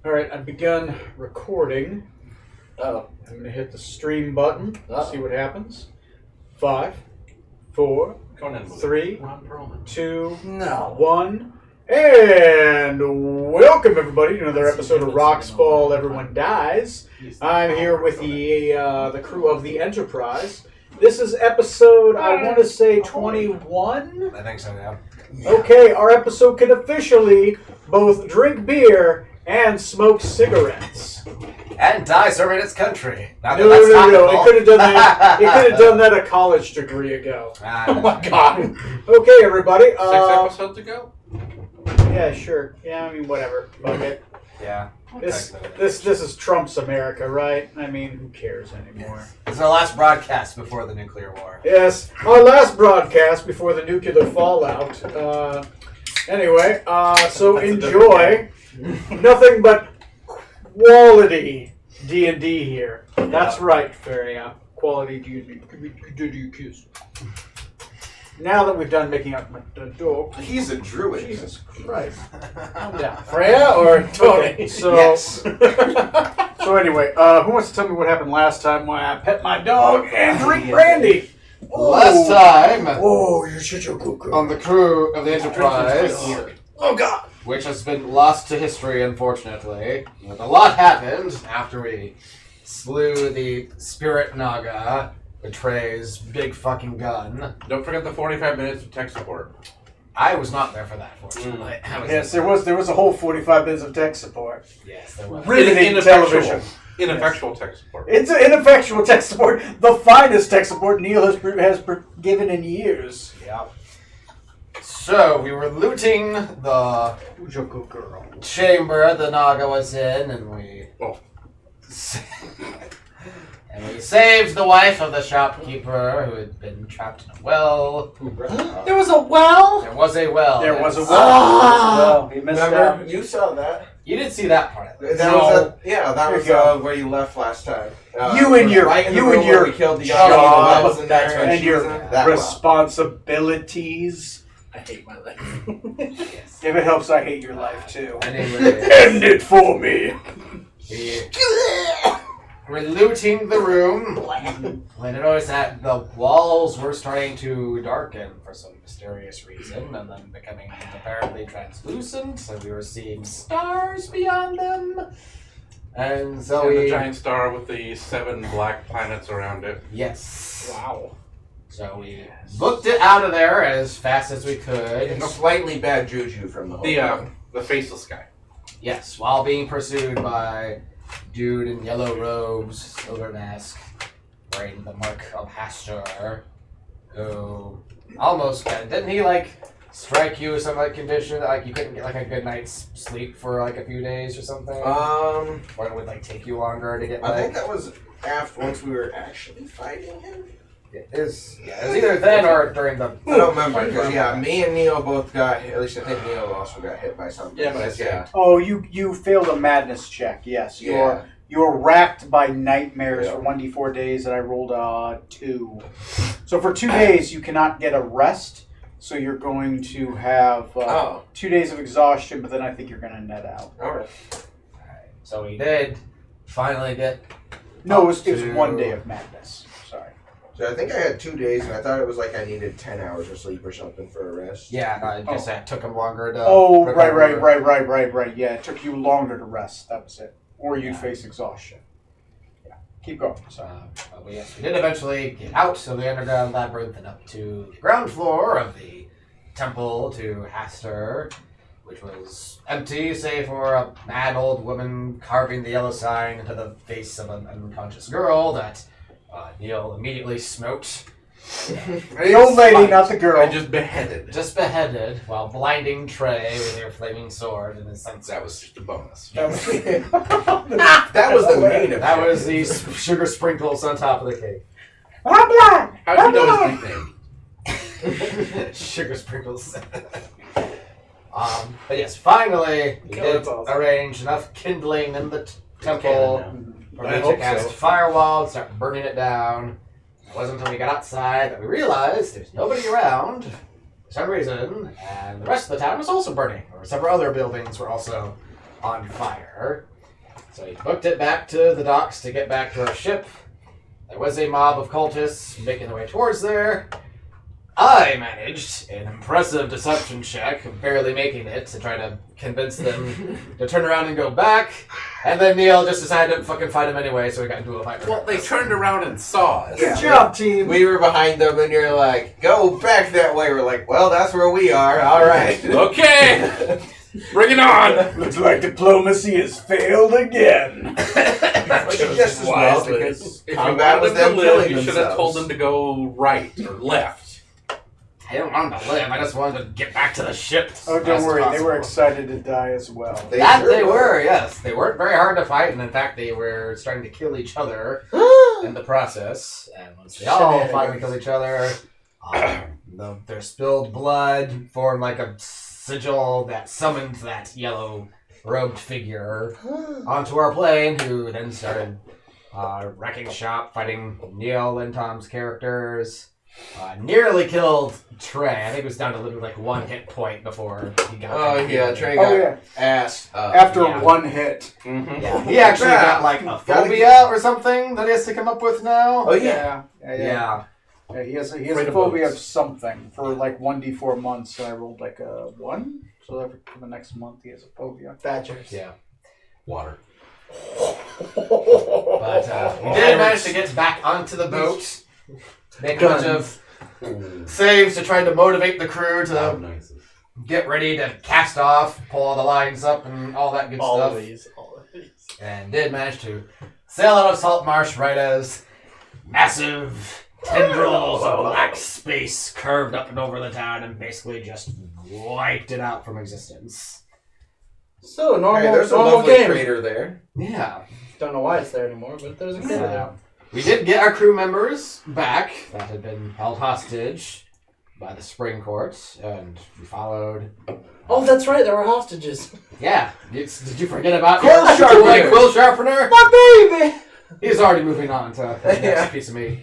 Alright, I've begun recording. Oh. I'm going to hit the stream button. Uh-oh. See what happens. 5, 4, Conan movie. 3, Ron Perlman. 2, No. 1. And welcome everybody to another episode of Rocks Fall Everyone Dies. I'm here with the crew of the Enterprise. This is episode, I want to say 21? I think so, yeah. Okay, our episode can officially both drink beer and smoke cigarettes. And die serving its country. Now that No. that's It could have done that. It could have done that a college degree ago. Oh my God. Okay, everybody. 6 episodes ago? Yeah, sure. Yeah, I mean, whatever. Fuck it. Yeah. This is Trump's America, right? I mean, who cares anymore? This is our last broadcast before the nuclear war. Yes, our last broadcast before the nuclear fallout. Anyway, so enjoy. Nothing but quality D&D here. That's right, very quality D&D kiss. Now that we've done making up the dog, He's a druid. Jesus Christ, calm down. Freya or Tony? Okay, so, Yes. so anyway, who wants to tell me what happened last time when I pet my dog and drink brandy? Last time, Oh, you're such a good girl. on the crew of the Enterprise, Oh God! which has been lost to history, unfortunately, a lot happened after we slew the Spirit Naga, Betray's big fucking gun. Don't forget the 45 minutes of tech support. I was not there for that, fortunately. Yes, there was a whole 45 minutes of tech support. Yes, there was. Riveting television. Ineffectual tech support. It's an ineffectual tech support. The finest tech support Neil has given in years. Yeah. So, we were looting the Who's your good girl? chamber the Naga was in, and we... Oh. and we saved the wife of the shopkeeper who had been trapped in a well. There was a well? There was a well. There was a yes. well. You missed Remember, that. you saw that. You did see that part of it. That No. was that There was you go. where you left last time. You and your- right in the you room and where your we killed the job guy was in that's there right. And she was your in that well. responsibilities. I hate my life. Yes. If it helps, I hate your life too. Anyway, End it for me. we're looting the room. When I noticed that the walls were starting to darken for some mysterious reason, and then becoming apparently translucent, and we were seeing stars beyond them. And so And we... the giant star with the 7 black planets around it. Yes. Wow. So we booked it out of there as fast as we could. Slightly bad juju from the whole thing. The faceless guy. Yes, while being pursued by dude in yellow robes, silver mask, wearing the mark of Hastur, who almost didn't he strike you with some condition that you couldn't get a good night's sleep for a few days or something? Or it would take you longer to get I think that was after once we were actually fighting him. It was either then or during the... I don't remember because me and Neil both got hit. At least I think Neil also got hit by something. Yeah, but yeah. Oh, you failed a madness check. Yes, Yeah. you're racked by nightmares Yeah. for 1d4 days, and I rolled a 2. So for 2 days, you cannot get a rest. So you're going to have 2 days of exhaustion, but then I think you're going to net out. All right. So we did finally get... No, it was 1 day of madness. Sorry. So I think I had 2 days, and I thought it was I needed 10 hours of sleep or something for a rest. Yeah, I guess that took him longer to... Oh, recover. right. Yeah, it took you longer to rest. That was it. Or you'd face exhaustion. Yeah. Keep going. Sorry. But yes, we did eventually get out of the underground labyrinth and up to the ground floor of the temple to Hastur, which was empty, save for a mad old woman carving the yellow sign into the face of an unconscious girl that Neil immediately smoked. The old lady, not the girl. I just beheaded. Just beheaded while blinding Trey with your flaming sword in his sense. That was just a bonus. That was the main That objective. was the sugar sprinkles on top of the cake. I'm blind! How'd you know his nickname? Sugar sprinkles. But yes, finally, we did arrange enough kindling in the temple for me to cast firewall and start burning it down. It wasn't until we got outside that we realized there's nobody around for some reason, and the rest of the town was also burning, or several other buildings were also on fire. So he booked it back to the docks to get back to our ship. There was a mob of cultists making their way towards there. I managed an impressive deception check, barely making it, to try to convince them to turn around and go back. And then Neil just decided to fucking fight him anyway, so we got into a fight. Well, they turned around and saw us. Good job, team. We were behind them, and you're like, "Go back that way." We're like, "Well, that's where we are." All right. Okay, bring it on. Looks like diplomacy has failed again. Just as well, because If combat you was wanted them them to live, killing you should have told themselves. them to go right or left. I didn't want them to live, I just wanted to get back to the ship. Oh, don't as worry. They possible. were excited to die as well. They That sure they were. were, yes. They weren't very hard to fight, and in fact, they were starting to kill each other in the process. And once they all finally killed each other, their spilled blood formed like a sigil that summoned that yellow-robed figure onto our plane, who then started wrecking shop, fighting Neil and Tom's characters. Nearly killed Trey. I think it was down to literally like 1 hit point before he got. Oh yeah, Trey Oh, got yeah. assed up. After yeah. one hit. Mm-hmm. Yeah, he actually Yeah. got like a Gotta phobia or something that he has to come up with now. Oh yeah. Yeah. Yeah, he has Afraid a of phobia bugs. of something for like 1d4 months, and I rolled like a 1. So that for the next month he has a phobia. Badgers. Yeah. Water. But we did manage to get back onto the boat, make a bunch of saves to try to motivate the crew to Nice. get ready to cast off, pull all the lines up, and all that good All stuff. of these. And did manage to sail out of Salt Marsh right as massive tendrils of black space curved up and over the town and basically just wiped it out from existence. So normal, Hey, there's a normal lovely game. crater there. Yeah. Don't know why it's there anymore, but there's a crater there. We did get our crew members back that had been held hostage by the Spring Court, and we followed. Oh, that's right. There were hostages. Yeah, did you forget about Quill your sharpener. toy Quill Sharpener? My baby. He's already moving on to the next Yeah. piece of meat.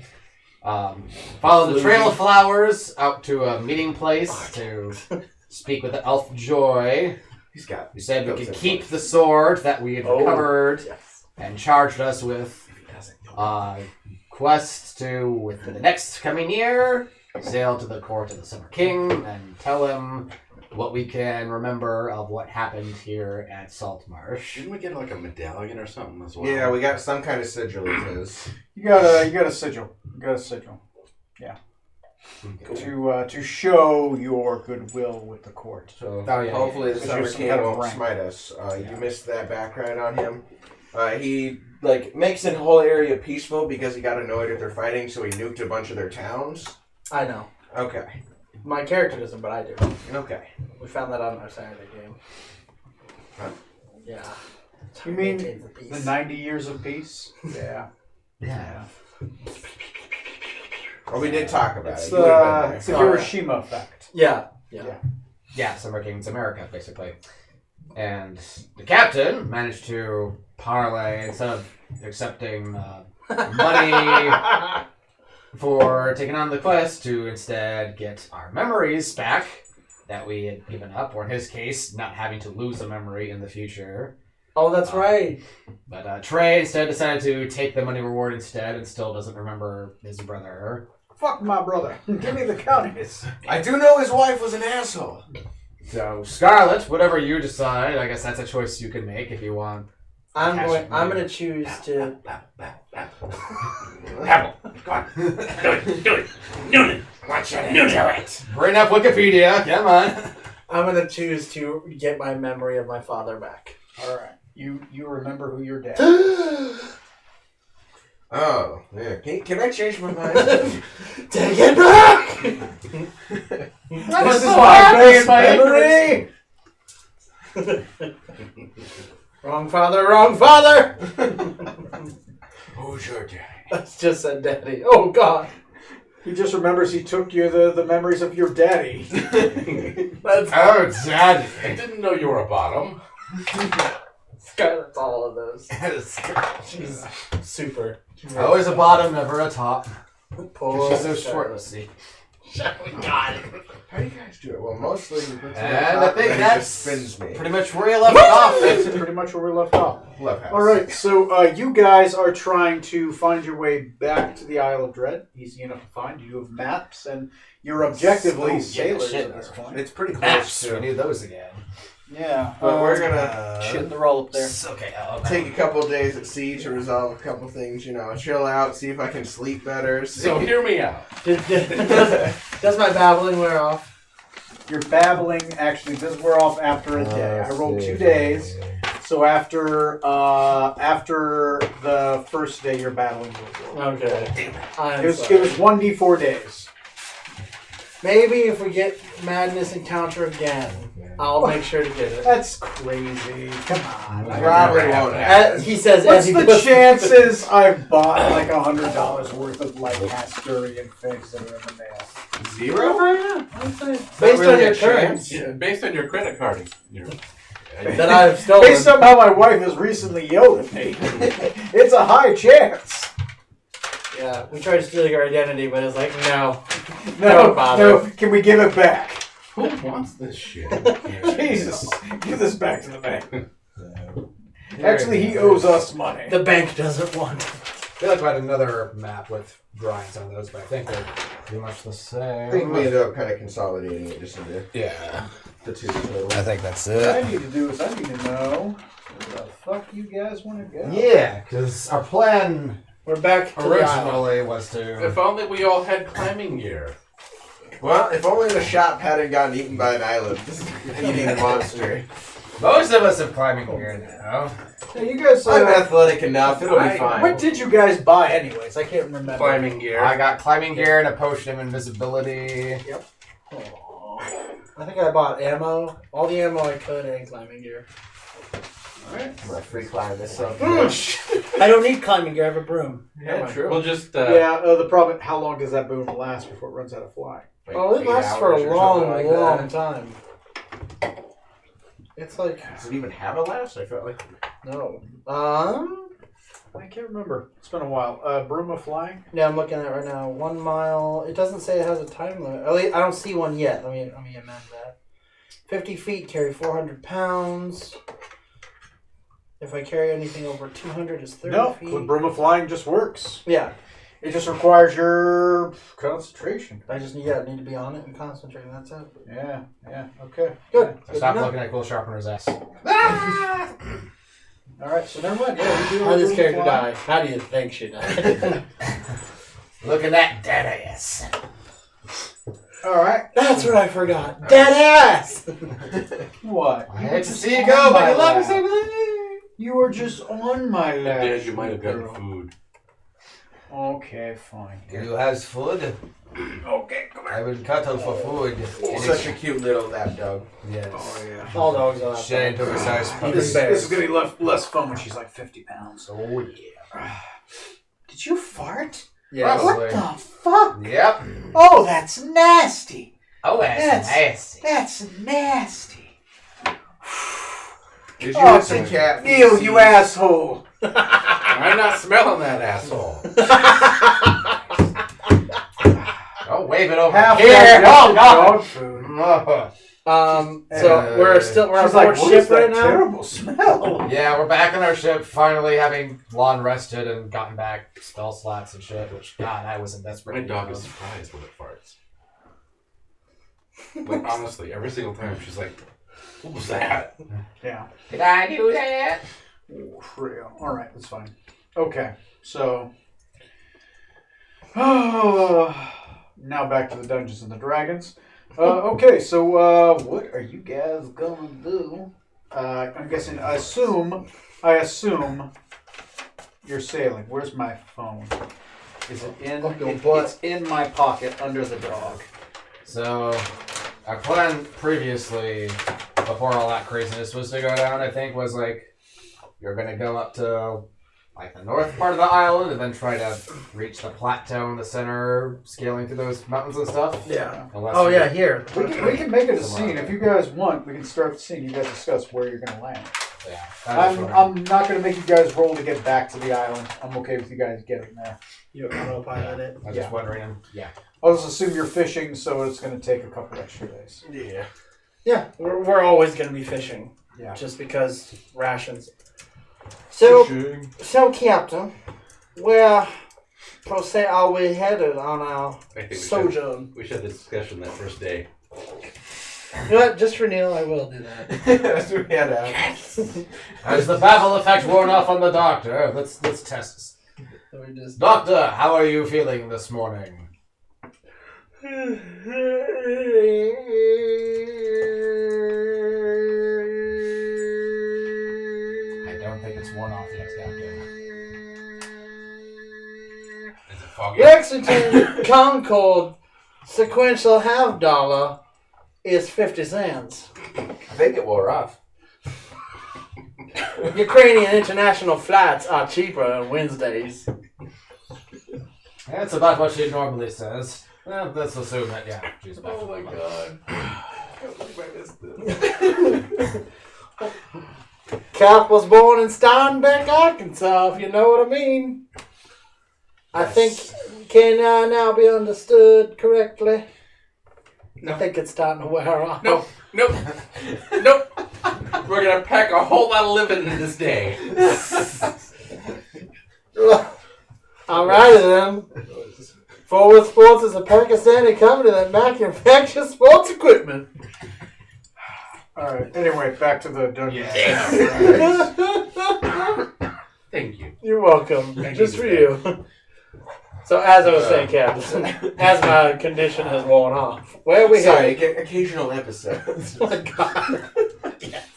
Followed the Trail of Flowers out to a meeting place to speak with the elf Joy. He's got. We said we could keep the sword that we had recovered Yes. and charged us with quest to, within the next coming year, sail to the court of the Summer King and tell him what we can remember of what happened here at Salt Marsh. Didn't we get like a medallion or something as well? Yeah, we got some kind of sigil of his. You got a sigil. You got a sigil. Yeah. To show your goodwill with the court. So, Hopefully the Because Summer you're some King kind of won't rank. smite us. You missed that background on him. He makes the whole area peaceful because he got annoyed at their fighting, so he nuked a bunch of their towns. I know. Okay. My character doesn't, but I do. Okay. We found that out in our Saturday game. Huh? Yeah. You mean Maintains the peace. the 90 years of peace? Yeah. yeah. Well, we did talk about It's it. You would've been it's there. the Hiroshima effect. Yeah. Yeah, Summer King's America, basically. And the captain managed to parlay, instead of accepting money for taking on the quest, to instead get our memories back that we had given up, or in his case, not having to lose a memory in the future. Oh, that's right. But Trey instead decided to take the money reward instead and still doesn't remember his brother. Fuck my brother. Give me the counties. I do know his wife was an asshole. So, Scarlet, whatever you decide, I guess that's a choice you can make if you want. I'm Cash going money. to choose to. Apple. Go on. Do it. Noonan. Watch it. Noonan. Bring up Wikipedia, come on. I'm going to choose to get my memory of my father back. All right. You remember who your dad? Oh, yeah. Can I change my mind? Take it back! This is my base memory. Wrong father, wrong father! Who's your daddy? That's just said daddy. Oh, God. He just remembers he took you the memories of your daddy. That's Oh, Daddy. I didn't know you were a bottom. Skylar's all of those. She's super. Always a bottom, never a top. Poor She's so Skylar. short, let's see. God. How do you guys do it? Well, mostly you put And I think it that's just spins me. pretty much where you left off. That's pretty much where we left off. Love house. All right, so you guys are trying to find your way back to the Isle of Dread. Easy enough to find. You have maps, and you're objectively sailors shit. at this point. It's pretty close Maps. We to. need those again. Yeah, But we're gonna Shit the roll up there. Okay. take a couple of days at sea to resolve a couple things. You know, chill out, see if I can sleep better. So hear me out. Does my babbling wear off? your babbling actually does wear off after a day. I rolled 2 days, so after the first day, your babbling will go. Okay. It was 1d4 days. Maybe if we get Madness Encounter again, I'll make sure to get it. That's crazy. Come on. Probably won't happen. He says, What's as he the puts chances I've bought like $100 worth of like Asturian figs that are in the mail? 0? based on really your a currents Yeah, based on your credit card. that I've stolen. Based on how my wife has recently yelled at me, it's a high chance. Yeah, we tried to steal your identity, but it's like, no. No, Don't bother. no, can we give it back? Who wants this shit? Jesus, give this back to the bank. Actually, he owes us money. The bank doesn't want it. I feel like I had another map with drawings on those, but I think they're pretty much the same. I think we ended up kind of consolidating it just into Yeah. the two total. I think that's What I it. need to do is I need to know where the fuck you guys want to go. Yeah, because our plan We're back to the island. originally was to. If only we all had climbing gear. Well, if only the shop hadn't gotten eaten by an island eating monster. Most of us have climbing gear now. Hey, you guys. I'm athletic enough; it'll be fine. What did you guys buy, anyways? I can't remember. Climbing gear. I got climbing gear and a potion of invisibility. Aw. I think I bought ammo. All the ammo I could and climbing gear. Alright. I'm gonna free climb this up. I don't need climbing gear, I have a broom. Yeah, true. We'll just Yeah, the problem. How long does that boom last before it runs out of fly? Like Oh, it 8 lasts for a hours or long, something like long that. time. It's like, Does it even have a last? I felt like. no. I can't remember. It's been a while. Broom of flying. Yeah, I'm looking at it right now. 1 mile. It doesn't say it has a time limit. At least I don't see one yet. Let me amend that. 50 feet, carry 400 pounds. If I carry anything over 200, it's 30 No, feet. the broom of flying just works. Yeah, It just requires your concentration. I just need to be on it and concentrate. And that's it. Yeah, okay. Good. So stop looking at Cool Sharpener's ass. Alright, so never mind. Yeah, we do How did this broom of character flying. die? How do you think she died? Look at that dead ass. Alright. That's what I forgot. Dead ass. What? I hate to see you go, but you love me so. You were just on my lap. Dad, you might have gotten girl. food. Okay, fine. You has food? Okay, come I will cuddle for food. Such a cute little lap dog. Yes. yeah. All dogs are She ain't oversized Even puppy. This bears. is gonna be less fun when she's like 50 pounds. Oh yeah. Did you fart? Yeah. Probably. What the fuck? Yep. Oh, that's nasty. Oh, that's nasty. That's nasty. Did you Oh, get some cat? Neil, you asshole. I'm not smelling that asshole. Don't wave it over Half here. that Oh, dog God. food. So we're on She's board like, what ship is that right now. terrible smell? Yeah, we're back on our ship, finally having long rested and gotten back spell slots and shit, which, God, I was in desperate My need dog of. is surprised when it farts. Like, honestly, every single time she's like, what was that? Yeah. Did I do that? Real. All right, that's fine. Okay, so now back to the Dungeons and the Dragons. Okay, so what are you guys gonna do? I'm guessing. I assume you're sailing. Where's my phone? Is it in? It's in my pocket under the dog. So, our plan previously, before all that craziness was to go down, I think, was like, you're going to go up to, like, the north part of the island and then try to reach the plateau in the center, scaling through those mountains and stuff. Yeah. Unless Oh you- yeah, here. We can make it a scene if you guys want. We can start the scene. You guys discuss where you're gonna land. Yeah. I'm not going to make you guys roll to get back to the island. I'm okay with you guys getting there. You autopilot it. I was just wondering. Yeah. I'll just assume you're fishing, so it's going to take a couple extra days. Yeah. Yeah, we're always going to be fishing. Yeah. Just because rations. So, Captain, where per se are we headed on our I think sojourn? we should have this discussion that first day. You know what? Just for Neil, I will do that. That's what we had out. Has the babble effect worn off on the doctor? Let's test this. So we just Doctor, how are you feeling this morning? I don't think it's worn off yet, Captain. Is it foggy? Lexington Concord sequential half dollar is 50 cents. I think it wore off. Ukrainian international flights are cheaper on Wednesdays. That's about what she normally says. Well, let's assume that, yeah, she's back. Oh my god. I can't believe I missed this. Cap was born in Steinbeck, Arkansas, if you know what I mean. I think, can now be understood correctly? No. I think it's starting to wear off. Nope. We're gonna pack a whole lot of living in this day. Alrighty then. Forward Sports is a Pakistani company that manufactures sports equipment. Alright, anyway, back to the dungeon. Thank you. You're welcome. Thank Just you. for you. So as I was saying, Captain, as my condition has worn off, where are we Sorry, headed? occasional episodes. Oh my God. Yes.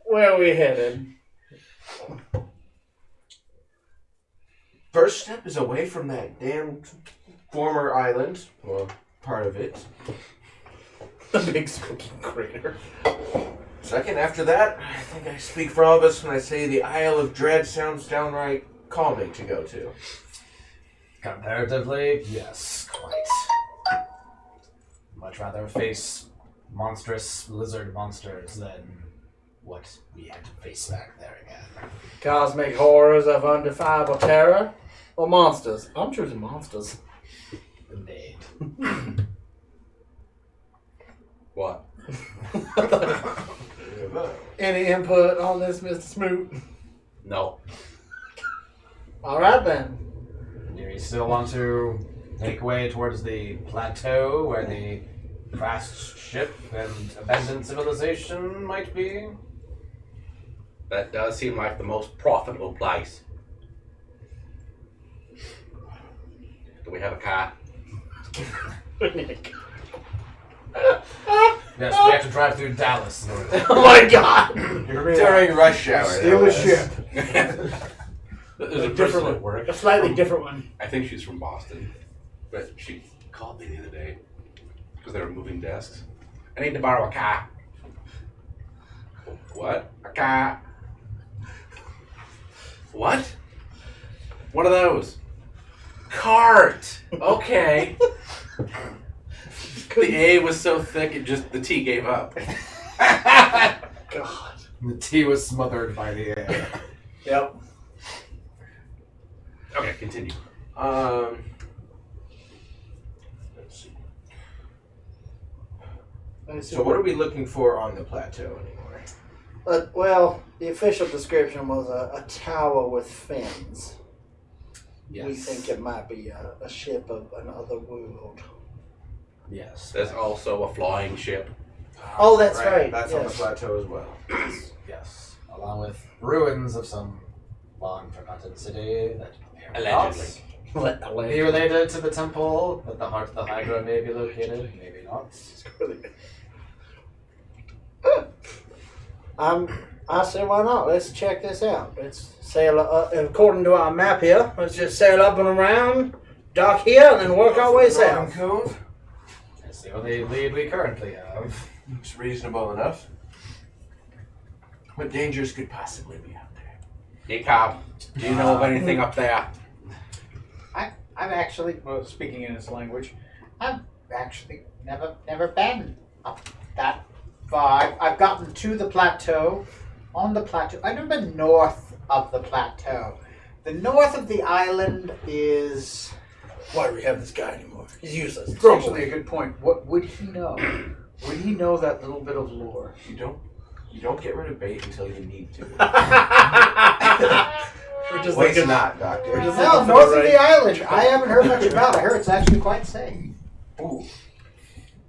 Where are we headed? First step is away from that damn former island, or part of it. The big spooky crater. Second, after that, I think I speak for all of us when I say the Isle of Dread sounds downright calming to go to. Comparatively, yes, quite. Much rather face monstrous lizard monsters than what we had to face back there again. Cosmic horrors of undefinable terror? Or monsters? I'm choosing monsters. Indeed. What? Any input on this, Mr. Smoot? No. Alright then. Do you still want to make way towards the plateau where the crashed ship and abandoned civilization might be? That does seem like the most profitable place. Do we have a car? Yes, we have to drive through Dallas. in order to- Oh my God! During rush hour. Steal a ship. There's a person at work. A slightly different one. I think she's from Boston, but she called me the other day because they were moving desks. I need to borrow a car. What? A car. What? What are those? Cart. Okay. The A was so thick it just the T gave up. God. The tea was smothered by the air. Yep. Okay, continue. Let's see. So what are we looking for on the plateau anymore? Well, the official description was a tower with fins. Yes. We think it might be a ship of another world. Yes. There's also a flying ship. Oh, that's right. That's on the Yes. plateau as well. Yes. Along with ruins of some long forgotten city that Allegedly. be related to the temple that the heart of the Hydra may be located, maybe not. I said, why not? Let's check this out. Let's sail, according to our map here, let's just sail up and around, dock here, and then work our way south. Cove. That's the only lead we currently have. Looks reasonable enough. What dangers could possibly be out there? Hey, Cobb, do you know of anything up there? I've actually, well, speaking in his language, I've actually never been up that far. I've gotten to the plateau, on the plateau. I've never been north of the plateau. The north of the island is. Why do we have this guy anymore? He's useless. It's Throw him actually a away. good point. What would he know? Would he know that little bit of lore? You don't get rid of bait until you need to. We're just Waste looking. not, Doctor. We're just No, looking for north the of right- the island. I haven't heard much about it. I heard it's actually quite safe. Ooh.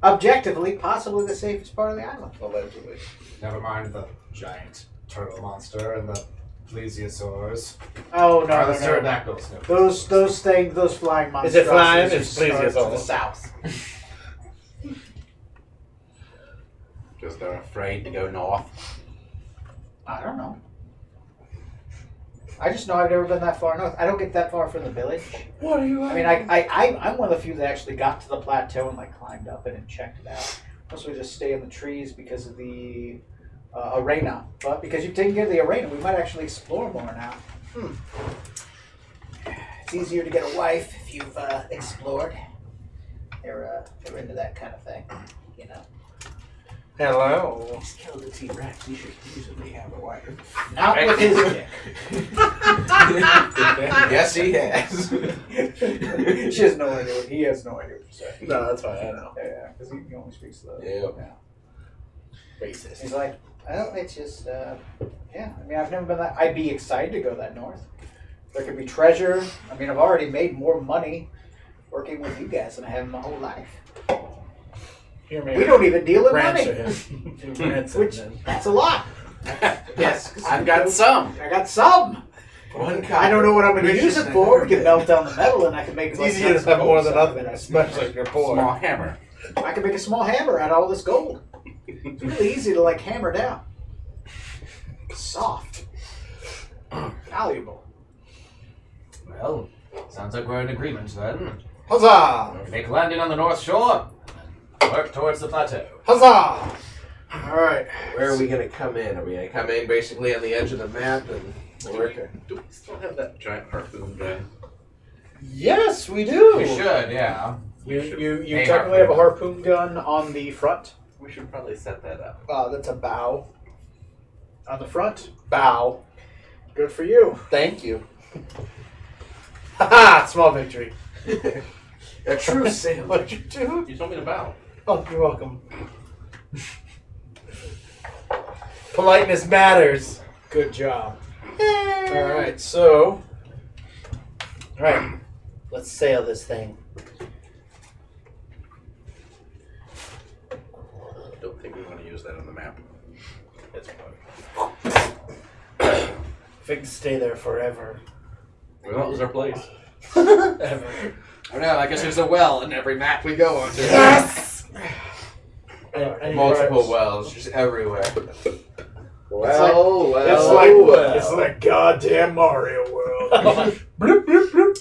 Objectively, possibly the safest part of the island. Allegedly. Never mind the giant turtle monster and the plesiosaurs. Oh Or no, the no, no. pterodactyls. No. Those things, those flying monsters. Is it flying? are It's plesiosaurs. to the south. Because they're afraid to go north. I don't know. I just know I've never been that far north. I don't get that far from the village. What are you? I mean, I'm one of the few that actually got to the plateau and like climbed up it and checked it out. Most we just stay in the trees because of the arena. But because you've taken care of the arena, we might actually explore more now. It's easier to get a wife if you've explored. They're into that kind of thing, you know. Hello. He's killed a T-Rex. He should usually have a wife. Not with his dick. Yes, he has. She has no idea what he has no idea what you're saying. No, that's fine. I know. Yeah, because he only speaks the Yeah. Racist. He's like, well, it's just, yeah. I mean, I've never been that. I'd be excited to go that north. There could be treasure. I mean, I've already made more money working with you guys than I have in my whole life. Here, We don't even deal in Ransom money, him. Ransom which him. that's a lot. Yes, I've got some. I got some. one I don't know what I'm going to use it for. We can melt down the metal, and I can make. It's like, easier to tons of have more gold than out of others, it. especially if you're poor. Small hammer. I can make a small hammer out of all this gold. It's really easy to like hammer down. Soft, valuable. Well, sounds like we're in agreement then. Huzzah! Make landing on the North Shore. Work towards the plateau. Huzzah! All right. Where are we going to come in? Are we going to come in basically on the edge of the map and work it? Do we still have that giant harpoon gun? Yes, we do. We should, yeah. You Hey, technically have a harpoon gun on the front. We should probably set that up. That's a bow. On the front. Bow. Good for you. Thank you. Haha! Small victory. A true sailor. What'd you do? You told me to bow. Oh, you're welcome. Politeness matters. Good job. All right, so All right, let's sail this thing. Don't think we want to use that on the map. It's Figs stay there forever. We won't lose our place. Ever. Oh no, I guess there's a well in every map we go onto. Yes! Any Multiple bribes? wells just everywhere. Well, well, it's like well. it's like goddamn Mario World. Bloop, bloop, bloop.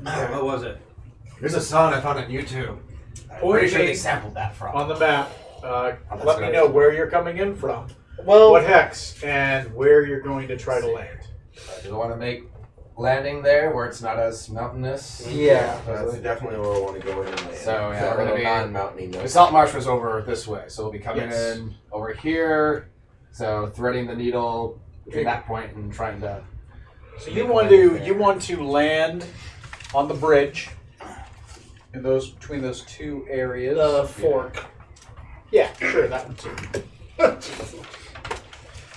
What was it? There's a song I found on YouTube. I'm Point pretty sure me they sampled that from. On the map, that's let me right. know where you're coming in from, Well, what hex, and where you're going to try to land. Do you want to make landing there where it's not as mountainous? yeah. That's definitely where we want to go in and land. So, yeah, a we're gonna little be- non-mountainy The nook. salt marsh was over this way, so we'll be coming Yes. in over here. So threading the needle between that point and trying to. So you want to land on the bridge in those between those two areas. The fork. Yeah, sure, that one too.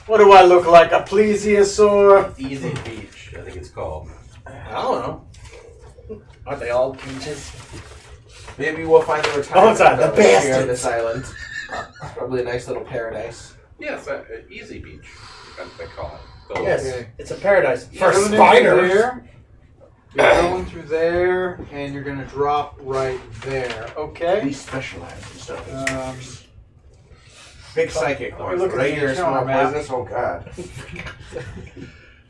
What do I look like, a plesiosaur? Easy Beach, I think it's called. I don't know. Aren't they all peaches? Maybe we'll find a Oh, retirement it's on the village here on bastards. this island. It's probably a nice little paradise. Yes, Easy Beach, that's what they call it. So, Yes, Okay. it's a paradise for Going in spiders. there. You're going through there, and you're going to drop right there. Okay. We specialize in stuff. Um, Big psychic let me ones. look at Regular the small counter map. business. Oh God.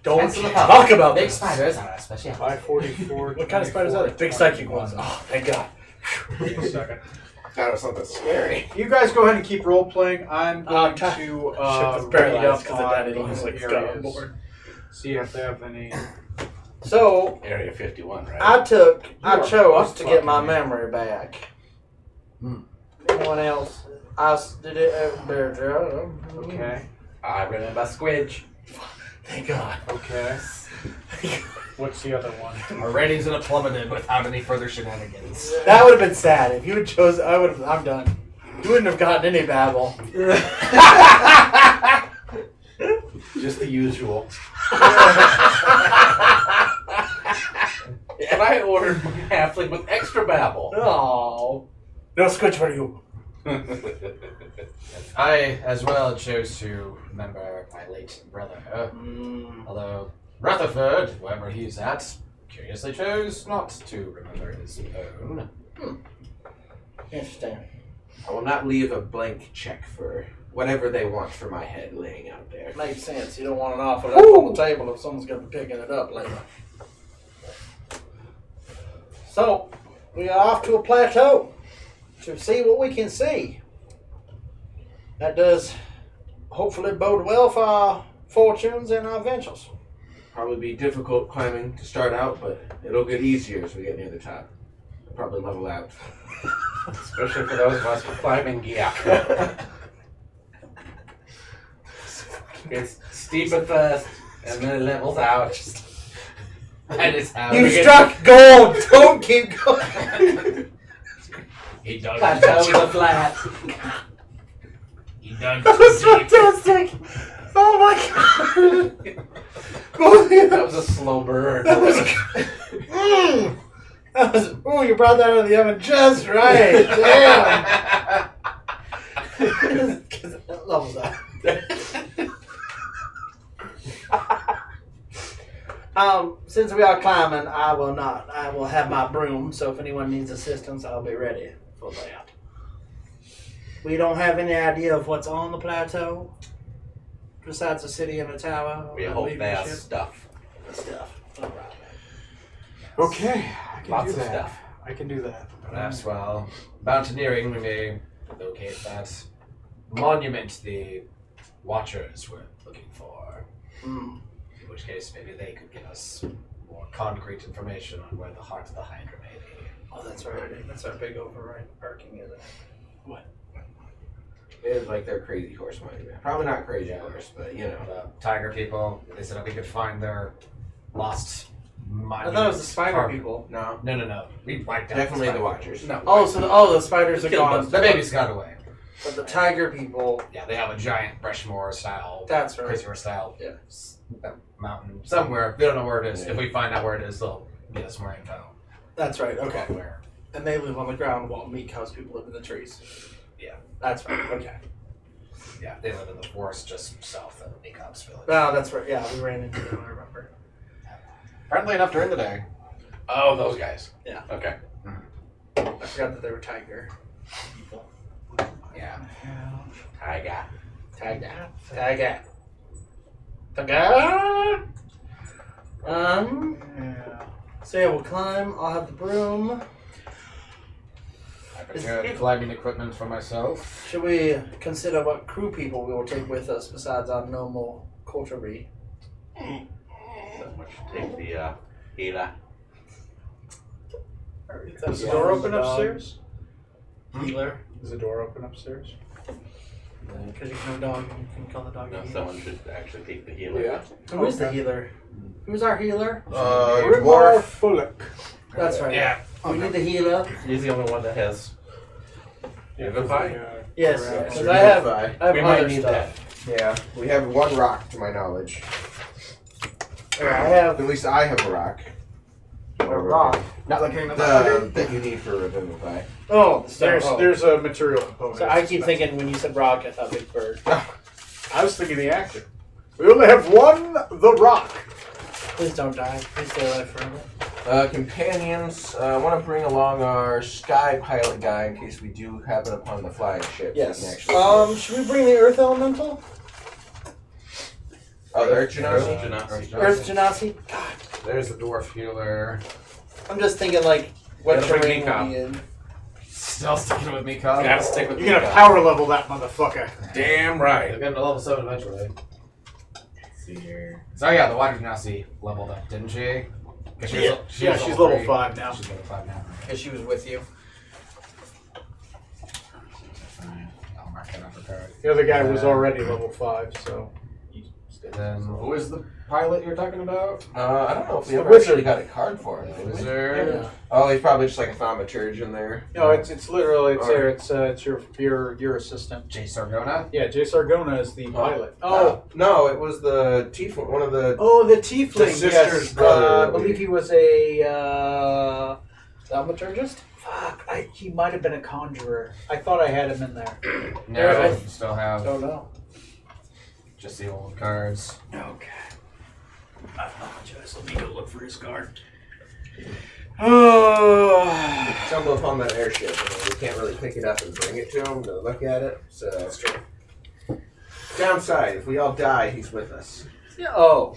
Don't Cancel the talk about Big this. spiders are a specialty. 544. What kind of spiders are they? Big psychic ones. Oh, thank God. Wait a second. That was something scary. You guys go ahead and keep role playing. I'm going Ship to was read paralyzed up because the on daddy those was like got on areas. board. See if they have any. So Area 51, right? I You are chose to get my fucking- memory back. Anyone else? I did it. Okay. I remember Squidge. Thank God. Okay. What's the other one? Our ratings would have plummeted without any further shenanigans. That would have been sad if you had chosen. I'm done. You wouldn't have gotten any babble. Just the usual. And I ordered my halfling with extra babble. Oh. No Squidge for you. I, as well, chose to remember my late brother. Although Rutherford, wherever he's at, curiously chose not to remember his own. Interesting. I will not leave a blank check for whatever they want for my head laying out there. Makes sense. You don't want an offer left on the table if someone's going to be picking it up later. So, we are off to a plateau to see what we can see. That does hopefully bode well for our fortunes and our ventures. Probably be difficult climbing to start out, but it'll get easier as we get near the top. It'll probably level out. Especially for those of us with climbing gear. It's steep at first, and then it levels out. That is how You we get- struck gold! Don't keep going! He dug Plateau with a flat. He dug That was too deep. fantastic! Oh my god! That was a slow burn. That was. That was. Ooh, you brought that out of the oven just right. Damn. Because that levels out. Since we are climbing, I will not. I will have my broom. So if anyone needs assistance, I'll be ready for that. We don't have any idea of what's on the plateau, besides the city and the tower. We I hope believe there's the ship. stuff. Stuff. All right. Okay, I can Lots do of that. stuff. I can do that. Perhaps while mountaineering, we may locate that monument the Watchers were looking for. Hmm. In which case, maybe they could give us more concrete information on where the heart of the Hydra may be. Oh, that's right. That's our big overarching, isn't it? It's like their crazy horse monument. Probably not crazy horse, but you know. The tiger people, they said that we could find their lost I monument. thought it was the spider carved- people. No, No. We wiped out definitely the spider Watchers. people. No. Oh, so the spiders are Killed gone. them. The babies got away. But the tiger people. Yeah, they have a giant Rushmore style, That's right. Crazy Horse style Yeah. mountain somewhere. They don't know where it is. If we find out where it is, they'll get us more info. That's right. about Okay. Where? And they live on the ground while meek house people live in the trees. Yeah. That's right. Okay. Yeah, they live in the forest just south of the Cops village. Oh, that's right. Yeah, we ran into them. I remember. Friendly enough during the day. Oh, those guys. Yeah. Okay. I forgot that they were tiger people. Yeah. Tiger. Tiger. Tiger. Tiger. So yeah, we'll climb. I'll have the broom. I prepared climbing equipment for myself. Should we consider what crew people we will take with us besides our normal coterie? So much take the healer. Is the door open upstairs? Healer. Is the door open upstairs? Because you can have a dog, you can call the dog a No, healer. someone should actually take the healer. Yeah. Who is the healer? Who's our healer? Rigmar Fullock. That's right. Yeah. We need the healer. He's the only one that has. Vivify? Yes, Correct. because I have Vivify. We other might need stuff. Yeah, we have one rock to my knowledge. Yeah, I have At least I have a rock. a rock. Not like you're in That you need for Revivify. Oh, the stone. There's a material component. So I keep thinking when you said rock, I thought Big Bird. I was thinking the actor. We only have one The Rock. Please don't die. Please stay alive forever. Companions, I want to bring along our sky pilot guy in case we do happen upon the flying ship. Yes. Should we bring the Earth Elemental? Oh, the Earth Genasi? Genasi. Earth Genasi? God. There's the dwarf healer. I'm just thinking like what Gotta bring terrain Mika. we'll be in. Still sticking with me, You Cobb. gotta stick with You're the gonna power level that motherfucker. Damn They're right. getting to level 7 eventually. Let's see here. So yeah, the Water Genasi leveled up, didn't she? 'Cause she was, She's level 3. 5 now. She's level 5 now. Because she was with you. cannot prepare it. The other guy was already level 5, so he stayed. Then who is the pilot you're talking about? I don't know if we The ever wizard. actually got a card for him. did we? Wizard. Oh, he's probably just like a thaumaturge in there. No, it's literally there. It's your assistant. Jay Sargona. Yeah, Jay Sargona is the pilot. No, it was the tiefling, one of the. Oh, the tiefling. The sister's yes. brother. I believe he was a Thaumaturgist? fuck. He might have been a conjurer. I thought I had him in there. No, you still have Don't know. just the old cards. Okay. I apologize. Let me go look for his card. Oh. Stumble upon that airship, and we can't really pick it up and bring it to him to look at it. So that's true. Downside: if we all die, he's with us. Yeah. Oh.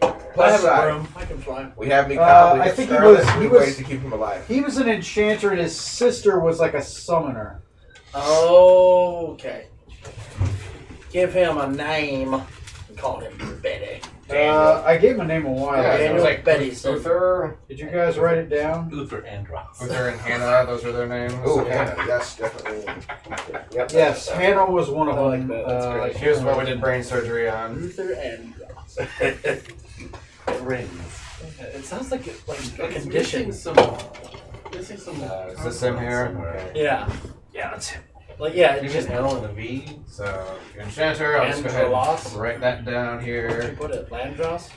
I Plus have a side, room. I can fly. we have me copied. I think he ways was- to keep him alive. He was an enchanter, and his sister was like a summoner. Okay. Give him a name. Call him Betty. I gave him a name a while Yeah, ago. it was like Betty's. Uther, Did you guys write it down? Uther and Ross. Uther and Hannah. Those are their names. Oh, Hannah, yes, definitely. Yep, Yes, Hannah was one of I like them. that. That's great. Here's what we did brain surgery on. Luther and Ross. Rings. It sounds like a It's condition. missing some. Missing some. Is this him here? Okay. Yeah. Yeah, that's him. Like, yeah, There's just an L and a V. So, enchanter, I'll just go ahead Andros? and write that down here. put it. Landros?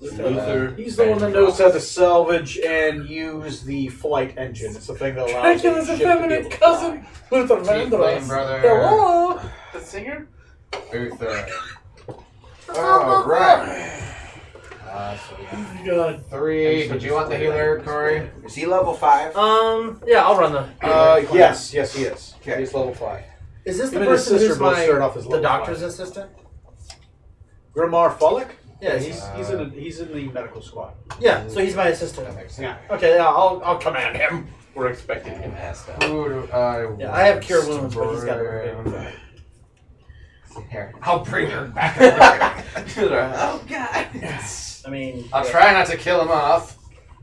Luther. He's the one that knows how to salvage and use the flight engine. It's the thing that allows the Dracula's ship to be effeminate able to cousin. fly. Luther Flame Landros. brother. Hello. The singer? Uther. Alright. So we have God. 3. Did you want the healer, Corey? Is he level 5? Yeah, I'll run the. Yes, he is. Okay. He's level 5. Is this the Him and his person sister who's both my start off as the level doctor's 5. assistant? Grimar Fullick? Yeah, He's in the medical squad. yeah. So he's my assistant. That makes sense. Okay, yeah, I'll command him. We're expecting him passed out. Who do I Yeah, I have cure want wounds, but he's got bring? a Here, I'll bring her back. Oh God! I mean, I'll try not to kill him off.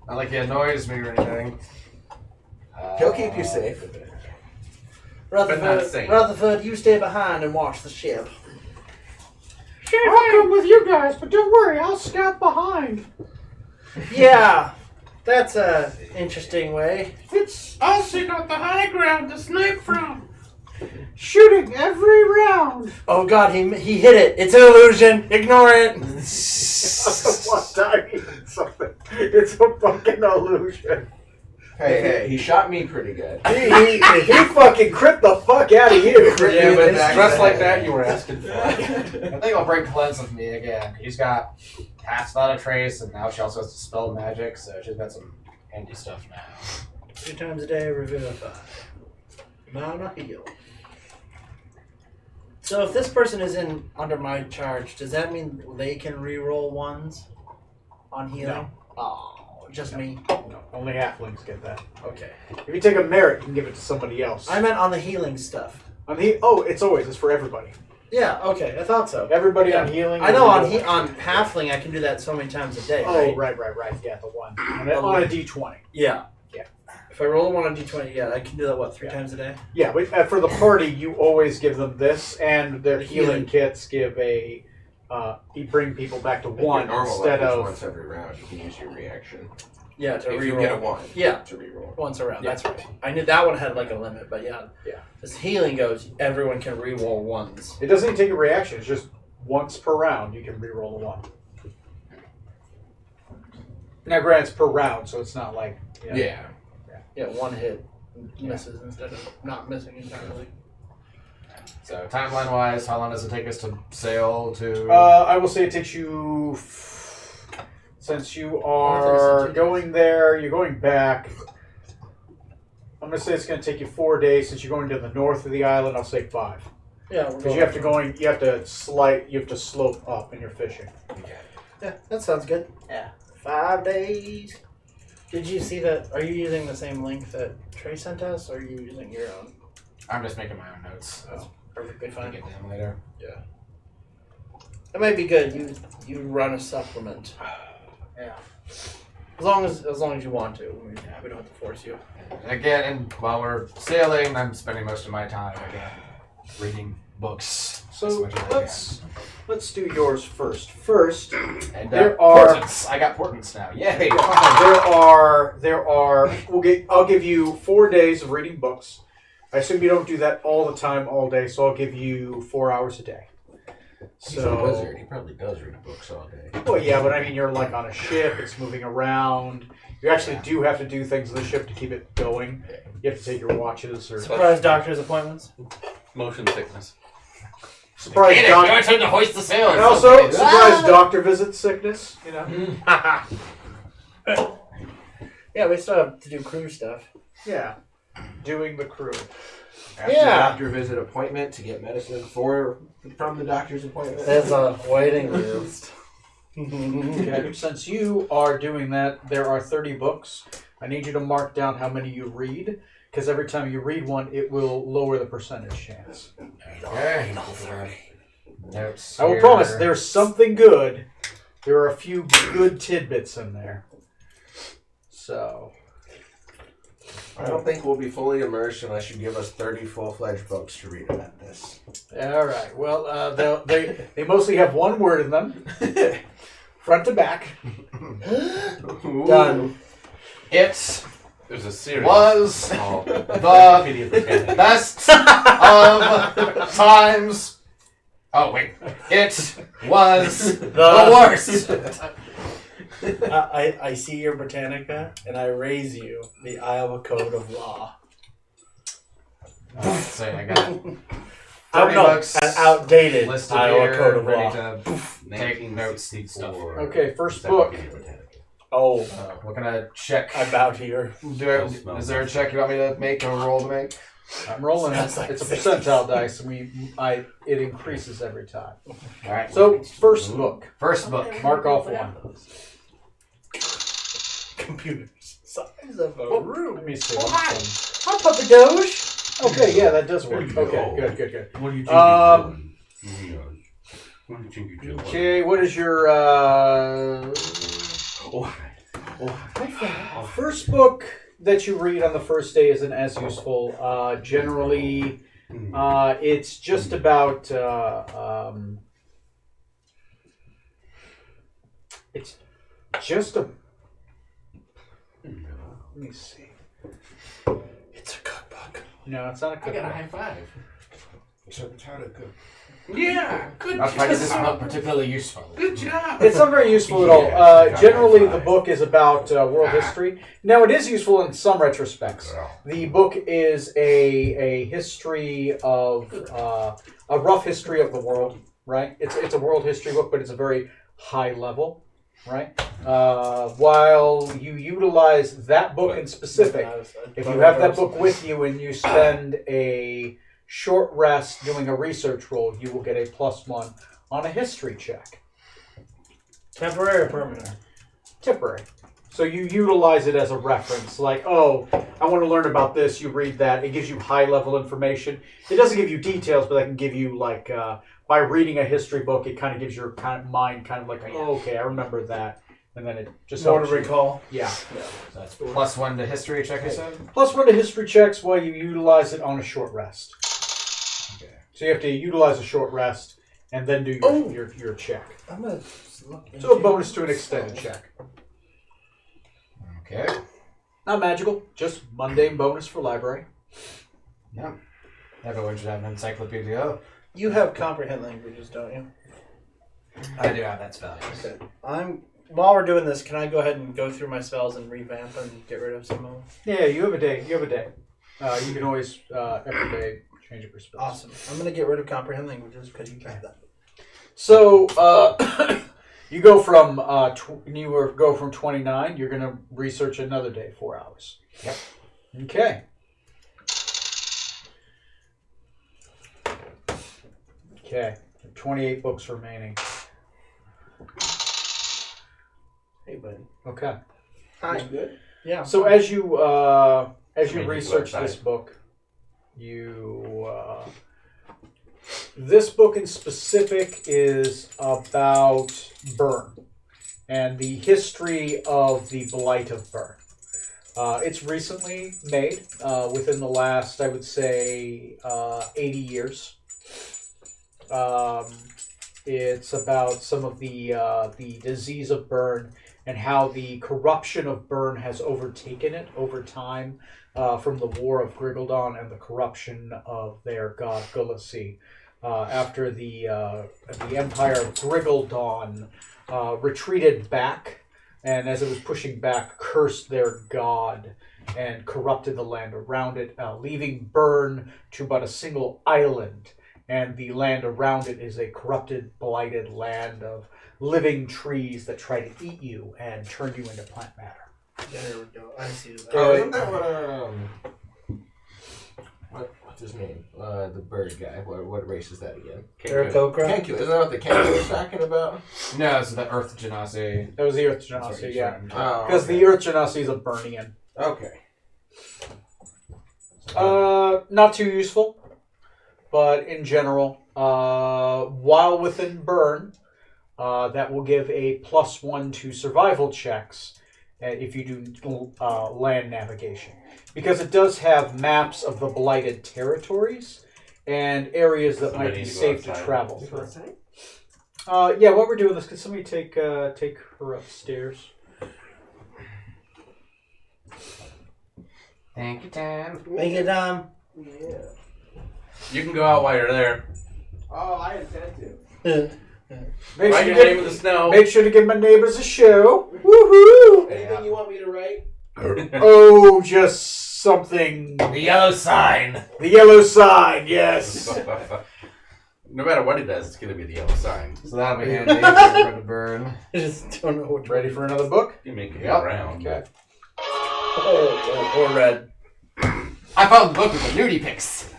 Not like he annoys me or anything. He'll keep you safe. But not Rutherford, sane. Rutherford, you stay behind and watch the ship. I'll come with you guys, but don't worry, I'll scout behind. Yeah, that's a interesting way. I'll seek out the high ground to snipe from. Shooting every round. Oh God, he hit it. It's an illusion. Ignore it. It's a fucking illusion. Hey, he shot me pretty good. He fucking crit the fuck out of you. Yeah, but Dressed like that, you were asking for. I think I'll bring Cleanse with me again. He's got Cast Without a Trace, and now she also has Dispel Magic, so she's got some handy stuff now. 3 times a day, revivify. Mana heal. So if this person is in under my charge, does that mean they can re-roll ones on healing? No. Oh, just me. No, only halflings get that. Okay. If you take a merit, you can give it to somebody else. I meant on the healing stuff. It's for everybody. Yeah. Okay. I thought so. Everybody on healing. I know on halfling I can do that so many times a day. Oh, right? right. Yeah, the one on a D20. Yeah. Yeah. If I roll a 1 on D20, yeah, I can do that. 3 times a day? Yeah, but for the party, you always give them this, and their The healing healing. kits give a. You bring people back to one normal instead life is of. once every round. You can use your reaction. Yeah, to If re-roll. you get a 1, Yeah. to reroll. Once around. Yeah. That's right. I knew that one had like a limit, but yeah. Yeah. As healing goes, everyone can re-roll ones. It doesn't even take a reaction. It's just once per round you can reroll a 1. Now, granted, it's per round, so it's not like. You know, Yeah. Yeah, 1 hit misses instead of not missing entirely. So, timeline-wise, how long does it take us to sail to... I will say it takes you. Since you are going there, you're going back. I'm going to say it's going to take you 4 days. Since you're going to the north of the island, I'll say 5. Yeah, Because you have to slope up in your fishing. Yeah, that sounds good. Yeah. 5 days. Did you see that? Are you using the same link that Trey sent us, or are you using your own? I'm just making my own notes. So Perfectly I'll fine. get them later. That might be good. You run a supplement. Yeah. As long as you want to. I mean, we don't have to force you. Again, and while we're sailing, I'm spending most of my time again reading books. So as much as I let's do yours first. First, can. And there are- portents. I got portents now. Yay! I'll give you 4 days of reading books. I assume you don't do that all the time, all day, so I'll give you 4 hours a day. He's a wizard. He probably does read books all day. Well, yeah, but I mean, you're like on a ship. It's moving around. You actually do have to do things on the ship to keep it going. You have to take your watches or Surprise doctor's appointments. Motion sickness. surprise Your doctor. turn to hoist the sail. And also, surprise doctor visit sickness. You know. Yeah, we still have to do crew stuff. Yeah, doing the crew. After Yeah. doctor visit appointment to get medicine from the doctor's appointment. There's a waiting list. Okay. Since you are doing that, there are 30 books. I need you to mark down how many you read, because every time you read one, it will lower the percentage chance. Okay. Notes. I will here. promise, there's something good. There are a few good tidbits in there. So, I don't think we'll be fully immersed unless you give us 30 full-fledged books to read about this. all right. Well, they mostly have one word in them, front to back. Done. It There's a series. was called the Encyclopedia Britannica. best of times. Oh wait, it was the worst. I see your Britannica, and I raise you the Iowa Code of Law. So I got 30 Books. An outdated listed Iowa here, Code of ready Law. to take notes and stuff. Okay, first book. Encyclopedia Britannica. Oh, We're gonna check. I bow to your. Is there a check you want me to make or a roll to make? I'm rolling it. Sounds like It's a 60. percentile dice, and it increases every time. All right. So, first book. First book. Mark off one. Computers. Size of a room. Let me see. Hi, Puppy Doge. Okay, yeah, that does work. There you Okay, go. good. What do you think you're doing? What do you think you're doing? Okay, what is your first book that you read on the first day isn't as useful. Generally, it's just about it's just a. Let me see. It's a cookbook. No, it's not a I cookbook. got a high five. So it's how to cook. Yeah, good I find this job. not particularly useful. Good job. It's not very useful at all. Yeah, Generally, the book is about world history. Now, it is useful in some retrospects. The book is a history of a rough history of the world. Right? It's a world history book, but it's a very high level. Right? While you utilize that book in specific, if you have that book with you and you spend a short rest doing a research roll, you will get a +1 on a history check. Temporary or permanent? Temporary. So you utilize it as a reference. Like, oh, I want to learn about this. You read that. It gives you high-level information. It doesn't give you details, but I can give you, like, by reading a history book, it kind of gives your mind kind of like, oh, okay, I remember that. And then it just More to helps you. recall. Yeah. So that's +1 to history check, I said? +1 to history checks while you utilize it on a short rest. Okay. So you have to utilize a short rest and then do your check. I'm gonna So a bonus to an extended check. Okay. Not magical, just mundane bonus for library. Yeah. Everyone should have an encyclopedia. You have comprehend languages, don't you? I do have that spell. Yes. Okay. While we're doing this, can I go ahead and go through my spells and revamp and get rid of some of them? Yeah, you have a day. You can always every day change up your spells. Awesome. I'm gonna get rid of comprehend languages because you have that. So you go from go from 29. You're gonna research another day, 4 hours. Yep. Okay. Okay. 28 books remaining. Hey, buddy. Okay. Hi. Good. Yeah. So as you mean, research you this book, this book in specific is about burn. and the history of the Blight of Burn. It's recently made, within the last, I would say, 80 years. It's about some of the disease of Burn and how the corruption of Burn has overtaken it over time from the War of Griggledon and the corruption of their god Gulassi. After the Empire of Griggledon retreated back, and as it was pushing back, cursed their god and corrupted the land around it, leaving Burn to but a single island. And the land around it is a corrupted, blighted land of living trees that try to eat you and turn you into plant matter. There we go. I see that. Oh, isn't that what's his name? The bird guy. What race is that again? Aarakocra? Kenku. Isn't that what the Kenku was talking about? No, it's the Earth Genasi. That was the Earth That's what Genasi, he's yeah. trying to- Oh, Because the Earth Genasi is a Burnian. Okay. Not too useful, but in general, while within Burn, that will give a +1 to survival checks if you do land navigation. Because it does have maps of the blighted territories and areas that might be safe to travel through. Yeah, while we're doing this, could somebody take her upstairs? Thank you, Tim. Make it, Yeah. You can go out while you're there. Oh, I intend to. Make Write sure, your to name in the snow. make sure to give my neighbors a show. Woohoo! Anything you want me to write? Oh, just something. The yellow sign. The yellow sign, yes. No matter what he does, it's going to be the yellow sign. So that'll be handy if we're going to burn. I just don't know which Ready for another book? You make it Yep. go around. Okay. or red. I found the book with the nudie pics.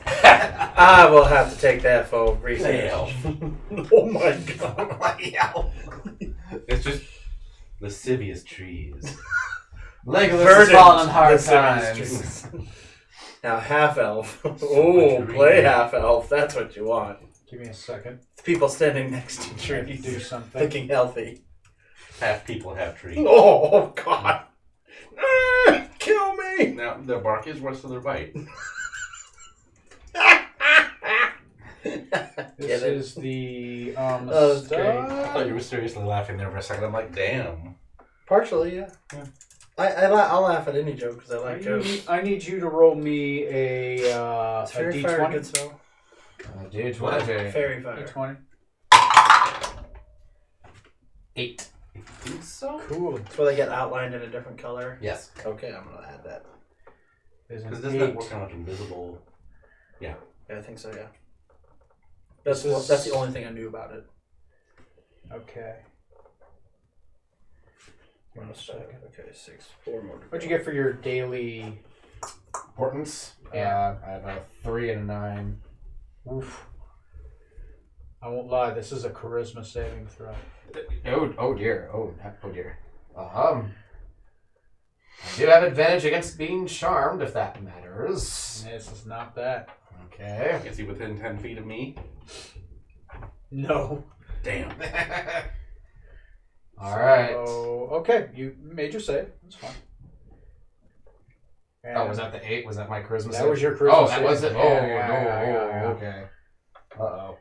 I will have to take that for research. Hell. Oh my god. It's just lascivious trees. Legolas Verdant has fallen on hard lascivious times. Now, half elf. Oh, play half elf. That's what you want. Give me a second. People standing next to Trying to trees, do something. looking healthy. Half people, half trees. Oh god. Kill me. Now, their bark is worse than their bite. This is the Oh, that's great. I thought you were seriously laughing there for a second. I'm like, damn. Partially, yeah. I'll laugh at any joke because I like jokes. I need you to roll me a Fairy fire D20. good spell. D20. Fairy fire. D20. 8. Think so? Cool. That's where they get outlined in a different color. Yes. Okay, I'm gonna add that. There's Because an doesn't that 8. work on invisible? Yeah, I think so. Yeah. This is- That's the only thing I knew about it. Okay. Give me a second. Okay, 6. 4 more. What'd you get for your daily? Importance? Yeah. I have a 3 and a 9. Oof. I won't lie. This is a charisma saving throw. Oh dear. Oh dear. I do have advantage against being charmed, if that matters. This is not that. Okay. Is he within 10 feet of me? No. Damn. Alright. So, okay, you made your save. That's fine. And Oh, was that the 8? Was that my charisma That save? was your charisma Oh, that save. was it? Yeah, Oh, yeah, no. yeah. Okay. Uh-oh.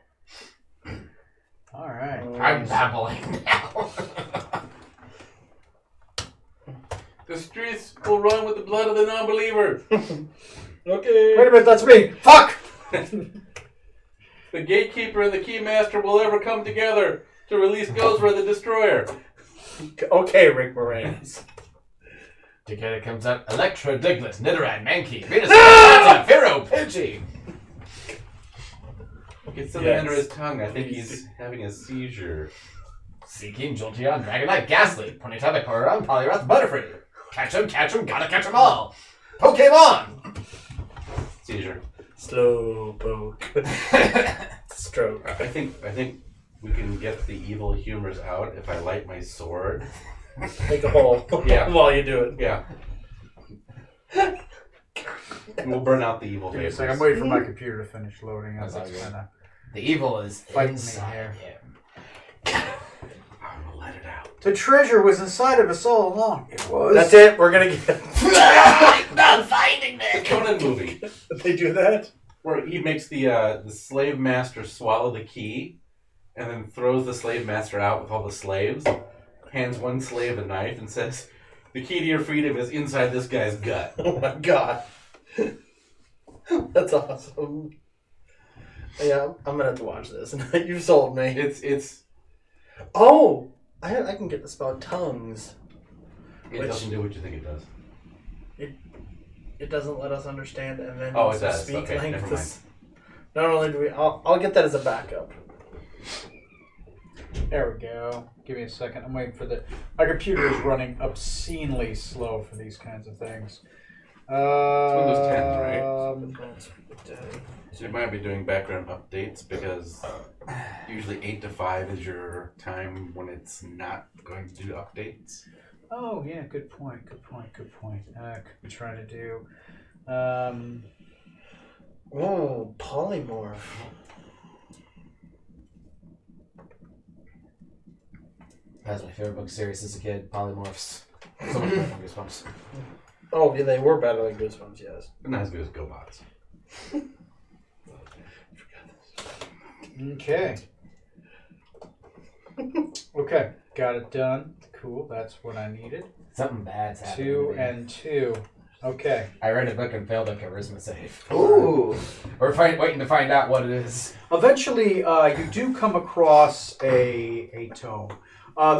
All right. I'm babbling now. The streets will run with the blood of the non-believer. Okay. Wait a minute, that's me. Fuck! The gatekeeper and the keymaster will ever come together to release Gozra the Destroyer. Okay, Rick Moranis. Together comes out Electro, Diglett, Nidoran, Mankey, Venusaur, Pharaoh, Pidgey. It's something under his tongue. I think he's having a seizure. Seeking, Jolteon, Dragonite, Ghastly, Ponyta, Vaporeon, Poliwrath, Butterfree. Catch 'em, gotta catch 'em all. Pokemon! Seizure. Slow poke. Stroke. I think we can get the evil humors out if I light my sword. Make a hole. Yeah. While you do it. Yeah. We'll burn out the evil Give me a vapors. second. I'm waiting for my computer to finish loading. That's That's all good. kind of The evil is Fight me inside here. him. I'm gonna let it out. The treasure was inside of us all along. It was. That's it. We're gonna get. I'm not finding The it. Conan movie They do that? where he makes the slave master swallow the key, and then throws the slave master out with all the slaves. Hands one slave a knife and says, "The key to your freedom is inside this guy's gut." Oh my god. That's awesome. Yeah, I'm gonna have to watch this. You've sold me. It's Oh, I can get the spell tongues. it doesn't do what you think it does. It doesn't let us understand, and then Oh, it does. speak Okay, like never this. Not only do we, I'll get that as a backup. There we go. Give me a second. I'm waiting for the. My computer is running obscenely slow for these kinds of things. Windows 10, right? So you might be doing background updates because usually 8 to 5 is your time when it's not going to do updates. Oh yeah, good point. Could be trying to do. Oh, polymorph. That's my favorite book series as a kid. Polymorphs. So much better than Goosebumps. Oh, yeah, they were better than Goosebumps, yes. But not as good as GoBots. Okay. Okay, got it done. Cool. That's what I needed. Something bad's happening. 2 and 2. Okay. I read a book and failed a charisma save. Ooh. We're waiting to find out what it is. Eventually, you do come across a tome.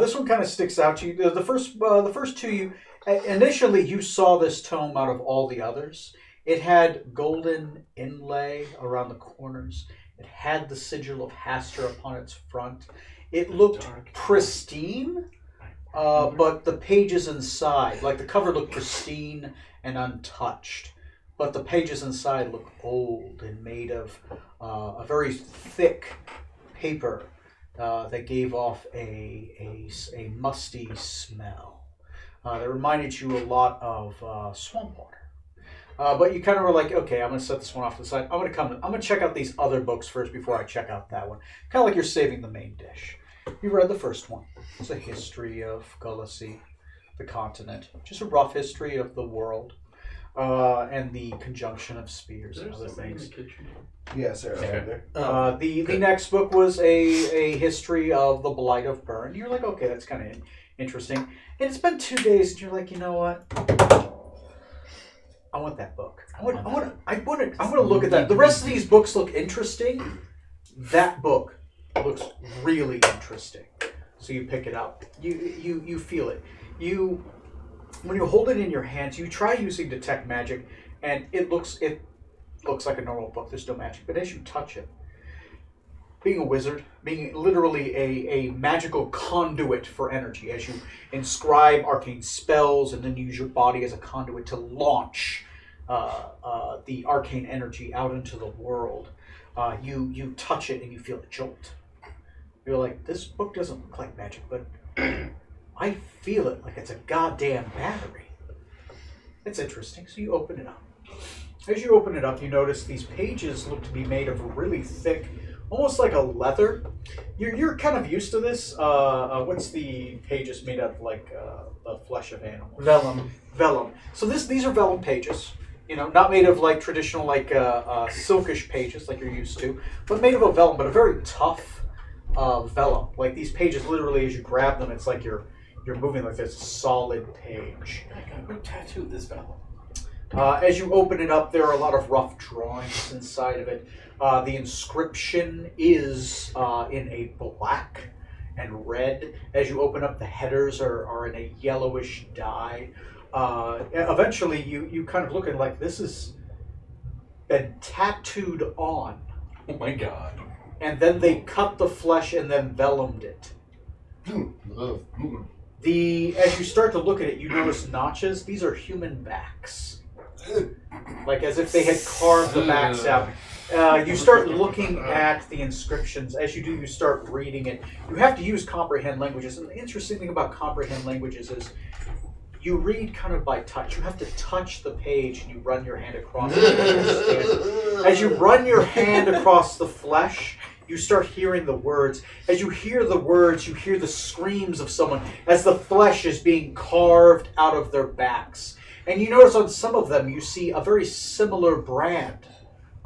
This one kind of sticks out to you. The first two, initially you saw this tome out of all the others. It had golden inlay around the corners. It had the sigil of Hastur upon its front. It looked pristine, but the pages inside, like the cover looked pristine and untouched, but the pages inside look old and made of a very thick paper that gave off a musty smell. That reminded you a lot of swamp water. But you kind of were like, okay, I'm going to set this one off to the side. I'm going to check out these other books first before I check out that one. Kind of like you're saving the main dish. You read the first one. It's a history of Gulacy, the continent. Just a rough history of the world. And the conjunction of spears and other things. Yeah, Sarah. Okay. The next book was a history of the Blight of Bern. You're like, okay, that's kind of interesting. And it's been 2 days, and you're like, you know what? I want that book. I want to look at that. The rest of these books look interesting. That book looks really interesting. So you pick it up. You feel it. When you hold it in your hands, you try using detect magic, and it looks like a normal book. There's no magic, but as you touch it, being a wizard, being literally a magical conduit for energy, as you inscribe arcane spells and then use your body as a conduit to launch the arcane energy out into the world, you touch it and you feel a jolt. You're like, this book doesn't look like magic, but I feel it like it's a goddamn battery. It's interesting. So you open it up. As you open it up, you notice these pages look to be made of really thick, almost like a leather. You're kind of used to this. What's the pages made out of, like the flesh of animals? Vellum. Vellum. So these are vellum pages. You know, not made of like traditional like silkish pages like you're used to, but made of a vellum, but a very tough vellum. Like these pages, literally, as you grab them, it's like you're moving like this solid page. I gotta go tattoo this vellum. As you open it up, there are a lot of rough drawings inside of it. The inscription is in a black and red. As you open up, the headers are in a yellowish dye. Eventually, you kind of look at it like this has been tattooed on. Oh my god. And then they cut the flesh and then vellumed it. As you start to look at it, you notice notches. These are human backs. Like as if they had carved the backs out. You start looking at the inscriptions. As you do, you start reading it. You have to use comprehend languages. And the interesting thing about comprehend languages is you read kind of by touch. You have to touch the page and you run your hand across it. As you run your hand across the flesh, you start hearing the words. As you hear the words, you hear the screams of someone as the flesh is being carved out of their backs. And you notice on some of them, you see a very similar brand.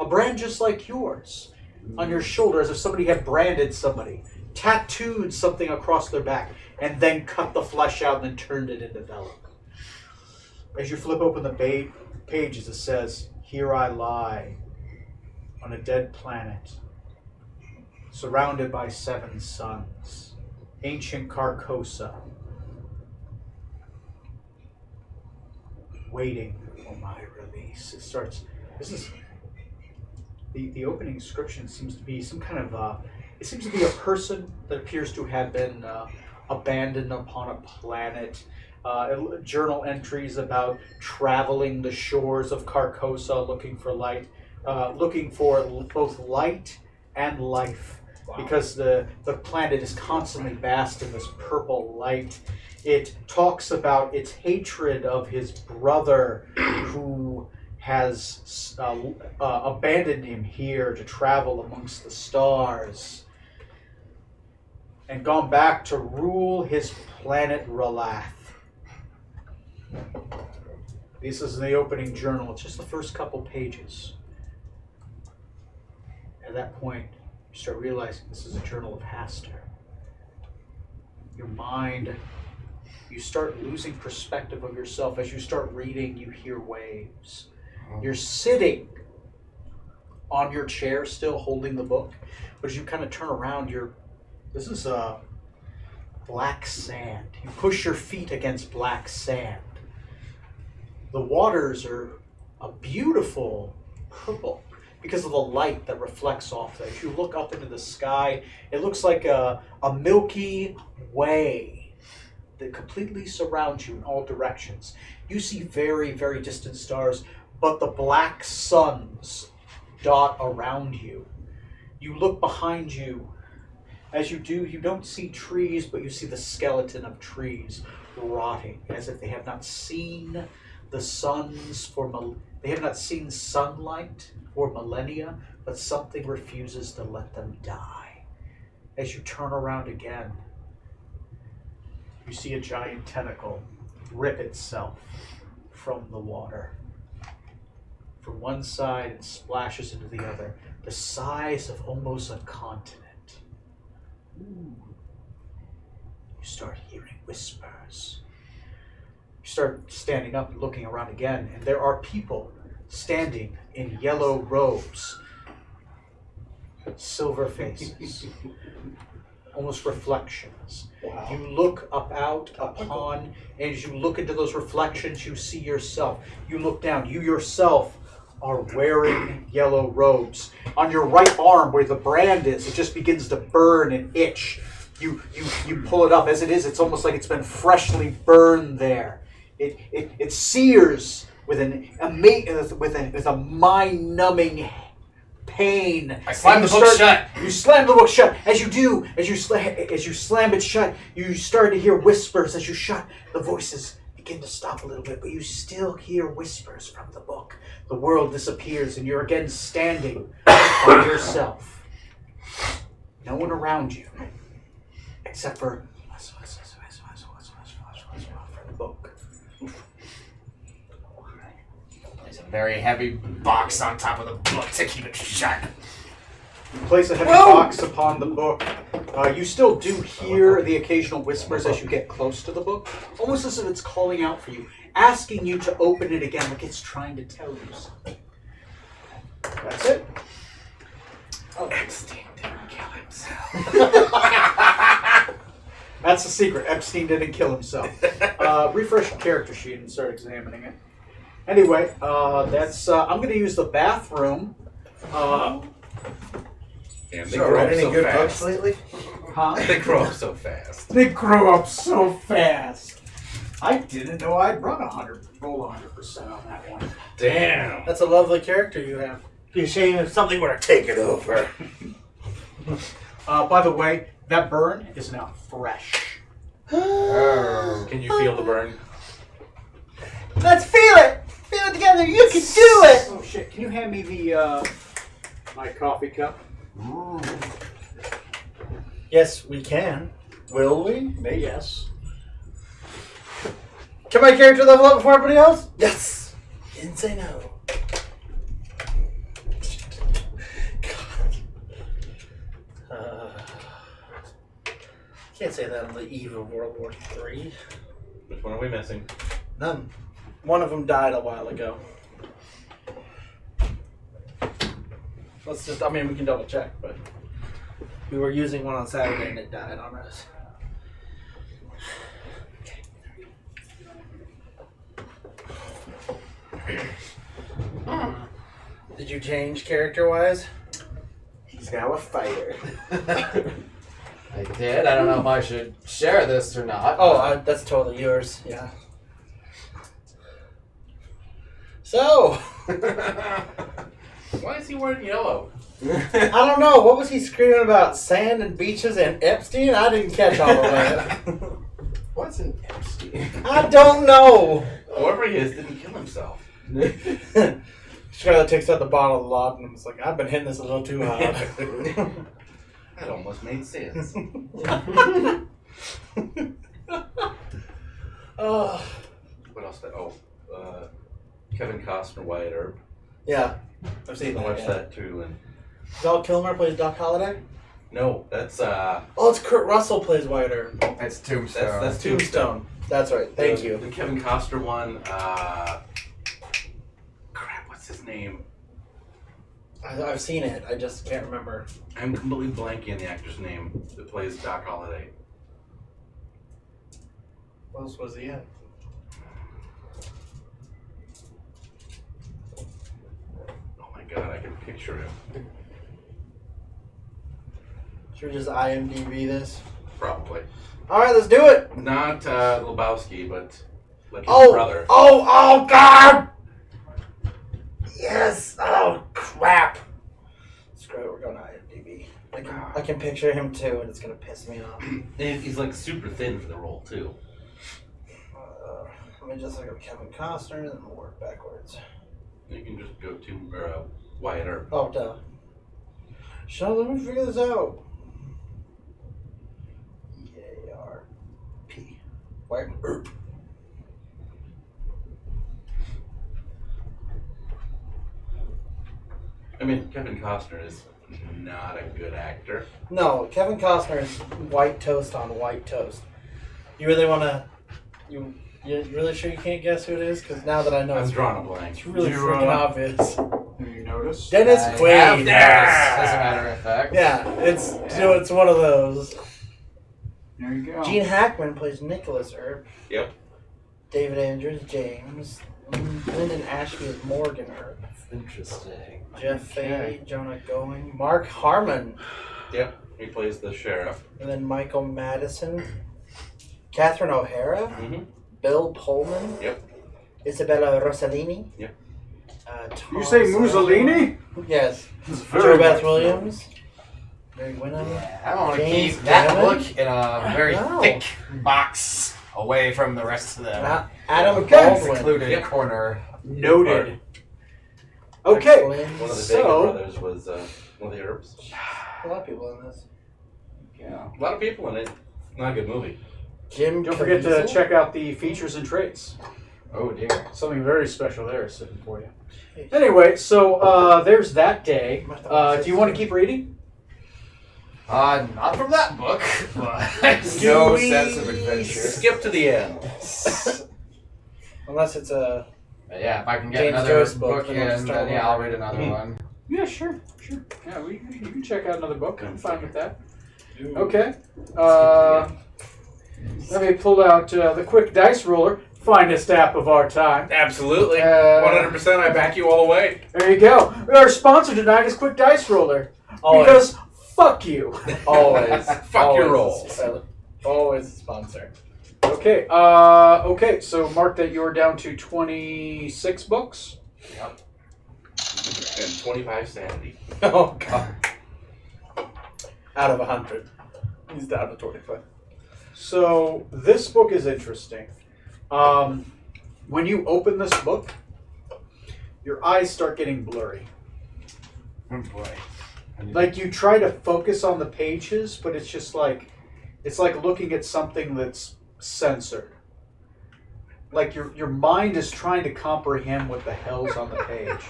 A brand just like yours on your shoulder, as if somebody had branded somebody, tattooed something across their back, and then cut the flesh out and then turned it into vellum. As you flip open the pages, it says, "Here I lie on a dead planet, surrounded by 7 suns, ancient Carcosa, waiting for my release." It starts. This is the opening inscription. Seems to be some kind of. It seems to be a person that appears to have been abandoned upon a planet. Journal entries about traveling the shores of Carcosa, looking for light, looking for both light and life. Wow. Because the planet is constantly bathed in this purple light. It talks about its hatred of his brother who has abandoned him here to travel amongst the stars and gone back to rule his planet Ralath. This is the opening journal. It's just the first couple pages. At that point, you start realizing this is a journal of Hastur. Your mind, you start losing perspective of yourself. As you start reading, you hear waves. You're sitting on your chair still holding the book, but as you kind of turn around, this is black sand. You push your feet against black sand. The waters are a beautiful purple because of the light that reflects off there. If you look up into the sky, it looks like a Milky Way that completely surrounds you in all directions. You see very, very distant stars, but the black suns dot around you. You look behind you. As you do, you don't see trees, but you see the skeleton of trees rotting, as if they have not seen the suns they have not seen sunlight for millennia, but something refuses to let them die. As you turn around again, you see a giant tentacle rip itself from the water. From one side, it splashes into the other, the size of almost a continent. Ooh. You start hearing whispers. You start standing up and looking around again, and there are people standing in yellow robes, silver faces, almost reflections. Wow. You look out upon, and as you look into those reflections, you see yourself. You look down, you yourself are wearing yellow robes. On your right arm, where the brand is, it just begins to burn and itch. You pull it up. As it is, it's almost like it's been freshly burned there. It sears with a mind-numbing pain. I slam the book shut. You slam the book shut. As you slam it shut, you start to hear whispers. As you shut, the voices begin to stop a little bit, but you still hear whispers from the book. The world disappears, and you're again standing by yourself. No one around you, except for the book. There's a very heavy box on top of the book to keep it shut. You place a heavy box upon the book. You still do hear the occasional whispers as you get close to the book, almost as if it's calling out for you, asking you to open it again, like it's trying to tell you something. That's it. Oh, Epstein didn't kill himself. That's the secret. Epstein didn't kill himself. Refresh your character sheet and start examining it. Anyway, that's. I'm going to use the bathroom. And they So, grow read up any so good fast. books lately? Huh? They grow up so fast. They grow up so fast. I didn't know I'd roll 100% on that one. Damn. That's a lovely character you have. Be a shame if something were to take it over. By the way, that burn is now fresh. Can you feel the burn? Let's feel it! Feel it together! You can do it! Oh shit! Can you hand me the my coffee cup? Yes, we can. Will we? Maybe. Yes. Can my character level up before everybody else? Yes. Didn't say no. Can't say that on the eve of World War III. Which one are we missing? None. One of them died a while ago. Let's just, I mean, we can double check, but we were using one on Saturday and it died on us. Did you change character-wise? He's now a fighter. I did. I don't know if I should share this or not. Oh, that's totally yours. Yeah. So, Why is he wearing yellow? I don't know. What was he screaming about? Sand and beaches and Epstein? I didn't catch all of that. What's an Epstein? I don't know. Whoever he is didn't kill himself. Scarlett takes out the bottle of the lot and was like, I've been hitting this a little too hard. That almost made sense. Oh, What else? Kevin Costner, Wyatt Earp. yeah. I've seen I that. watched Yeah. that too. And Val Kilmer plays Doc Holliday? no, that's Oh, it's Kurt Russell plays Wyatt Earp. It's Tombstone. that's Tombstone. That's right. Thank you. The Kevin Costner one. Crap, what's his name? I've seen it. I just can't remember. I'm completely blanking on the actor's name that plays Doc Holliday. What else was he in? Oh my god, I can picture him. Should we just IMDb this? Probably. All right, let's do it. Not Lebowski, but like his Oh, brother. oh, God! Yes. Oh, crap. Screw it. We're going to IMDb. I can picture him too, and it's gonna piss me off. And he's like super thin for the role too. Let me just look up Kevin Costner, and then we'll work backwards. You can just go to Wyatt Earp. Oh, duh. Shut up, let me figure this out. E-A-R-P. Wyatt Earp. I mean, Kevin Costner is not a good actor. No, Kevin Costner is white toast on white toast. You really want to... You really sure you can't guess who it is? Because now that I know I'm it's drawing a blank. It's really You, freaking obvious. Have you noticed? Dennis I Quaid. have noticed, as a matter of fact. Yeah, it's one of those. There you go. Gene Hackman plays Nicholas Earp. Yep. David Andrews, James. Lyndon Ashby is Morgan Earp. Interesting. Jeff Fahey, Jonah Going. Mark Harmon. Yep. He plays the sheriff. And then Michael Madison. Catherine O'Hara. Mm-hmm. Bill Pullman. Yep. Isabella Rossellini. Yep. Tom You say Selleck. Mussolini? Yes. Very Joe Beth much Williams. Mary Winham. Yeah, I don't want to James keep that Gammon? book in a very No. thick box away from the rest of them. Adam Okay. Baldwin. Secluded Yep. corner. Noted. Okay. Flynn. One of the So- Vega brothers was one of the Earps. A lot of people in this. Yeah. A lot of people in it. Not a good movie. Jim Don't forget to Caviezel. check out the features and traits. Oh dear. Something very special there is sitting for you. Anyway, so there's that day. Do you want to keep reading? Not from that book, but Do no we- sense of adventure. Skip to the end. Unless it's a... But yeah, if I can get James another Joyce book, book then we'll in, just start then yeah, over. I'll read another one. Yeah, sure. Yeah, you can check out another book. I'm fine with that. Okay. Let me pull out the quick dice roller. Finest app of our time. Absolutely. 100%, I back you all the way. There you go. Our sponsor tonight is Quick Dice Roller. Always. Because fuck you. Always. Fuck your Always. rolls. Always a sponsor. Okay. Okay. So mark that you're down to 26 books. And 25 sanity. Oh, God. Out of 100. He's down to 25. So this book is interesting. When you open this book, your eyes start getting blurry. Oh boy. Like you try to focus on the pages, but it's just like it's like looking at something that's censored. Like your mind is trying to comprehend what the hell's on the page,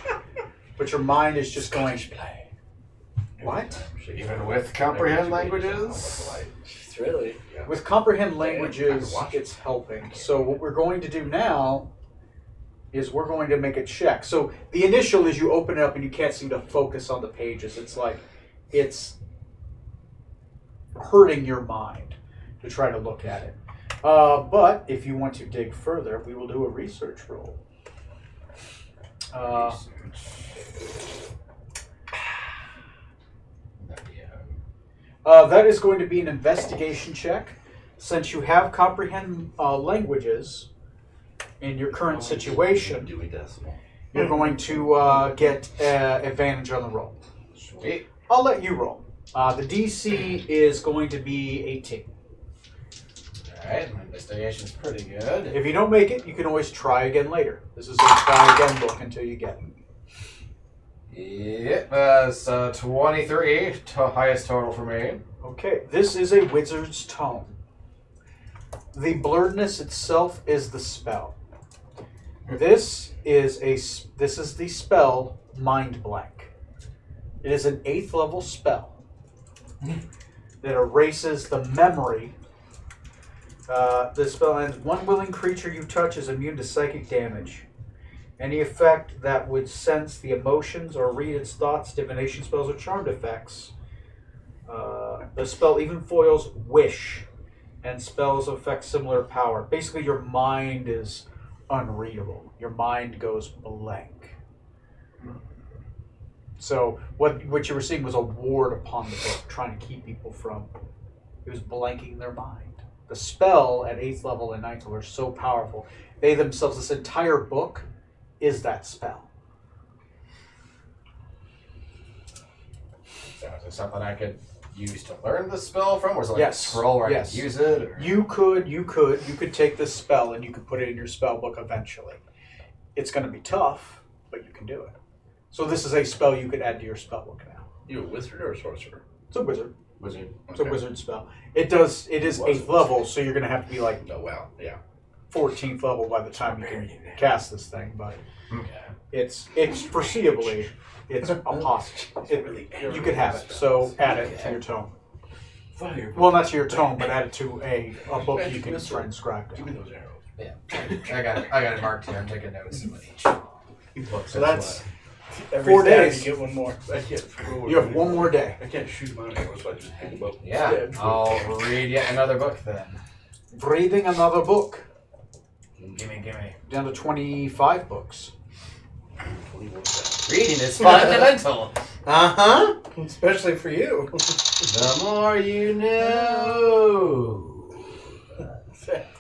but your mind is just going. What? Even with comprehend languages? It's really. With comprehend languages, it's helping. So what we're going to do now is we're going to make a check. So the initial is you open it up and you can't seem to focus on the pages. It's like it's hurting your mind to try to look at it. But if you want to dig further, we will do a research roll. That is going to be an investigation check. Since you have comprehend languages in your current situation, you're going to get advantage on the roll. Sweet. I'll let you roll. The DC is going to be 18. Alright, my investigation's pretty good. If you don't make it, you can always try again later. This is a try again book until you get it. Yep, that's 23, highest total for me. Okay, this is a wizard's tome. The blurredness itself is the spell. This is the spell Mind Blank. It is an 8th level spell that erases the memory. The spell ends. One willing creature you touch is immune to psychic damage. Any effect that would sense the emotions or read its thoughts, divination spells, or charmed effects. The spell even foils wish and spells affect similar power. Basically, your mind is unreadable. Your mind goes blank. So what you were seeing was a ward upon the book, trying to keep people from. It was blanking their mind. The spell at 8th level and 9th level are so powerful. They themselves, this entire book, is that spell. So is there something I could use to learn the spell from? Or is it like Yes. a scroll where Yes. I can use it? Or? You could take this spell and you could put it in your spell book eventually. It's going to be tough, but you can do it. So this is a spell you could add to your spell book now. You a wizard or a sorcerer? It's a wizard. Wizard. It's a wizard spell. It is 8th level, so you're going to have to be like Oh well, yeah. 14th level by the time you can cast this thing. But Okay. it's foreseeably it's a possible. You could have it. So add it to your tome. Well, not to your tome, but add it to a book you can transcribe. Give me those arrows. Yeah. I got it marked here. I'm taking notes of each. So that's Every 4 day days. You get one more. I can't throw You have one more day. I can't shoot my arrows, so I just hang them up. Yeah. I'll read yet another book then. Reading another book. Gimme. Down to 25 books. Reading is fundamental. Uh-huh. Especially for you. The more you know.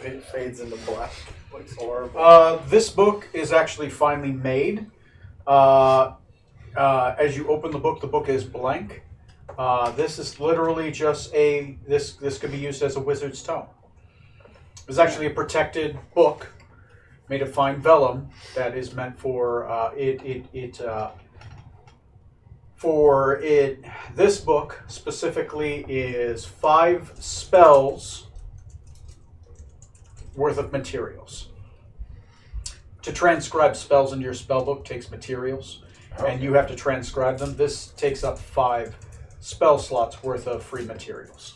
It fades into black. Looks horrible. This book is actually finally made. As you open the book is blank. This is literally just this could be used as a wizard's tome. It's actually a protected book made of fine vellum that is meant for this book specifically is 5 spells worth of materials. To transcribe spells into your spell book takes materials, and you have to transcribe them. This takes up 5 spell slots worth of free materials.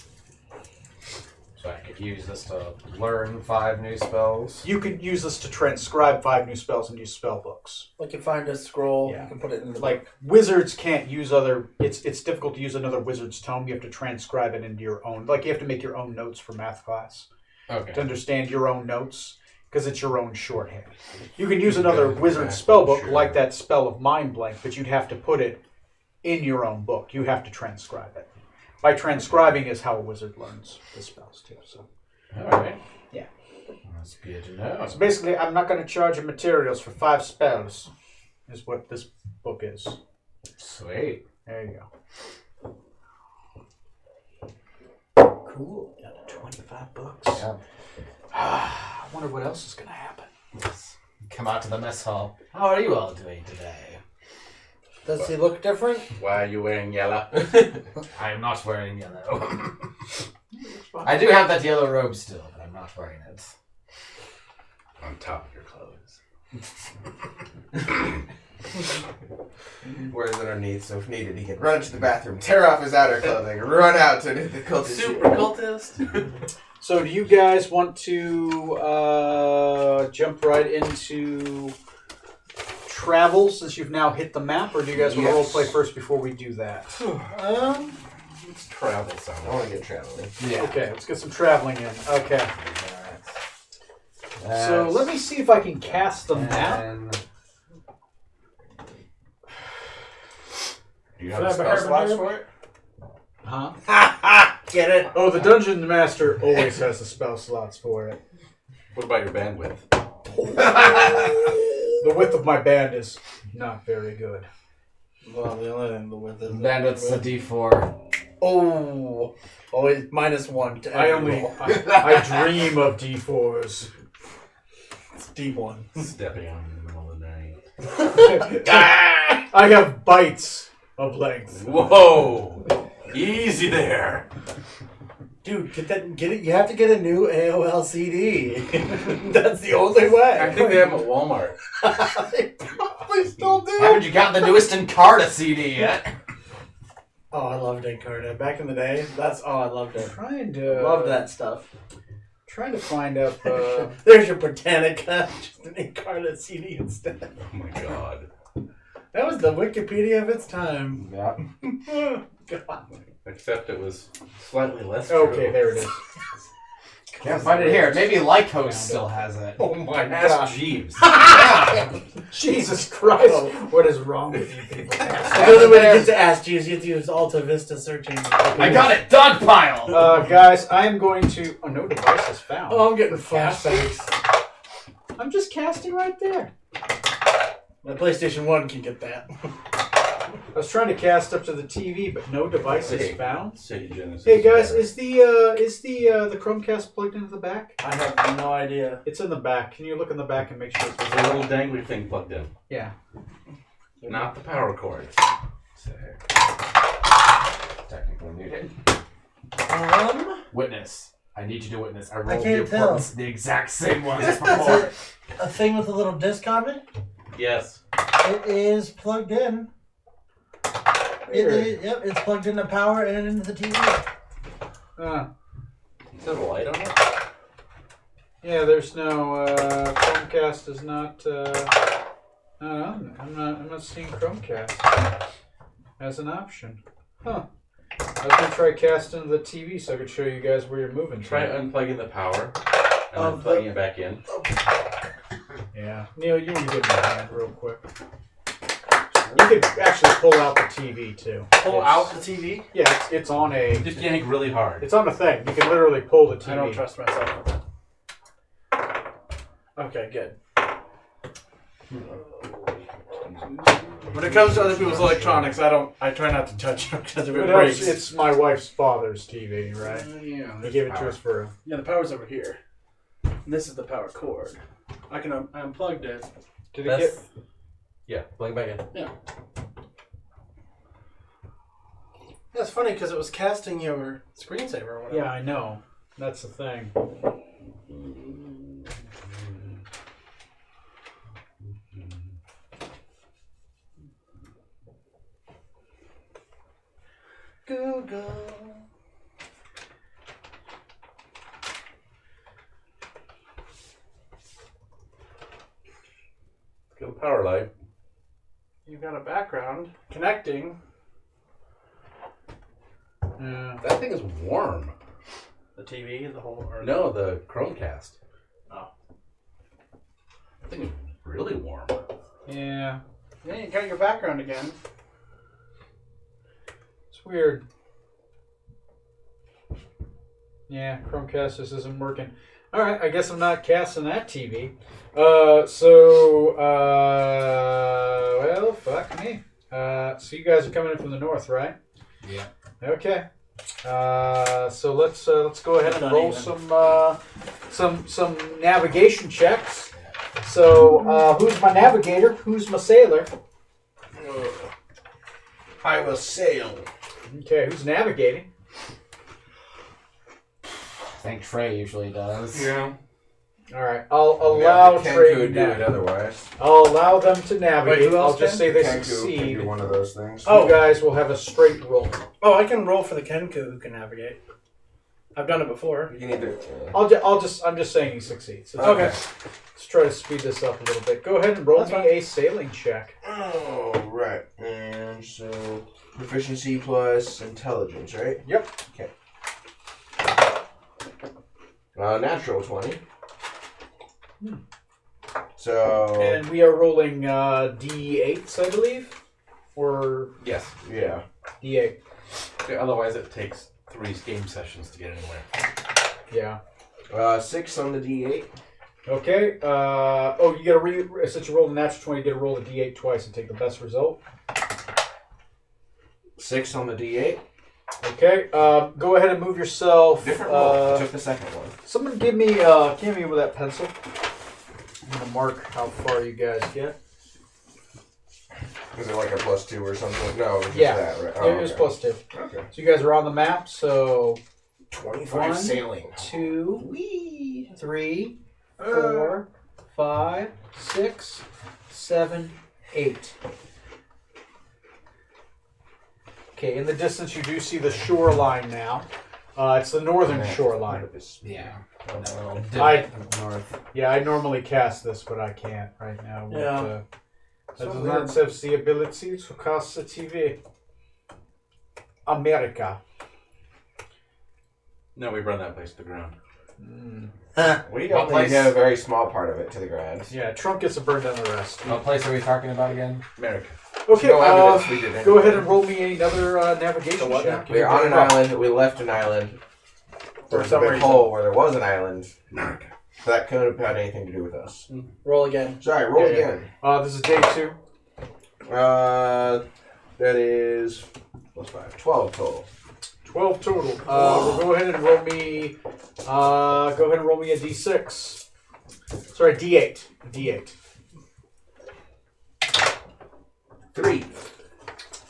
So I could use this to learn 5 new spells. You could use this to transcribe 5 new spells into spell books. Like you find a scroll, Yeah. you can put it in the Like wizards can't use other. It's difficult to use another wizard's tome. You have to transcribe it into your own. Like you have to make your own notes for math class to Okay. understand your own notes because it's your own shorthand. You can use another wizard's spell book like that spell of Mind Blank, but you'd have to put it in your own book. You have to transcribe it. By transcribing is how a wizard learns the spells too. So. Alright. Yeah. That's good to know. So basically, I'm not going to charge you materials for 5 spells, is what this book is. Sweet. There you go. Cool. Got 25 books. Yeah. I wonder what else is going to happen. Come out to the mess hall. How are you all doing today? Does he look different? Why are you wearing yellow? I am not wearing yellow. I do have that yellow robe still, but I'm not wearing it. On top of your clothes. Wears it underneath, so if needed, he can run into the bathroom, tear off his outer clothing, run out to the cultist. Super cultist. So do you guys want to jump right into travel since you've now hit the map, or do you guys want to role play first before we do that? Let's travel I somewhere. want to get traveling. Yeah. Okay, let's get some traveling in. Okay. So let me see if I can cast the map. Do you have spell slots for it? Huh? Get it? Oh, the Dungeon Master always has the spell slots for it. What about your bandwidth? The width of my band is not very good. Well, the only thing the width is. Bandwidth's a D4. Oh, always -1 to I every only roll. I dream of D4s. It's D1. Stepping on in the middle of the night. I have bites of length. Whoa! Easy there. Dude, get it. You have to get a new AOL CD. That's the only way. I think they have them at Walmart. They probably still do. Haven't you got the newest Encarta CD yet? Oh, I loved Encarta. Back in the day, I loved it. Trying to Loved that stuff. Trying to find out. There's your Britannica, just an Encarta CD instead. Oh my god. That was the Wikipedia of its time. Yeah. God. Except it was slightly less true. Okay, there it is. Can't find it here. Maybe Lycos still has it. Oh my Ask god. Jeeves. Yeah. Jesus Christ! What is wrong with you people? The only way to get to Ask Jeeves, you have to use Alta Vista searching. I got it. Dog pile. Guys, I am going to. Oh, no device is found. Oh, I'm getting flashbacks. I'm just casting right there. My PlayStation 1 can get that. I was trying to cast up to the TV, but no device is found. City Genesis. Hey guys, is the Chromecast plugged into the back? I have no idea. It's in the back. Can you look in the back and make sure it's There's a little dangly thing plugged in. Yeah. Not the power cord. Technically muted. Witness. I need you to witness. I rolled can't the tell. importance the exact same one as Is before. it a thing with a little disc on it? Yes. It is plugged in. Yep, it's plugged into power and into the TV. Is there a light on it? Yeah, there's no Chromecast is not. No, I'm not seeing Chromecast as an option. Huh. I was gonna try casting the TV so I could show you guys where you're moving. Try to. unplugging the power and then plugging it back in. Yeah, Neil, you want to give me a hand real quick. You could actually pull out the TV too. Pull out the TV? Yeah, it's on a. Just yank really hard. It's on a thing. You can literally pull the TV. I don't trust myself with that. Okay, good. When it comes to other people's electronics, I try not to touch them because if it breaks. It's my wife's father's TV, right? Yeah. They gave it to us for. Yeah, the power's over here. And this is the power cord. I unplugged it. Did it get? Yeah, plug it back in. Yeah. That's funny because it was casting your screensaver or whatever. Yeah, I know. That's the thing. Google. Get the power light. You've got a background connecting. Yeah. That thing is warm. The TV, the whole. Or No, the Chromecast. Oh. That thing is really warm. Yeah. Yeah, you got your background again. It's weird. Yeah, Chromecast just isn't working. All right, I guess I'm not casting that TV. Well, fuck me. So you guys are coming in from the north, right? Yeah. Okay. So let's go ahead and Not roll even. some navigation checks. So who's my navigator? Who's my sailor? I will sail. Okay, who's navigating? I think Trey usually does. Yeah. All right, I'll allow Kenku Trey would to do it navigate. otherwise. I'll allow them to navigate. Wait, who else I'll just can? say they Kenku can succeed. do one of those things. Oh. You guys will have a straight roll. Oh, I can roll for the Kenku who can navigate. I've done it before. You need to. I'm just saying he succeeds. It's Okay. Let's try to speed this up a little bit. Go ahead and roll That's me fine. a sailing check. Oh, right. And so proficiency plus intelligence, right? Yep. Okay. Natural 20. So And we are rolling D8s, I believe, or Yes. yeah. D8. Okay, otherwise, it takes 3 game sessions to get anywhere. Yeah. 6 on the D8. Okay. You gotta since you rolled a natural 20, you gotta roll a D8 twice and take the best result. 6 on the D8. Okay. Go ahead and move yourself. Different roll. I took the second one. Someone give me with that pencil. I'm gonna mark how far you guys get. Was it like a +2 or something? No, it was just Yeah. that, right? It was okay. +2. Okay. So you guys are on the map. So 25 1, sailing. 2, 3, 4, 5, 6, 7, 8. Okay, in the distance you do see the shoreline now. It's the northern shoreline. Yeah. I- North. Yeah, I normally cast this, but I can't right now. With, Yeah. I do not have the ability to cast the TV. America. No, we run that place to the ground. We What only place? get a very small part of it to the ground. Yeah, Trump gets to burn down the rest. What place are we talking about again? America. Okay, No evidence we did anything. go ahead and roll me another navigation what? check. We're on an island. We left an island. There was a some big reason. hole where there was an island. America. That couldn't have had anything to do with us. Roll again. Sorry, roll Yeah, again. This is day 2. That is +5. 12 total. 12 total. We'll go ahead and roll me. A D6. Sorry, D8. D8. 3.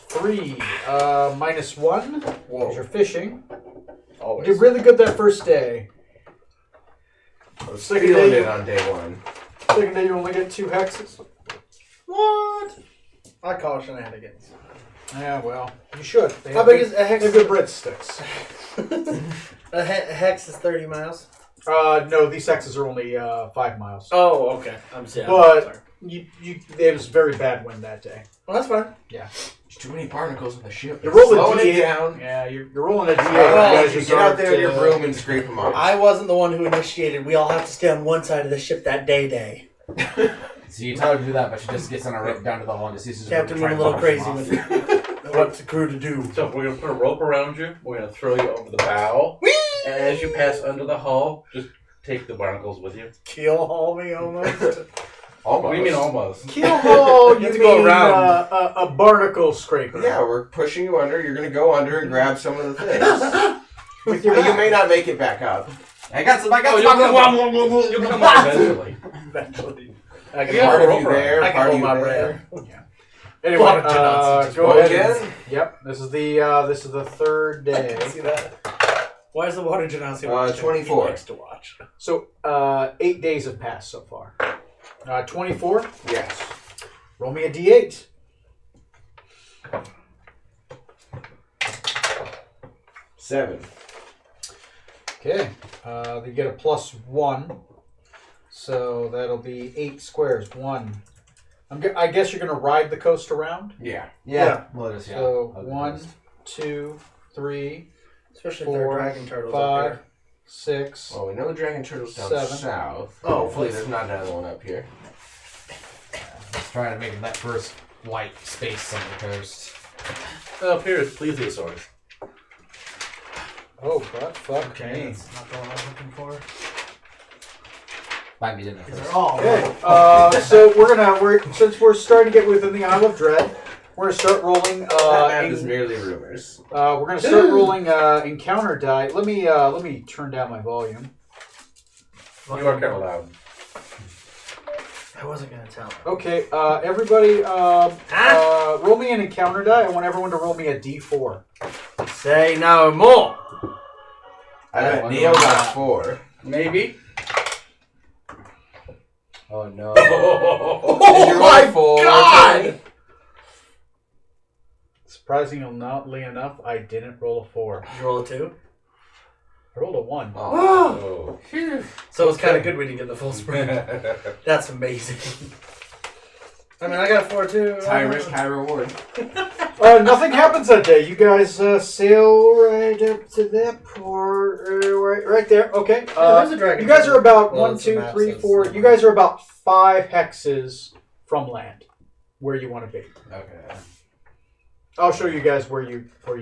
3. -1. Whoa. You're fishing. Always. Did really good that first day. I was Second feeling day- it on day 1. Second day you only get 2 hexes. What? I call shenanigans. Yeah, well, you should. They How have big good- is a hex? They're good breadsticks. A hex is 30 miles. No, these hexes are only 5 miles. Oh, okay. I'm sorry. But it was very bad wind that day. Well, that's fine. There's too many barnacles on the ship. You're rolling Slowing D8. it down. Yeah, you're rolling a D8. Well, You guys you just get out aren't, there with your broom and scrape them off. I wasn't the one who initiated. We all have to stay on one side of the ship that day. So you tell her to do that, but she just gets on a rope down to the hole and just uses Captain her went to a try little and crazy push them with what's the crew to do. So we're gonna put a rope around you. We're gonna throw you over the bow. And as you pass under the hull, just take the barnacles with you. Keel haul me almost. Almost. What do you mean almost? Keelhaul, You you have to go mean around. a barnacle scraper. Yeah, we're pushing you under. You're going to go under and grab some of the things. With your You may not make it back up. I got some. I got Oh, some. you'll come up eventually. Eventually. I can can Part have a of you rope there, I can part of hold you my there. breath. Anyway, Well, just go roll ahead. again? Yep, this is the third day. See that? Why is the water genasi 24. He likes to watch. So 8 days have passed so far. 24. Yes. Roll me a D8. Seven. Okay. They get a +1, so that'll be 8 squares. 1. I guess you're gonna ride the coast around. Yeah. Yeah. Well, just, yeah. So I'll do 1, this. 2, 3, Especially if they're 4, dragon turtles 5, up 6. Well, we know the dragon turtle's down 7. south. Oh, Hopefully please. there's not another one up here. Just trying to make that first white space on the coast. Up here is plesiosaurs. Oh, but fuck Okay, me. that's not the one I was looking for. Might be in the These first. are all. Okay. So since we're starting to get within the Isle of Dread, we're gonna start rolling. That map is merely rumors. We're gonna start rolling encounter die. Let me turn down my volume. You are kind of loud. I wasn't gonna tell. Okay, everybody, roll me an encounter die. I want everyone to roll me a d4. Say no more. I bet Neil got 4. Maybe. Oh no. Oh my god! Surprisingly enough, I didn't roll a 4. Did you roll a 2? I rolled a 1. Oh. So it's kind of good when you get the full spread. That's amazing. I mean, I got a 4 too. It's high risk, high reward. Nothing happens that day. You guys sail right up to that port, right there. Okay. there's a dragon. You guys are about Well, 1, it's the 2, map 3, says 4. so. You guys are about 5 hexes from land, where you want to be. Okay. I'll show you guys where you are.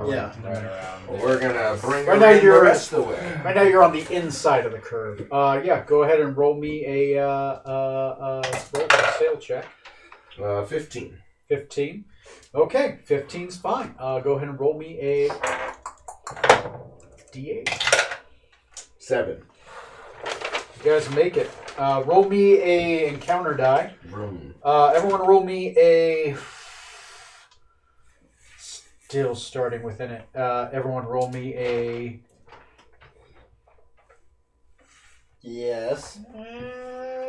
Yeah. Right around. Well, we're gonna bring Right her now in the you're- rest of the way. Right now you're on the inside of the curve. Yeah. Go ahead and roll me roll a sail check. 15. 15. Okay, 15's fine. Go ahead and roll me a d8. 7. You guys make it. Roll me a encounter die. Vroom. Everyone roll me a... Still starting within it. Everyone roll me a... Yes.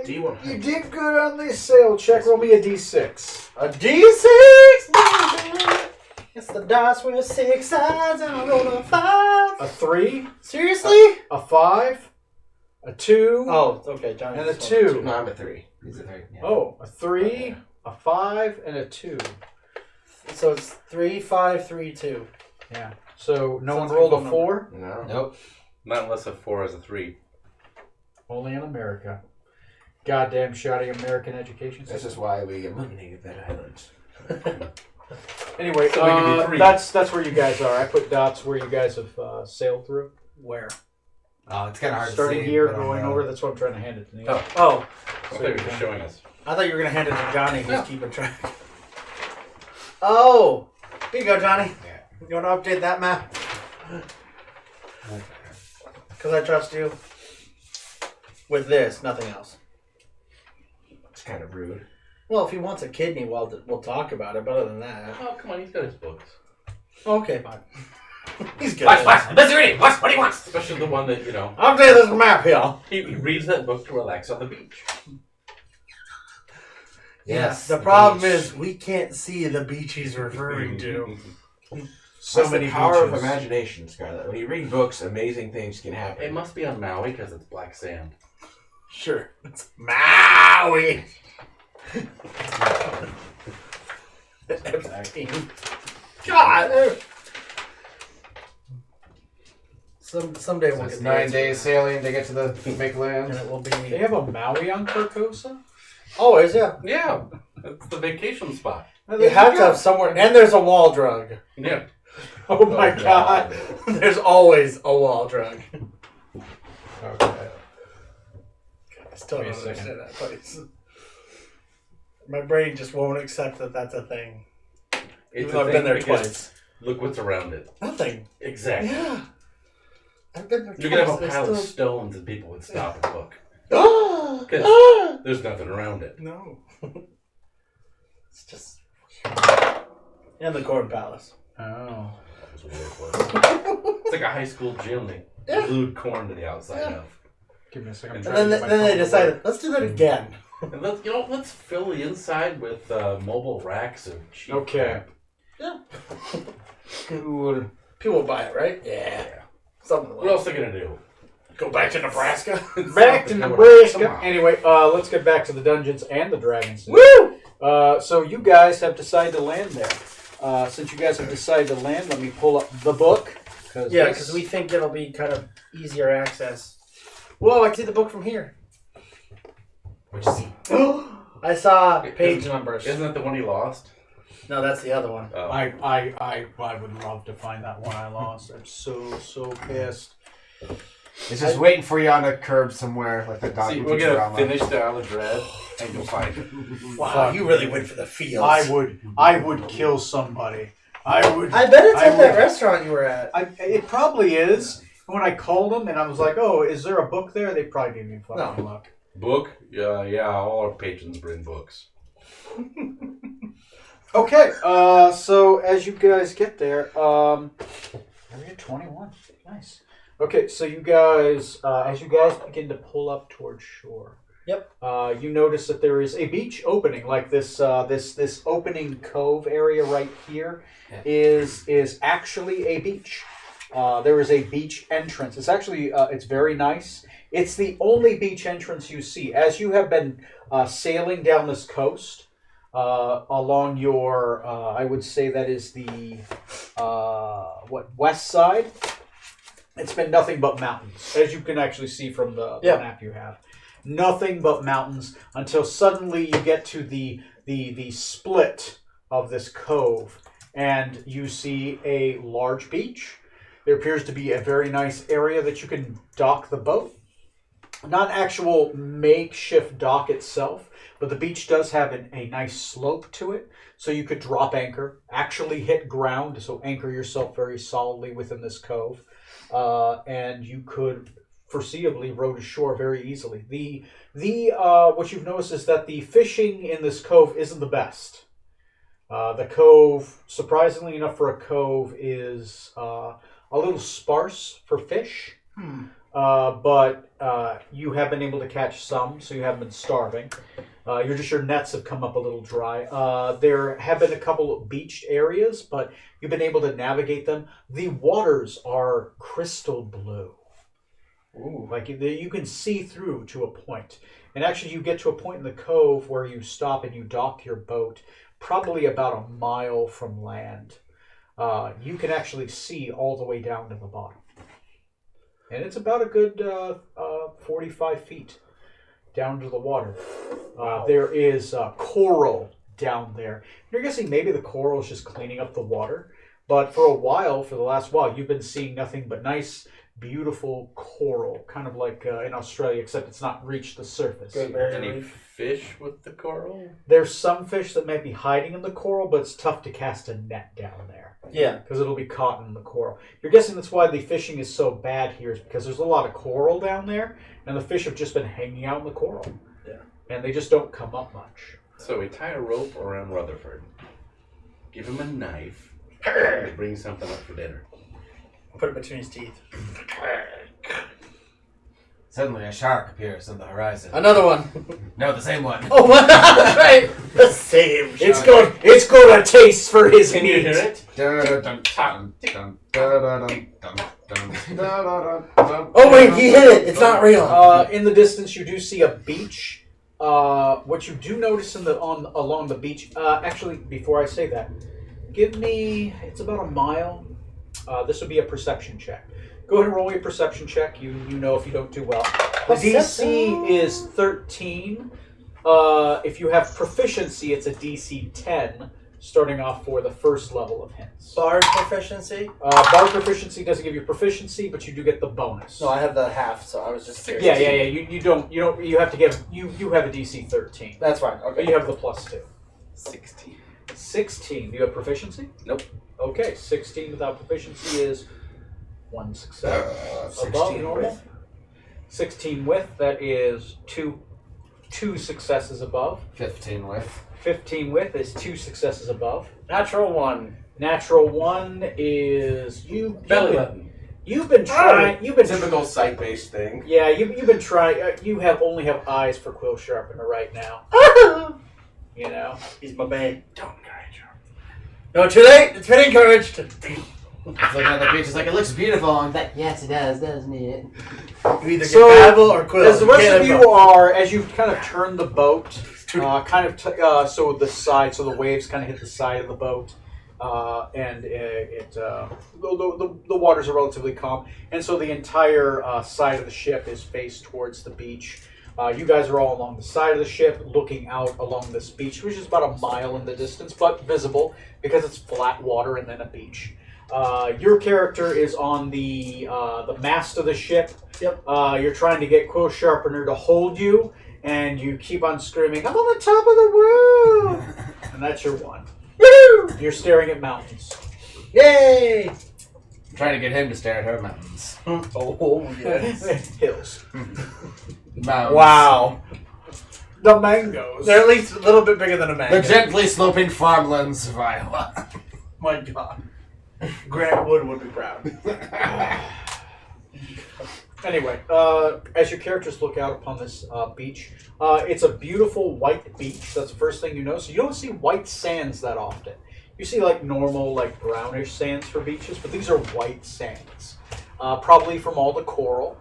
D100. You did good on the sail check. Roll me a d6. A D6! It's the dice with 6 sides and I roll a 5. A 3. Seriously? A 5. A 2. Oh, okay, Johnny. And a just wanted 2. No, I'm a 3. These are 3. Yeah. Oh, a 3. A 5. And a 2. So it's 3, 5, 3, 2. Yeah. So no Sounds one rolled like a a phone 4? No. Nope. Not unless a 4 is a 3. Only in America. Goddamn shoddy American education This system. is why we eliminated that island. Anyway, So we can be free. that's where you guys are. I put dots where you guys have sailed through. Where? Oh, it's kind of hard Starting to see. here, but I going know. over. That's what I'm trying to hand it to you. Oh. Oh, I thought you were just showing us. I thought you were going to hand it to Johnny who's keeping track. Oh! Here you go, Johnny. Yeah. You want to update that map? Because I trust you. With this, nothing else. It's kind of rude. Well, if he wants a kidney, we'll talk about it. But other than that, Oh, come on, he's got his books. okay, fine. He's good. What? Busy reading. What do you want? Especially the one that, you know, Update this map here. he reads that book to relax on the beach. Yes. The problem is we can't see the beach he's referring to. So That's many the power beaches. of imagination, Scarlett. When you read books, amazing things can It happen. must be on Maui because it's black sand. Sure. It's Maui. God. Someday So we'll it's get 9 days sailing to get to the big and land. it will be. They have a Maui on Carcosa? Always, yeah. Yeah, it's the vacation spot. Oh, You there have to go. have somewhere, and there's a wall drug. Yeah. Oh my god. There's always a wall drug. Okay. I still Give me don't a second. understand that place. My brain just won't accept that that's a thing. It's Even a though I've thing been there because twice. Look what's around it. Nothing. Exactly. Yeah. I've been there You could have twice. a and I pile of still- stones and people would stop and look. Ah! 'Cause Ah! there's nothing around it. No. It's just. And the Corn Palace. Oh. It's like a high school gym they Yeah. glued corn to the outside Yeah. of. Give me a second. I'm And trying to then, get my then they phone to decided, work. let's do that again. And let's fill the inside with mobile racks of cheap Okay. crap. Cool. People will buy it, right? Yeah. Something What like else are they gonna do? Go back to Nebraska. Back to Come Nebraska. on. Anyway, let's get back to the Dungeons and the Dragons. Woo! So you guys have decided to land there. Since you guys have decided to land, let me pull up the book. Yeah, because we think it'll be kind of easier access. Whoa, I can see the book from here. What'd you see? I saw page Isn't- numbers. Isn't that the one he lost? No, that's the other one. Oh. I would love to find that one I lost. I'm so pissed. It's just waiting for you on a curb somewhere, like the dog. See, you we're teach gonna around finish the Isle of Dread and you'll find it. Wow, you really went for the feels. I would kill somebody. I would. I bet it's I at that would- restaurant you were at. It probably is. When I called them and I was like, "Oh, is there a book there?" They probably gave me a fucking No. look. Book? Yeah, all our patrons bring books. Okay, so as you guys get there, area 21. Nice. Okay, so you guys, as you guys begin to pull up towards shore, you notice that there is a beach opening, like this opening cove area right here is actually a beach. There is a beach entrance. It's actually it's very nice. It's the only beach entrance you see as you have been sailing down this coast. Along your, I would say that is the west side. It's been nothing but mountains, as you can actually see from the map you have. Nothing but mountains until suddenly you get to the split of this cove, and you see a large beach. There appears to be a very nice area that you can dock the boat. Not an actual makeshift dock itself, but the beach does have a nice slope to it, so you could drop anchor, actually hit ground, so anchor yourself very solidly within this cove, and you could foreseeably row to shore very easily. The what you've noticed is that the fishing in this cove isn't the best. The cove, surprisingly enough for a cove, is a little sparse for fish. But you have been able to catch some, so you haven't been starving. Your nets have come up a little dry. There have been a couple of beached areas, but you've been able to navigate them. The waters are crystal blue. Ooh. Like you can see through to a point. And actually you get to a point in the cove where you stop and you dock your boat, probably about a mile from land. You can actually see all the way down to the bottom. And it's about a good 45 feet down to the water. There is coral down there. You're guessing maybe the coral is just cleaning up the water. But for the last while, you've been seeing nothing but nice, beautiful coral. Kind of like in Australia, except it's not reached the surface. Any fish with the coral? There's some fish that might be hiding in the coral, but it's tough to cast a net down there. Yeah. Because it'll be caught in the coral. You're guessing that's why the fishing is so bad here, is because there's a lot of coral down there, and the fish have just been hanging out in the coral. Yeah. And they just don't come up much. So we tie a rope around Rutherford, give him a knife, and bring something up for dinner. Put it between his teeth. Suddenly a shark appears on the horizon. Another one. No, the same one. Oh, that's right. The same shark. It's going to taste for his Can meat. you hear it? Oh wait, he hit it. It's not real. In the distance, you do see a beach. What you do notice along the beach. Actually, before I say that, give me. It's about a mile. This would be a perception check. Go ahead and roll your perception check. You know if you don't do well. The DC is 13. If you have proficiency, it's a DC 10, starting off for the first level of hints. Bard proficiency? Bard proficiency doesn't give you proficiency, but you do get the bonus. No, I have the half, so I was just curious. Yeah. You have to get. You have a DC 13. That's fine. Okay. But you have the +2. 16. 16. Do you have proficiency? Nope. Okay, 16 without proficiency is 1 success. Above 16 normal. with. 16 with, that is two successes above. 15 with. 15 with is 2 successes above. Natural 1. Natural 1 is Belly button. You've been trying. You've been Typical sight-based thing. Yeah, you've been trying. You only have eyes for Quill Sharpener right now. You know. He's my babe. Don't encourage her. No, too late. It's been encouraged. It's like on the beach. It's like, it looks beautiful. I'm like, yes, it does, doesn't it? You either So, get Babel or Quill. As the rest can't of have you both. are, as you kind of turn the boat, so the waves kind of hit the side of the boat, and the waters are relatively calm, and so the entire side of the ship is faced towards the beach. You guys are all along the side of the ship, looking out along this beach, which is about a mile in the distance, but visible because it's flat water and then a beach. Your character is on the mast of the ship. Yep. You're trying to get Quill Sharpener to hold you, and you keep on screaming, "I'm on the top of the world!" And that's your one. Woo! You're staring at mountains. Yay! Trying to get him to stare at her mountains. Oh, yes. Hills. mounds. Wow. The mangoes. They're at least a little bit bigger than a mango. The gently sloping farmlands of Iowa. My God. Grant Wood would be proud. Anyway, as your characters look out upon this beach, it's a beautiful white beach. That's the first thing you notice. You don't see white sands that often. You see like normal, like brownish sands for beaches, but these are white sands. Probably from all the coral,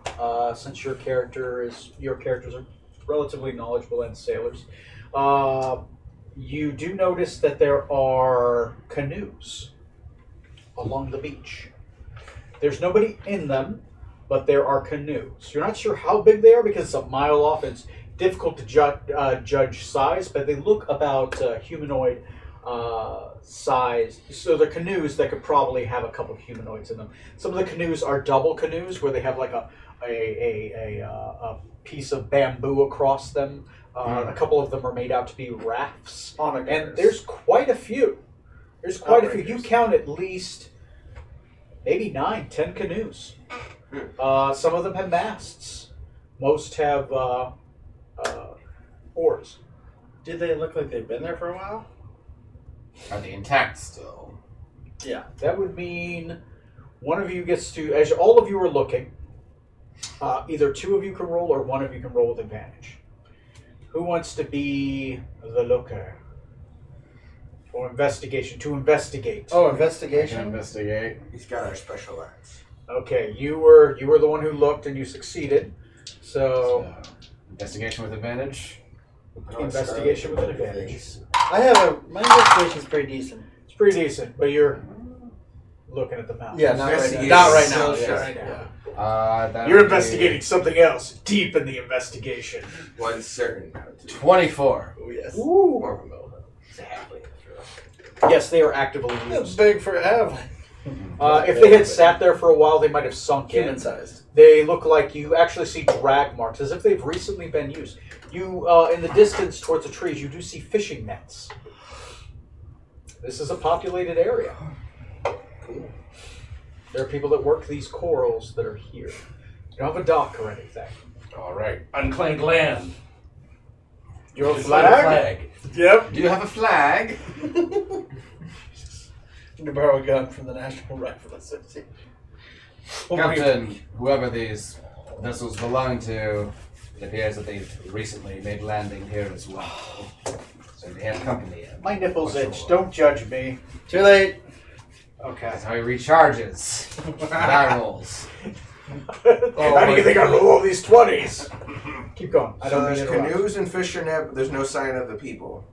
since your characters are relatively knowledgeable and sailors. You do notice that there are canoes along the beach. There's nobody in them, but there are canoes. You're not sure how big they are because it's a mile off. It's difficult to judge size, but they look about humanoid size. So they're canoes that could probably have a couple of humanoids in them. Some of the canoes are double canoes where they have like a piece of bamboo across them. A couple of them are made out to be rafts. And there's quite a few. There's quite a few. You count at least maybe 9, 10 canoes. Some of them have masts. Most have oars. Did they look like they've been there for a while? Are they intact still? Yeah. That would mean one of you gets to, as all of you are looking, either 2 of you can roll or 1 of you can roll with advantage. Who wants to be the looker? Or investigation, to investigate. Oh, I can investigation? investigate. He's got our special arts. Okay, you were the one who looked and you succeeded. So Investigation with advantage. investigation with an advantage. My investigation's pretty decent. It's pretty decent, but you're looking at the mountains. Yeah, not right now. Investigation. Not right now. Still yes. shy. Yeah. That You're would be investigating something else, deep in the investigation. One certain how to. 24. Oh, yes. Ooh. More of a mill. It's a halfling. Yes, they are actively That's used. big for Evelyn. If they had sat there for a while, they might have sunk in. Human sized. They look like you actually see drag marks, as if they've recently been used. You, in the distance towards the trees, you do see fishing nets. This is a populated area. There are people that work these corals that are here. You don't have a dock or anything. All right. Unclaimed land. Your Just like a flag. Yep. Do you have a flag? To borrow a gun from the National Rifle Association. Captain, whoever these vessels belong to, it appears that they've recently made landing here as well. So they have company in. My nipples For itch. sure. Don't judge me. Too late. Okay. That's how he recharges. Die rolls. How do you think I roll all these 20s? Keep going. I So don't mean there's to interrupt. canoes and fisher net, but there's no sign of the people.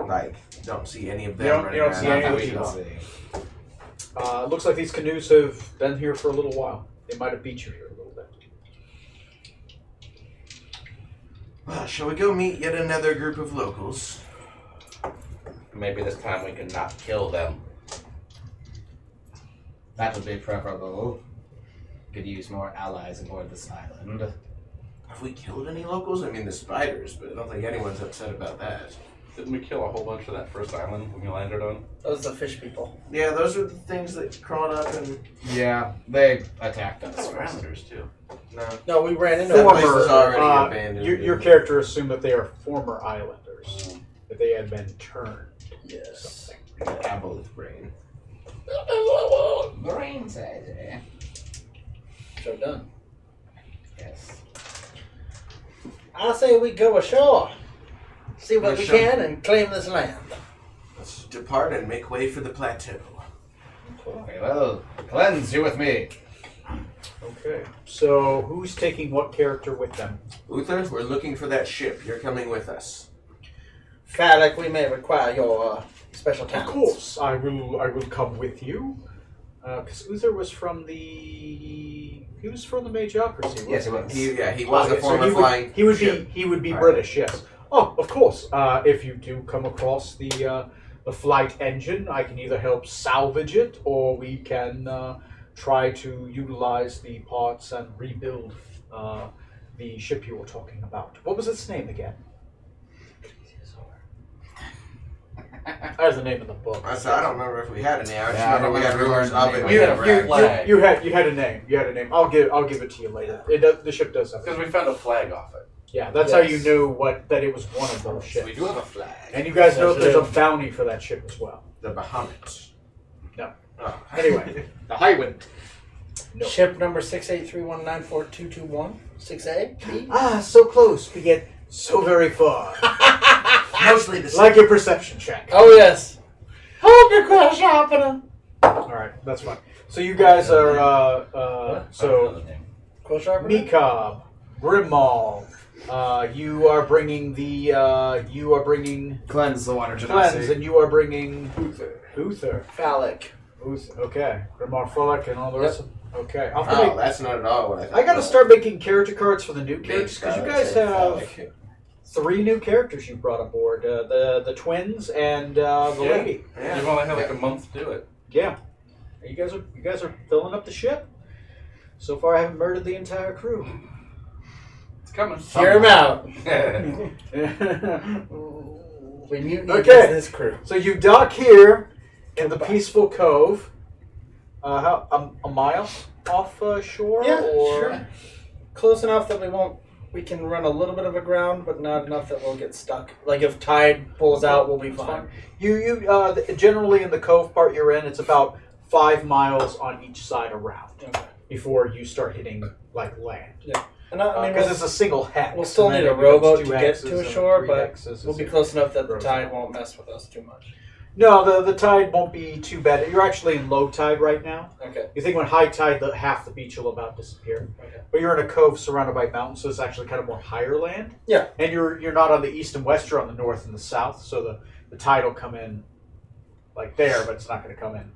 Like, don't see any of them. You don't running see around. any Not of that we the can people. see. Looks like these canoes have been here for a little while. They might have beat you here a little bit. Well, shall we go meet yet another group of locals? Maybe this time we can not kill them. That would be preferable. Could use more allies aboard this island. Have we killed any locals? I mean, the spiders, but I don't think anyone's upset about that. Didn't we kill a whole bunch of that first island when we landed on? Those are the fish people. Yeah, those are the things that crawled up and... Yeah, they attacked us. Oh, rounders too. No. No, we ran into That them. place is already abandoned. Your character assumed that they are former islanders. That they had been turned. Yes. Apple with brain. Brain size, eh? So done. Yes. I say we go ashore. See what Go we ashore. can and claim this land. Let's depart and make way for the plateau. Very well. Cleanse, you with me. Okay. So who's taking what character with them? Uther, we're looking for that ship. You're coming with us. Phallic, we may require your special Of talents. course, I will come with you. Because Uther was from the Magocracy. Yes, he was. He was a So former he would, flying he would ship. be Right. British, yes. Oh, of course. If you do come across the flight engine, I can either help salvage it, or we can try to utilize the parts and rebuild the ship you were talking about. What was its name again? That's the name of the book. I said, I don't remember if we had a name. I just Yeah, I remember we had remember rumors the of name it. of We it. never You- actually- You had a name. I'll give it to you later. The ship does have. Because we found a flag off it. Yeah, that's how you Yes. knew that it was one of those So we ships. do have a flag. And you guys know Yes, there's we a do. bounty for that ship as well. The Bahamut. No. Oh. Anyway, The high wind. no. Ship number 683194221. 6A? B? So close. We get so very far. Mostly the Like your perception check. Oh, yes. Hold your crush happening. All right, that's fine. So you guys are so Another name. Close sharpener? Mekob, Grimmall. You are bringing Cleanse the water Cleanse, and you are bringing Uther. Phallic. Okay, Grimmar Fullock and all the rest of Okay, I'll Oh, make, that's not at all what I thought. I gotta start making character cards for the new characters because you Big guys Scarlet have Phallic. 3 new characters you brought aboard: the twins and the lady. Yeah. You've only had like a month to do it. Yeah, you guys are filling up the ship. So far, I haven't murdered the entire crew. It's coming. Hear him out. So We mutiny Okay. this crew. you dock here in the peaceful cove. A mile off shore? Yeah, or? sure. Close enough that we can run a little bit of aground, but not enough that we'll get stuck. Like if tide pulls out, we'll be That's fine. Generally in the cove part you're in, it's about 5 miles on each side around Okay. before you start hitting like land. And I mean, Because it's a single hex. we'll still and then need a it becomes rowboat 2 to get hexes to and ashore, 3 but hexes. we'll be close enough that the Grows tide out. won't mess with us too much. No, the tide won't be too bad. You're actually in low tide right now. Okay. You think when high tide, half the beach will about disappear. Okay. But you're in a cove surrounded by mountains, so it's actually kind of more higher land. Yeah. And you're not on the east and west, you're on the north and the south, so the tide will come in like there, but it's not going to come in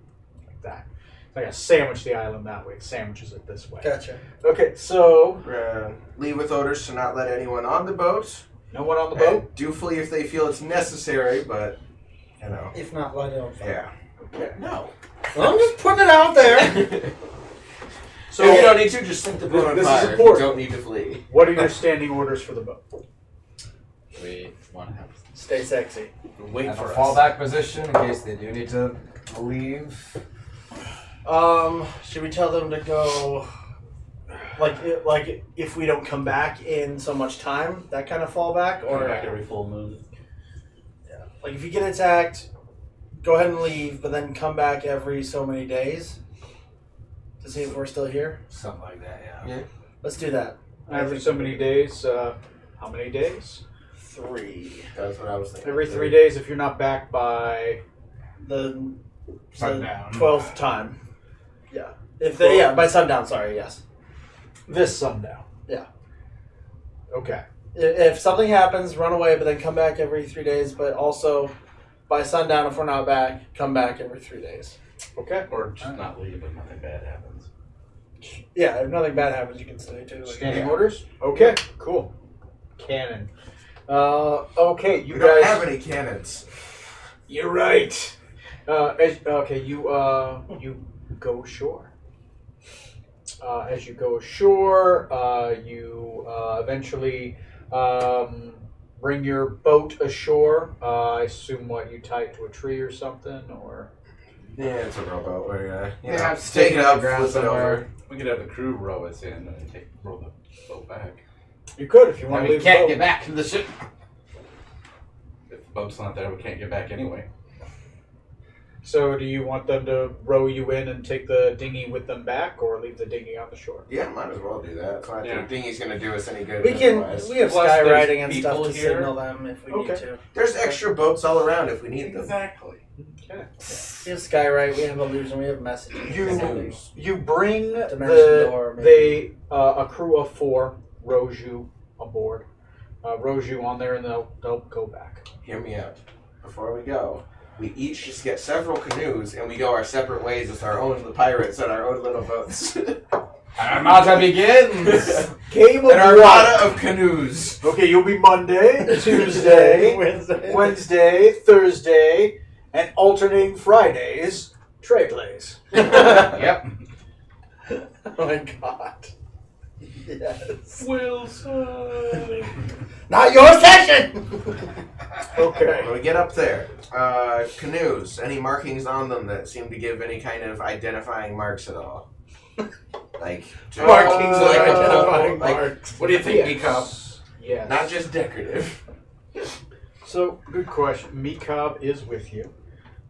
like that. It's not going to sandwich the island that way. It sandwiches it this way. Gotcha. Okay, so Leave with orders to not let anyone on the boat. no one on the boat? And do flee if they feel it's necessary, but, you know. If not, light it on fire. Yeah. Okay. No. Well, I'm just putting it out there. So if you don't need to, just set the boat on This is fire. If you important. don't need to flee. What are your standing orders for the boat? We want to have. Stay sexy. Wait Have for a us. fallback position in case they do need to leave. Should we tell them to go? Like if we don't come back in so much time, that kind of fallback, Or or back every full moon. like if you get attacked, go ahead and leave, but then come back every so many days to see if we're still here. Something like that, yeah. Let's do that. Every so many days. How many days? 3. That's what I was thinking. Every 3 days if you're not back by The Sundown. 12th time. Yeah. If they by sundown. Sorry. Yes. this sundown. Yeah. Okay. If something happens, run away, but then come back every 3 days. But also, by sundown, if we're not back, come back every 3 days. Okay. Or just not leave if nothing bad happens. Yeah, if nothing bad happens, you can stay too. Standing Yeah. orders? Okay, cool. Cannon. Okay, you We don't guys. have any cannons. You're right. You go ashore. As you go ashore, you eventually bring your boat ashore. I assume you tie it to a tree or something, or Yeah, it's a rowboat where you know, Yeah, take it up, ground flip it over. somewhere. We could have the crew row us in and row the boat back. you could if you I want to mean, leave. we can't the get boat. back to the ship. If the boat's not there, we can't get back anyway. So, do you want them to row you in and take the dinghy with them back, or leave the dinghy on the shore? Yeah, might as well do that. It's not Yeah. the dinghy's going to do us any good. We can. otherwise. We have Plus, there's skywriting and stuff people to here. signal them if we need Okay. to. There's extra boats all around if we need them. Exactly. Okay. We have skywrite. We have illusion. We have messaging. You bring Dimension door, maybe. a crew of 4 rows you aboard, rows you on there, and they'll go back. Hear me out. Before we go, we each just get several canoes and we go our separate ways with our own little pirates and our own little boats. Armada begins! Game of An armada of canoes. Okay, you'll be Monday, Tuesday, Wednesday, Thursday, and alternating Fridays. Tray plays. Yep. Oh my god. Yes. Wilson. Not your session! Okay. When we get up there, canoes, any markings on them that seem to give any kind of identifying marks at all? Like, Markings like like a identifying like, marks. what do you think, Yes. Meekob? Yes. Not just decorative. So, good question. Meekob is with you.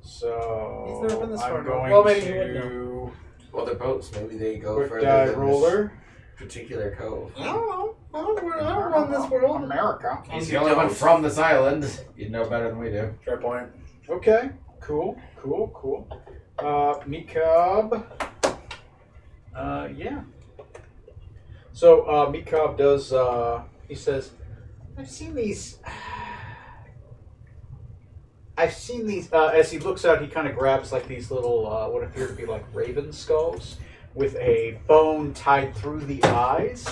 So, He's never been this far, I'm no. going Well, maybe he would to Well, they're boats. Maybe they go quick further die than roller. this particular cove. I don't know. I don't run this world. America. He's the only one from this island. You'd know better than we do. Fair point. Okay. Cool. Meekob. Yeah. So, Meekob does, he says, I've seen these, as he looks out, he kind of grabs like these little, what appear to be like raven skulls with a bone tied through the eyes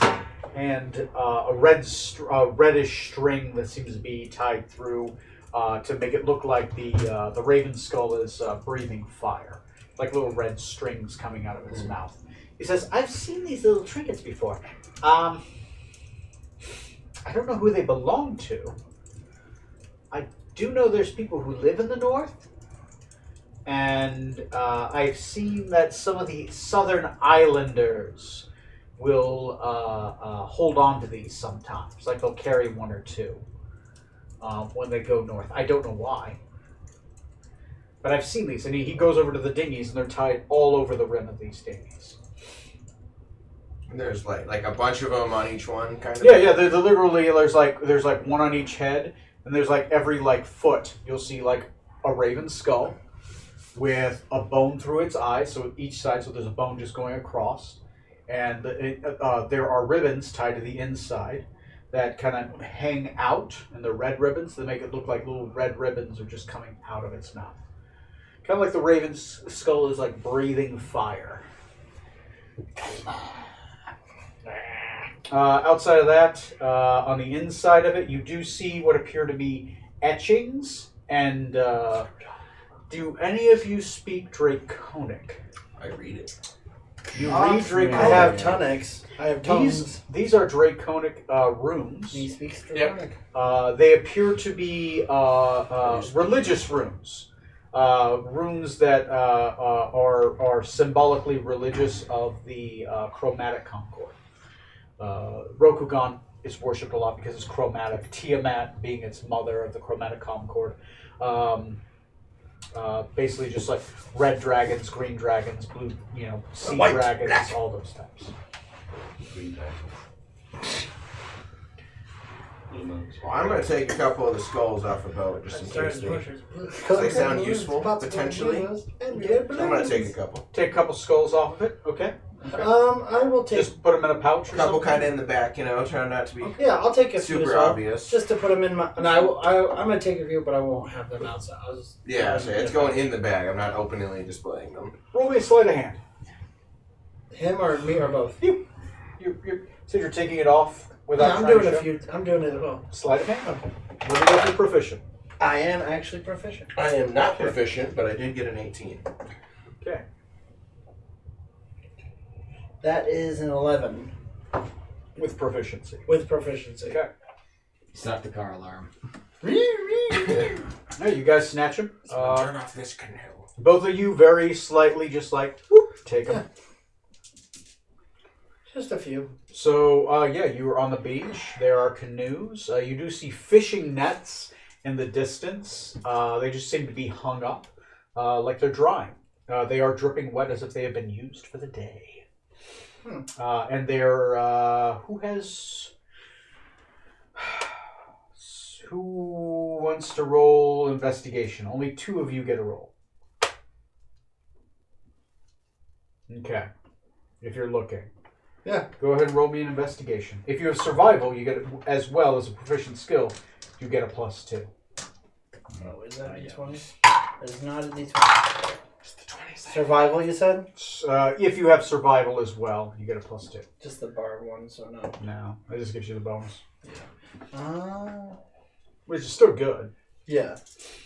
and a reddish string that seems to be tied through to make it look like the raven skull is breathing fire, like little red strings coming out of its mouth. He says, I've seen these little trinkets before. I don't know who they belong to. I do know there's people who live in the north. And I've seen that some of the southern islanders will hold on to these sometimes. Like they'll carry one or two when they go north. I don't know why. But I've seen these. And he goes over to the dinghies and they're tied all over the rim of these dinghies. There's like a bunch of them on each one, kind of. Yeah. They're literally there's like one on each head, and there's like every like foot you'll see like a raven skull with a bone through its eye, so each side, so there's a bone just going across, and there are ribbons tied to the inside that kind of hang out, and they're red ribbons that make it look like little red ribbons are just coming out of its mouth, kind of like the raven's skull is like breathing fire. Outside of that, on the inside of it, you do see what appear to be etchings. And do any of you speak Draconic? I read it. You read Draconic. I have tonics. I have tongues. These are Draconic runes. He speaks Draconic. They appear to be religious runes. Runes that are symbolically religious of the chromatic concord. Rokugan is worshipped a lot because it's chromatic. Tiamat being its mother of the chromatic concord. Basically just like red dragons, green dragons, blue, sea White, dragons, black. all those types. Well, I'm going to take a couple of the skulls off the boat just in case they sound useful, potentially. I'm going to take a couple. Take a couple skulls off of it, okay? I will take. Just put them in a pouch or A couple something? kind of in the back, try not to be Yeah, I'll take a few as super well, obvious. just to put them in my. And I'm gonna take a few, but I won't have them outside. I'll just. Yeah, so it's going in the bag. I'm not openly displaying them. Roll me a sleight of hand. Him or me or both. You said you're taking it off without Yeah, I'm trying doing to a few. I'm doing it as well. Sleight of hand? Okay. Let me go through proficient. I am actually proficient. I am not proficient, but I did get an 18. Okay. That is an 11 With proficiency. with proficiency. Okay. Snuck the car alarm. Hey, you guys snatch him. Turn off this canoe. Both of you very slightly just like, whoop, take him. Just a few. So, you are on the beach. There are canoes. You do see fishing nets in the distance. They just seem to be hung up like they're drying. They are dripping wet as if they have been used for the day. And they're, who wants to roll investigation? Only two of you get a roll. Okay. If you're looking. Yeah. Go ahead and roll me an investigation. If you have survival, you get it as well as a proficient skill. You get a +2. Oh, is that a d20? It's not a d20. It's the 20 Survival, you said? If you have survival as well, you get a +2. Just the bar one, so no. No, that just gives you the bonus, which is still good. Yeah.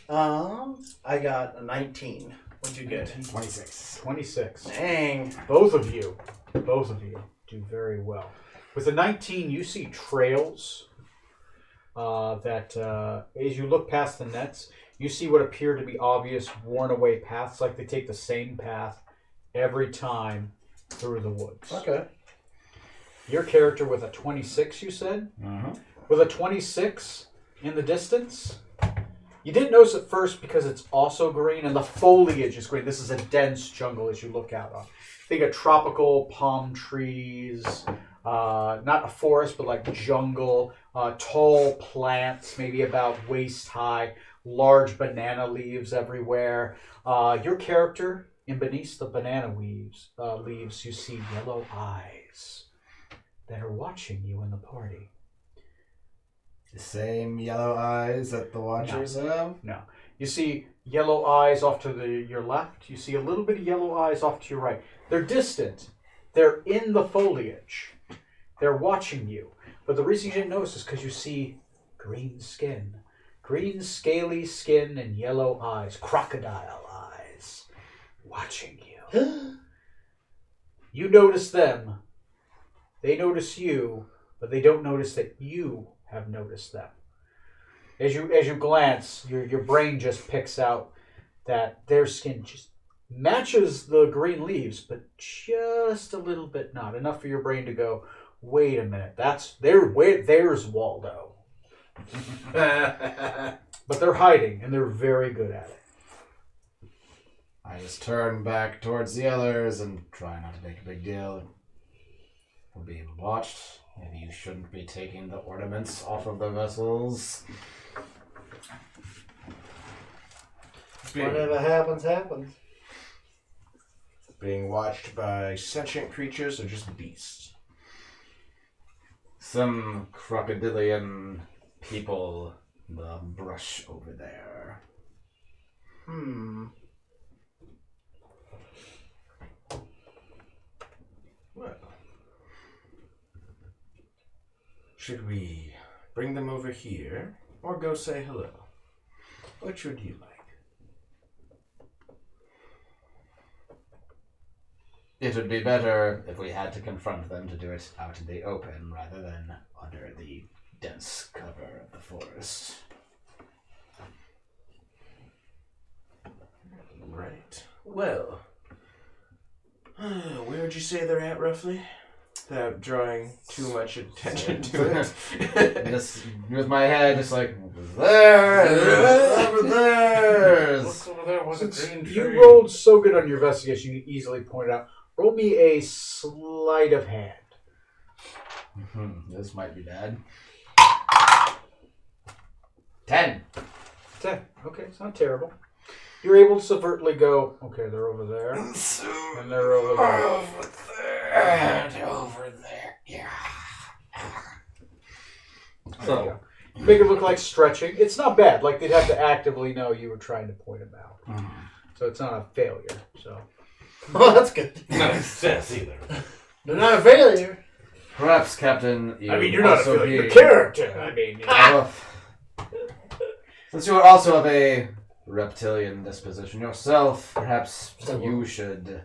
I got a 19. What'd you get? 26. 26. Dang. Both of you do very well. With a 19, you see trails that, as you look past the nets, you see what appear to be obvious worn away paths, like they take the same path every time through the woods. Okay. Your character with a 26, you said? Mm-hmm. With a 26 in the distance, you didn't notice at first because it's also green and the foliage is green. This is a dense jungle as you look out on. Think of tropical palm trees, not a forest, but like jungle, tall plants, maybe about waist high, large banana leaves everywhere. Your character, in beneath the banana leaves, you see yellow eyes that are watching you in the party. The same yellow eyes that the Watchers have? No. You see yellow eyes off to your left. You see a little bit of yellow eyes off to your right. They're distant. They're in the foliage. They're watching you. But the reason you didn't notice is because you see green skin. Green scaly skin and yellow eyes. Crocodile eyes. Watching you. You notice them. They notice you, but they don't notice that you have noticed them. As you glance, your brain just picks out that their skin just matches the green leaves, but just a little bit not. Enough for your brain to go, wait a minute, there's Waldo. But they're hiding, and they're very good at it. I just turn back towards the others and try not to make a big deal. We're being watched. Maybe you shouldn't be taking the ornaments off of the vessels. Whatever happens, happens. Being watched by sentient creatures or just beasts? Some crocodilian people in the brush over there. Well, should we bring them over here or go say hello? Which would you like? It would be better if we had to confront them to do it out in the open rather than under the dense cover of the forest. Right. Well, where would you say they're at roughly? Without drawing too much attention to it. Just with my head, just like over there, over there. What's over there? Was a green tree? You rolled so good on your investigation, you easily pointed out. Roll me a sleight of hand. This might be bad. 10. 10. Okay, it's not terrible. You're able to subvertly go, okay, they're over there. And they're over there. Over there. Over there. Yeah. So, you make it look like stretching. It's not bad. Like, they'd have to actively know you were trying to point them out. So it's not a failure. So. Oh, that's good. Not a success either. They're not a failure. Perhaps, Captain, you You're not a also failure. be... Your character. Well, since you are also of a reptilian disposition yourself, perhaps you should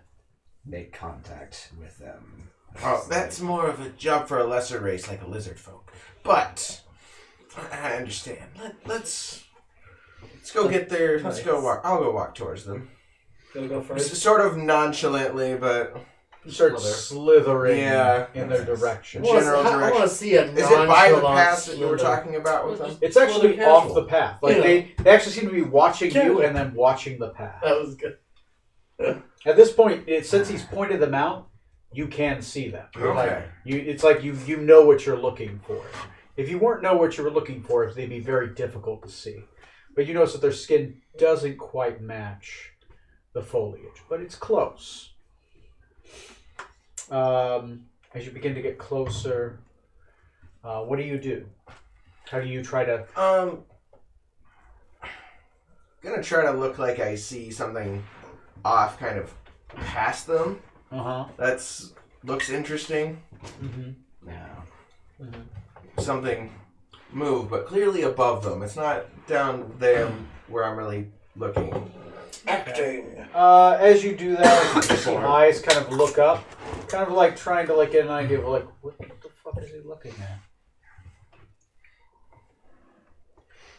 make contact with them. Oh, that's more of a job for a lesser race like a lizard folk. But I understand. Let's go get there. Let's go walk. I'll go walk towards them. Gonna go first. Sort of nonchalantly, but You start slithering Yeah. in their direction. I wanna- general I direction. want to see a is it by the nonchalant path that you were slither. talking about with them? It's actually Slowly off casual. the path. Like Yeah. they actually seem to be watching you Casual. and then watching the path. That was good. At this point, since he's pointed them out, you can see them. You're Okay. like, it's like you know what you're looking for. If you weren't know what you were looking for, they'd be very difficult to see. But you notice that their skin doesn't quite match the foliage, but it's close. As you begin to get closer, what do? How do you try to... Gonna try to look like I see something off kind of past them. Uh-huh. Looks interesting. Mm-hmm. Yeah. Something move, but clearly above them. It's not down there where I'm really looking. Acting. As you do that, you see eyes kind of look up, kind of like trying to get an idea of like what the fuck looking at?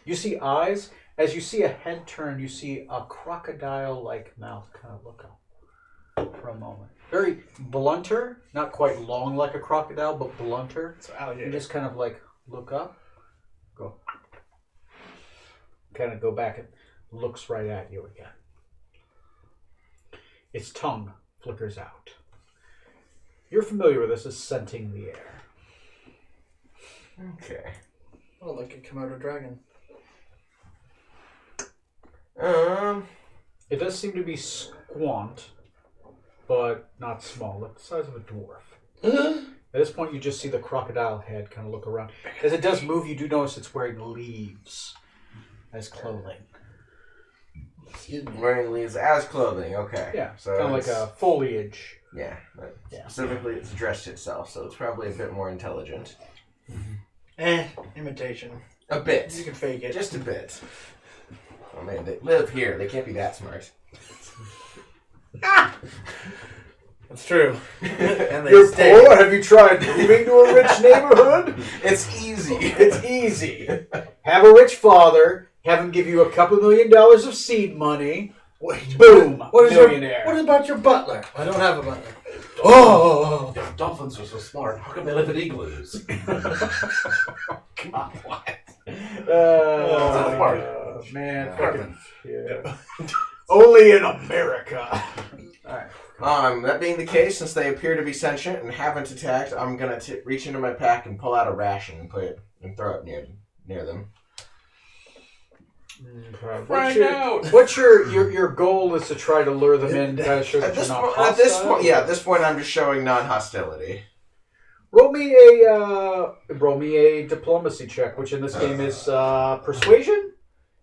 You see eyes. As you see a head turn, you see a crocodile-like mouth kind of look up for a moment. Very blunter, not quite long like a crocodile, but blunter. So alligator. You just kind of like look up, go, kind of go back and looks right at you again. Its tongue flickers out. You're familiar with this as scenting the air. Okay. Oh, like a Komodo dragon. It does seem to be squant, but not small, like the size of a dwarf. At this point, you just see the crocodile head kind of look around. As it does move, you do notice it's wearing leaves as clothing. Excuse me. Wearing leaves as clothing. Okay. Yeah, So kind of like it's- a foliage. Yeah. But Yeah. specifically, it's dressed itself, so it's probably a bit more intelligent. Imitation. A bit. You can fake it. Just a bit. Oh man, they live here. They can't be that smart. That's true. And they You're stay. poor? Have you tried moving to a rich neighborhood? It's easy. It's easy. Have a rich father, have him give you a couple $1 million of seed money. Wait, Boom, what is millionaire. what about your butler? I don't have a butler. Oh, Dolphins are so smart. How come they live in igloos? Come on, what? South Park. Man, Apartment. yeah. Only in America. Alright. That being the case, since they appear to be sentient and haven't attacked, I'm gonna reach into my pack and pull out a ration and put it and throw it near them. What's your goal is to try to lure them in, kind of show that you're not hostile? At this point, I'm just showing non-hostility. Roll me a diplomacy check, which in this game is persuasion.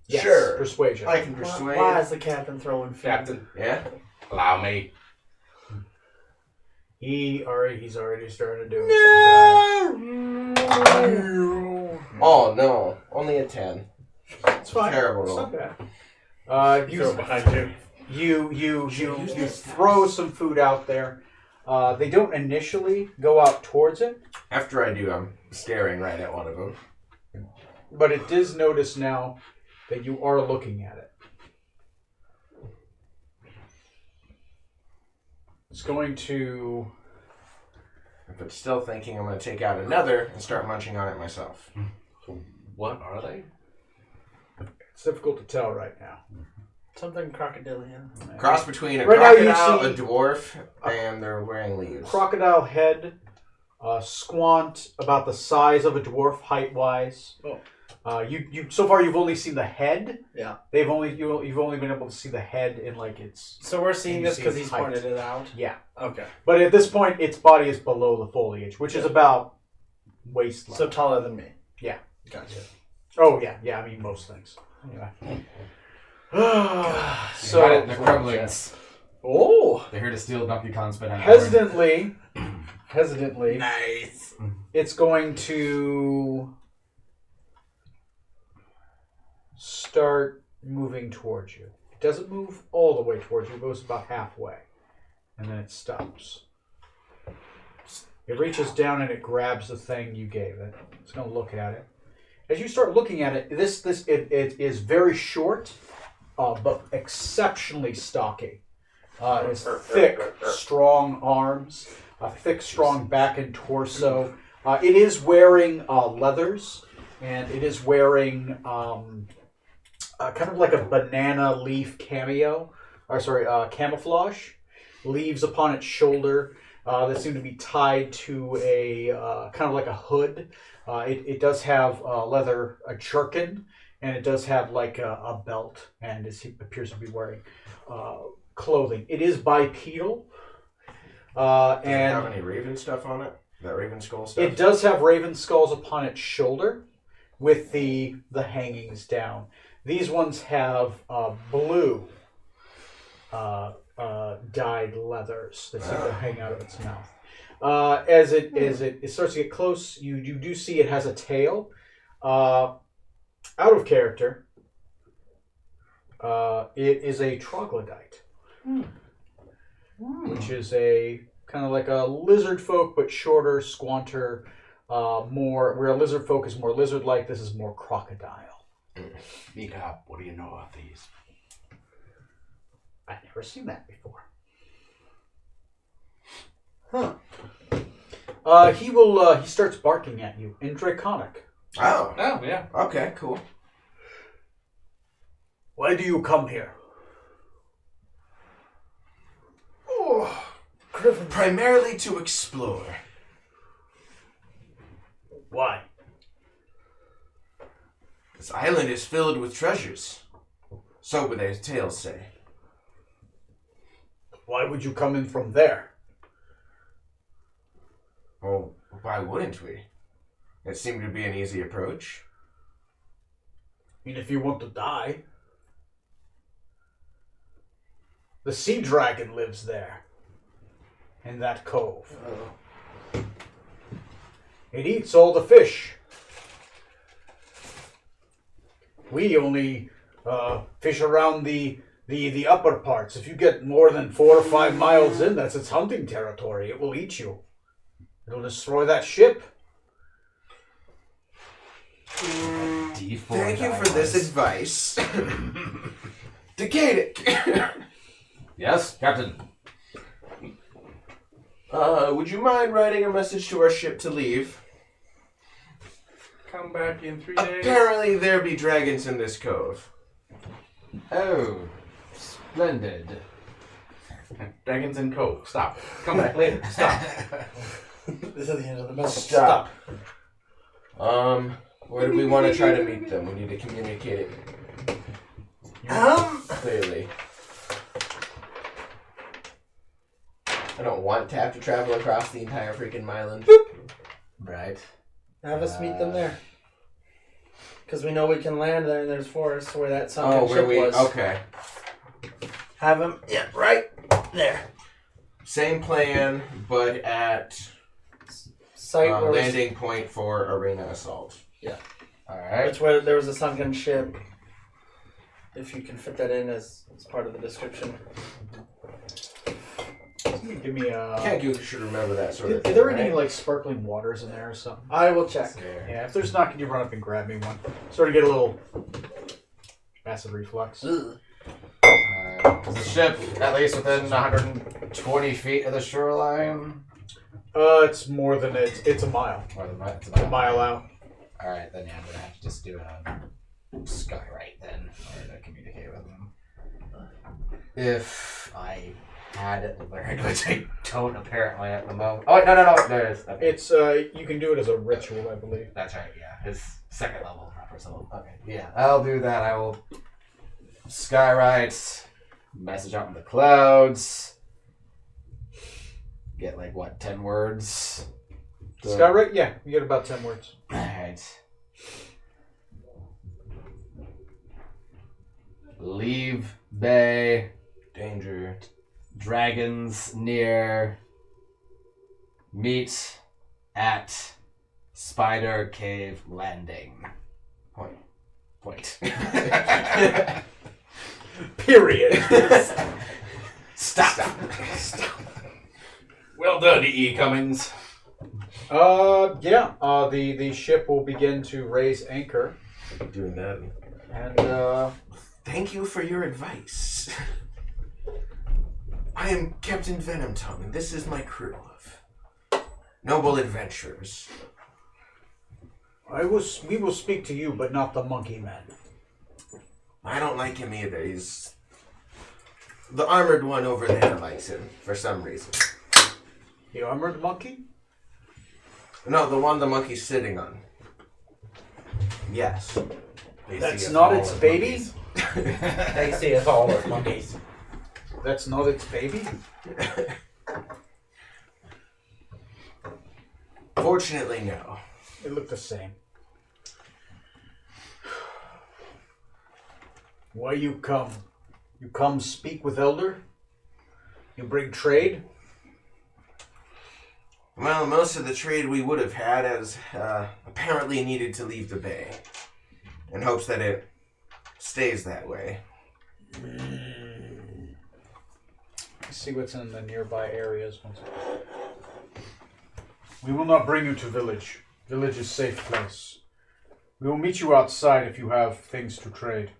Yes, Sure. persuasion. I can persuade. why is the captain throwing food? Captain, Yeah. allow me. He's already starting to do it. Oh no, only a 10. It's fine. Terrible It's roll. not bad. Throw it behind you. You throw some food out there. They don't initially go out towards it, After I do, I'm staring right at one of them. but it does notice now that you are looking at it. It's going to... But still thinking I'm going to take out another and start munching on it myself. So what are they? It's difficult to tell right now. Something crocodilian. Cross between a Right now you crocodile, a see- dwarf, and they're wearing leaves. Crocodile head, squant, about the size of a dwarf height-wise. You so far you've only seen the head. Yeah. You've only been able to see the head in like its... So we're seeing You this see because its he's height. pointed it out? Yeah. Okay. But at this point, its body is below the foliage, which is about waist level. So taller than me. Yeah. Gotcha. Oh, yeah. Yeah, I mean, most things. Anyway. So they're crumbling. Oh! They're here to steal Donkey Kong's spin. Hesitantly, Nice. it's going to start moving towards you. It doesn't move all the way towards you. It goes about halfway. And then it stops. It reaches down and it grabs the thing you gave it. It's going to look at it. As you start looking at it, it is very short, but exceptionally stocky. It's thick, strong arms, a thick, strong back and torso. It is wearing leathers, and it is wearing kind of like a banana leaf camouflage. Leaves upon its shoulder that seem to be tied to a kind of like a hood. It does have a jerkin, and it does have like a belt, and it appears to be wearing clothing. It is bipedal. Does it And have any raven stuff on it? That raven skull stuff? it does have raven skulls upon its shoulder with the hangings down. These ones have blue dyed leathers that seem to hang out of its mouth. As it starts to get close, you do see it has a tail. Out of character, it is a troglodyte, which is a kind of like a lizard folk but shorter, squanter where lizard folk is more lizard-like, this is more crocodile. Mika, what do you know of these? I've never seen that before. Huh. He starts barking at you in Draconic. Oh. Oh, yeah. Okay, cool. Why do you come here? Oh, primarily to explore. Why? This island is filled with treasures. So would their tales say. Why would you come in from there? Well, why wouldn't we? It seemed to be an easy approach. I mean, if you want to die. The sea dragon lives there. In that cove. It eats all the fish. We only fish around the upper parts. If you get more than 4 or 5 miles in, that's its hunting territory. It will eat you. It'll destroy that ship. Thank you for this advice. Decadic. Yes, Captain. Would you mind writing a message to our ship to leave? Come back in 3 days. Apparently there be dragons in this cove. Oh, splendid. Dragons and Coke. Stop. Come back later. Stop. This is the end of the message. Stop. Where do we want to try to meet them? We need to communicate it clearly. I don't want to have to travel across the entire freaking island. Right. Have us meet them there. Because we know we can land there and there's forests where that sunken ship was. Okay. Have them, yeah, right there. Same plan, but at Site where landing point for arena assault. Alright. it's where there was a sunken ship. If you can fit that in as part of the description. Give me a... You should remember that sort of Are thing. there right? any like sparkling waters in there or something? I will check. Yeah, if there's not, can you run up and grab me one? Sort of get a little acid reflux. Is the ship at least within 120 feet of the shoreline? It's more than it's a mile. More than that? It's A mile out. Alright, then yeah, I'm gonna have to just do a skywrite then, in order to communicate with them. If I had learned, which I don't apparently at the moment. Oh wait, no, there it is. Okay. It's you can do it as a ritual, I believe. That's right, yeah. It's second level, not first level. Okay, yeah, I'll do that. I will skywrite, message out in the clouds, get like, what, 10 words? Skywrite? Yeah, you get about 10 words. Alright. Leave bay, Danger. dragons near, meet at Spider Cave Landing. Point. Period. Stop. Well done, E. Cummings. Yeah. The ship will begin to raise anchor, Doing that. and Thank you for your advice. I am Captain Venom Tongue, and this is my crew of noble adventurers. we will speak to you, but not the monkey man. I don't like him either. He's the armored one over there likes him for some reason. The armored monkey? No, the one the monkey's sitting on. Yes. They That's see us not all its as baby? monkeys. They see us all as monkeys. That's not its baby? Fortunately, no. It looked the same. Why you come? You come speak with Elder? You bring trade? Well, most of the trade we would have had has apparently needed to leave the bay, in hopes that it stays that way. Let's see what's in the nearby areas. We will not bring you to village. village is a safe place. We will meet you outside if you have things to trade.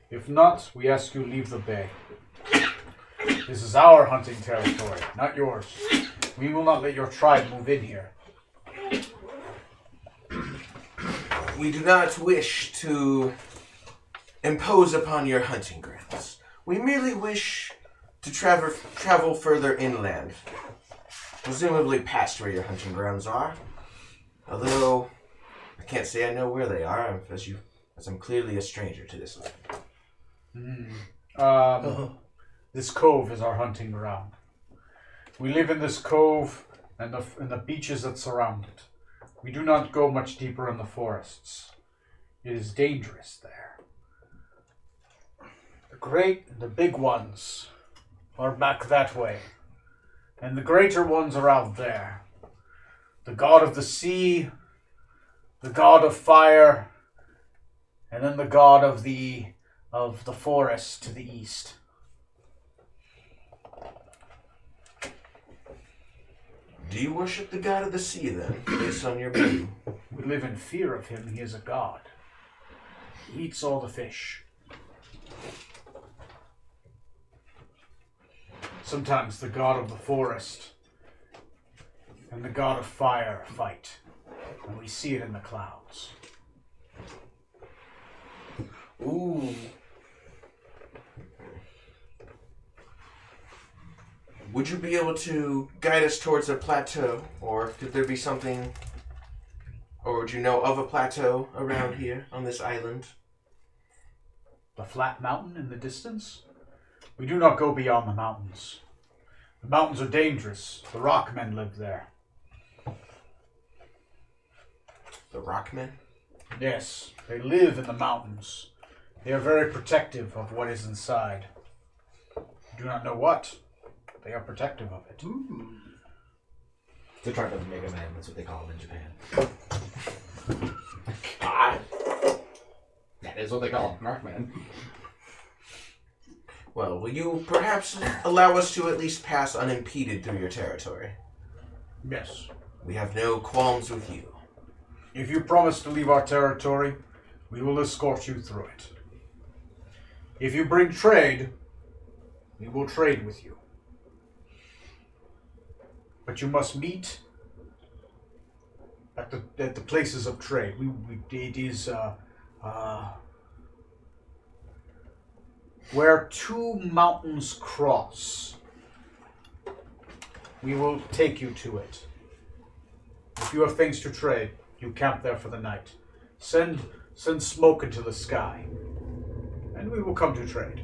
If not, we ask you leave the bay. This is our hunting territory, not yours. We will not let your tribe move in here. We do not wish to impose upon your hunting grounds. We merely wish to travel further inland, presumably past where your hunting grounds are. Although I can't say I know where they are, as I'm clearly a stranger to this land. This cove is our hunting ground. We live in this cove and the beaches that surround it. We do not go much deeper in the forests. It is dangerous there. The great and the big ones are back that way, and the greater ones are out there. The god of the sea, the god of fire, and then the god of the forest to the east. Do you worship the god of the sea, then, based on your belief? We live in fear of him. He is a god. He eats all the fish. Sometimes the god of the forest and the god of fire fight, and we see it in the clouds. Ooh. Would you be able to guide us towards a plateau? Or could there be something... Or would you know of a plateau around here on this island? The flat mountain in the distance? We do not go beyond the mountains. The mountains are dangerous. The rockmen live there. The Rockmen? Yes, they live in the mountains. They are very protective of what is inside. You do not know what. They are protective of it. The tribe of the Mega Man, that's what they call them in Japan. That is what they call them, Markman. Well, will you perhaps allow us to at least pass unimpeded through your territory? Yes. We have no qualms with you. If you promise to leave our territory, we will escort you through it. If you bring trade, we will trade with you. But you must meet at the places of trade. It is where two mountains cross. We will take you to it. If you have things to trade, you camp there for the night. Send smoke into the sky, and we will come to trade.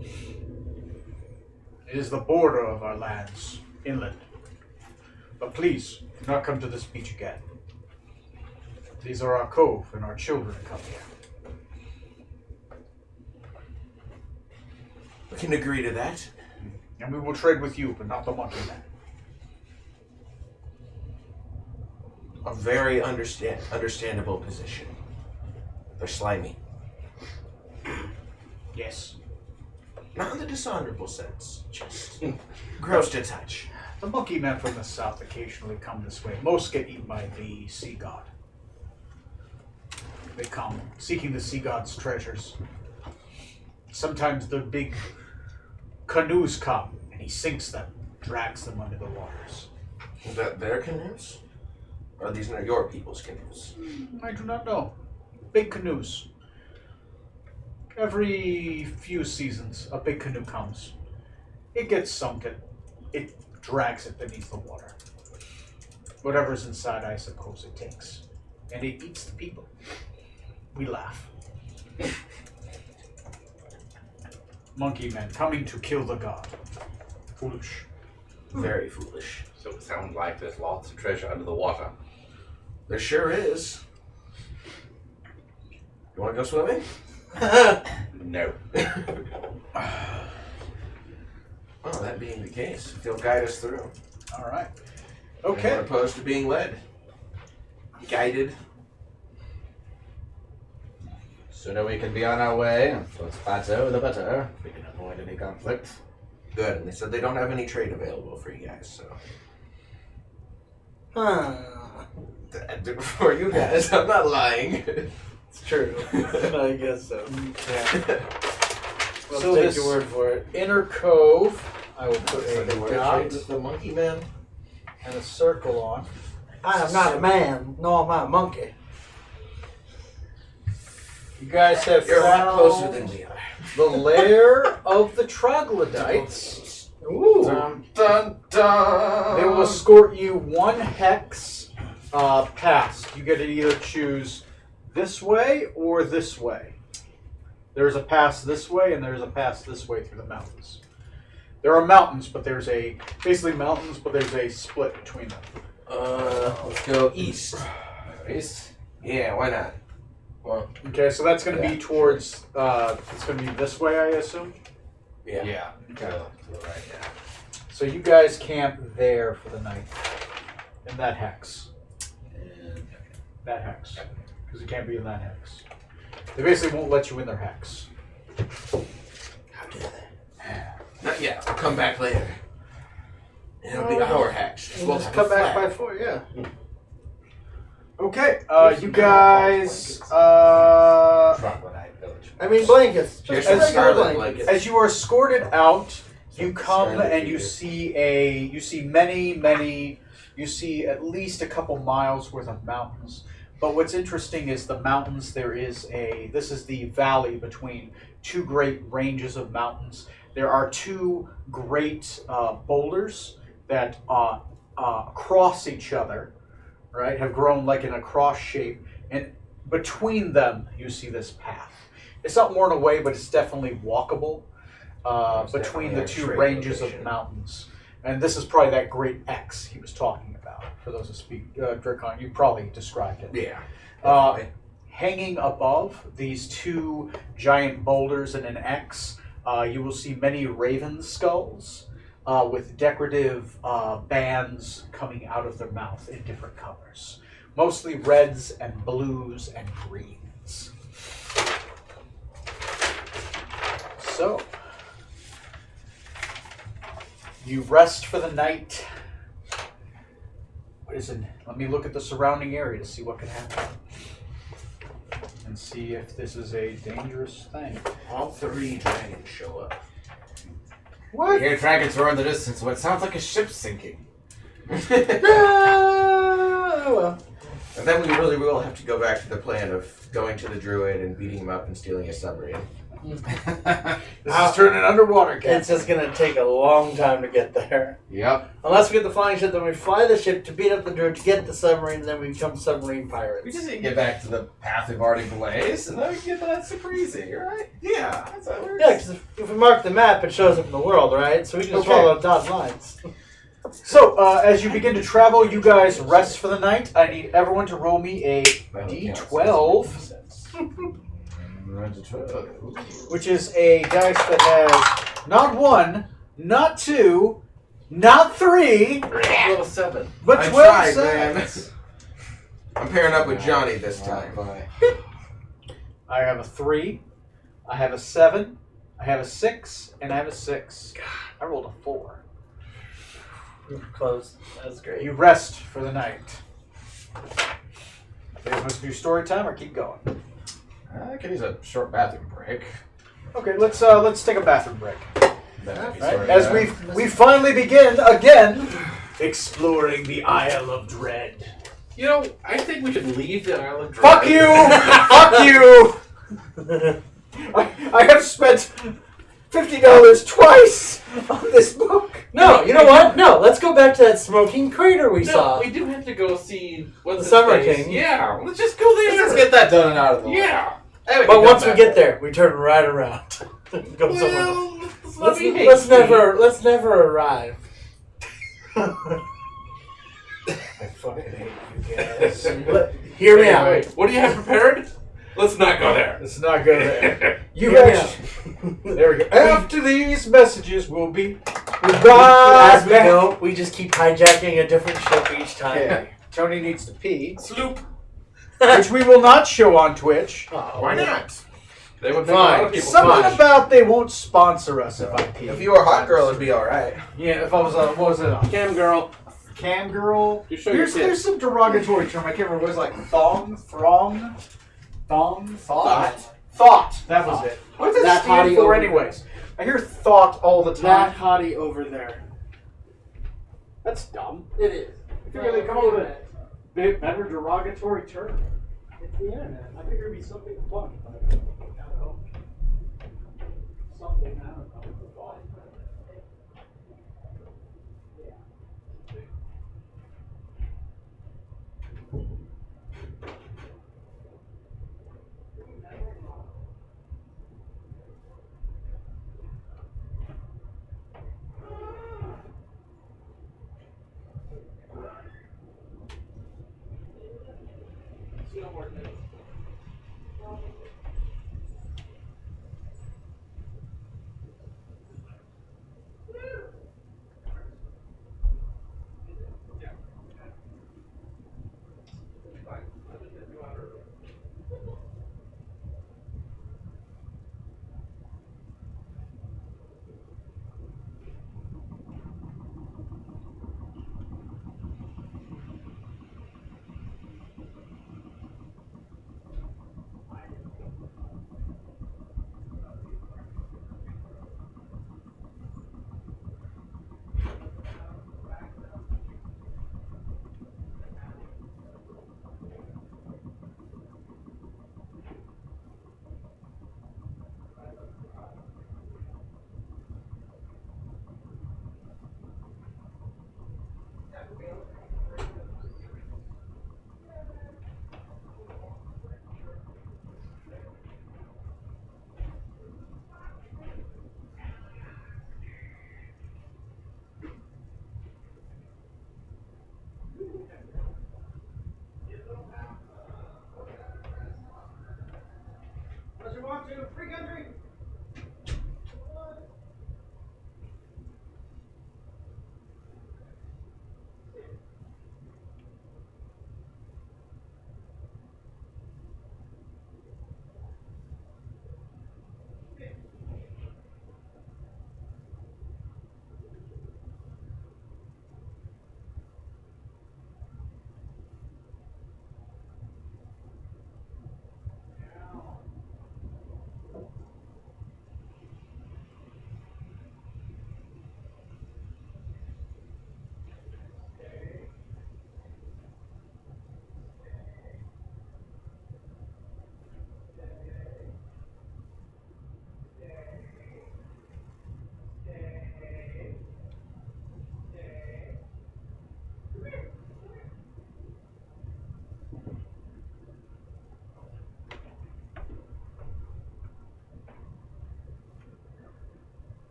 It is the border of our lands, inland. But please, do not come to this beach again. These are our cove, and our children come here. We can agree to that. And we will trade with you, but not the monkey men. A very understandable position. They're slimy. Yes. Not in the dishonorable sense. Just gross to touch. The monkey men from the south occasionally come this way. Most get eaten by the sea god. They come seeking the sea god's treasures. Sometimes the big canoes come, and he sinks them, drags them under the waters. Is that their canoes? Or are these not your people's canoes? I do not know. Big canoes. Every few seasons, a big canoe comes. It gets sunken. It drags it beneath the water. Whatever's inside, I suppose it takes. And it eats the people. We laugh. Monkey men coming to kill the god. Foolish. Very foolish. So it sounds like there's lots of treasure under the water. There sure is. You want to go swimming? No. Well, that being the case, if you'll guide us through. All right. I'm Okay. not opposed to being led. Guided. Sooner we can be on our way towards plateau, the better. We can avoid any conflict. Good. And they said they don't have any trade available for you guys, so. it before you guys. I'm not lying. It's true. I guess so. Yeah. I'll So take this your word for it. inner cove, I will put a Trade dot with the monkey man. and a circle on. I am not a man, nor am I a monkey. You guys have You're a lot found closer than we are. the lair of the troglodytes. Ooh. Dun, dun, dun. They will escort you 1 hex past. You get to either choose this way or this way. There's a pass this way and there's a pass this way through the mountains. There are mountains, but there's basically mountains, but there's a split between them. Let's go east. East. Yeah, why not? Well, Okay, so that's going to be towards. It's going to be this way, I assume. yeah. Yeah. Kind of to the right. Yeah. So you guys camp there for the night, in that hex. That hex, because you can't be in that hex. They basically won't let you in their hex. How dare they? Not yet. We'll come back later. It'll be our hacks. We'll just come back by 4, yeah. Okay, you guys. Troglodyte village. I mean blankets. Here's Just some regular scarlet blankets. blankets. As you are escorted out, you come Scarlet and you fever. see you see at least a couple miles worth of mountains. But what's interesting is the mountains. This is the valley between 2 great ranges of mountains. There are 2 great boulders that cross each other, right? Have grown like in a cross shape, and between them you see this path. It's not worn away, but it's definitely walkable between the 2 ranges of mountains. And this is probably that great X he was talking about. For those who speak Dracon, you probably described it. Yeah. Hanging above these 2 giant boulders in an X, you will see many raven skulls with decorative bands coming out of their mouth in different colors. Mostly reds and blues and greens. So, you rest for the night. What is it? Let me look at the surrounding area to see what could happen. And see if this is a dangerous thing. All 3 dragons show up. I hear dragons roar in the distance, what sounds like a ship sinking. Well. And then we really will have to go back to the plan of going to the druid and beating him up and stealing his submarine. This is turning underwater, It's Captain. just gonna take a long time to get there. Yep. Unless we get the flying ship, then we fly the ship to beat up the druid to get the submarine, then we become submarine pirates. We just need to get back to the path we've already blazed, and then we can get to that super easy, right? Yeah. That's how it works. Yeah, because if we mark the map, it shows up in the world, right? So we can just Okay. follow dotted lines. So, as you begin to travel, you guys rest for the night. I need everyone to roll me a d12, which is a dice that has not 1, not 2, not 3, Level 7. but I 12 tried, man. sides. I'm pairing up with Johnny this time. I have a 3, I have a 7, I have a 6, and I have a 6. I rolled a 4. Close. That was great. You rest for the night. You want to do story time or keep going? I could use a short bathroom break. Okay, let's take a bathroom break. Right? Right? As we finally begin again exploring the Isle of Dread. You know, I think we should leave the Isle of Dread. Fuck you! Fuck you! I have spent $50 twice on this book. No, you know what? No, let's go back to that smoking crater we No, saw. we do have to go see what's The his Summer face. King. Yeah, let's just go there. Let's get that done and out of the way. Yeah. But once we get there, we turn right around. Go somewhere. Well, let's not be Let's hasty. never arrive. I fucking hate you guys. Hear me Wait, out. wait, what do you have prepared? Let's not go there. Let's not go there. You Hear me guys. There we go. After these messages, we'll be right As we back. go, we just keep hijacking a different ship each time. Okay. Tony needs to pee, Sloop. which we will not show on Twitch. Oh, Why not? They would make a lot of Fine. people Something watch. about they won't sponsor us if I pee. If you were a hot girl, it'd be alright. Yeah, if I was what was it? Cam girl. cam girl. You show your There's tits. some derogatory term. I can't remember. It was like thong, throng, thought. Thought. That was it. What does That that stand hottie for, over anyways? I hear thought all the That time. hottie over there. That's dumb. It is. I figure they come up with a bit better derogatory term. It's the internet. I figure it'd be something fun. I don't know. Something, I don't know.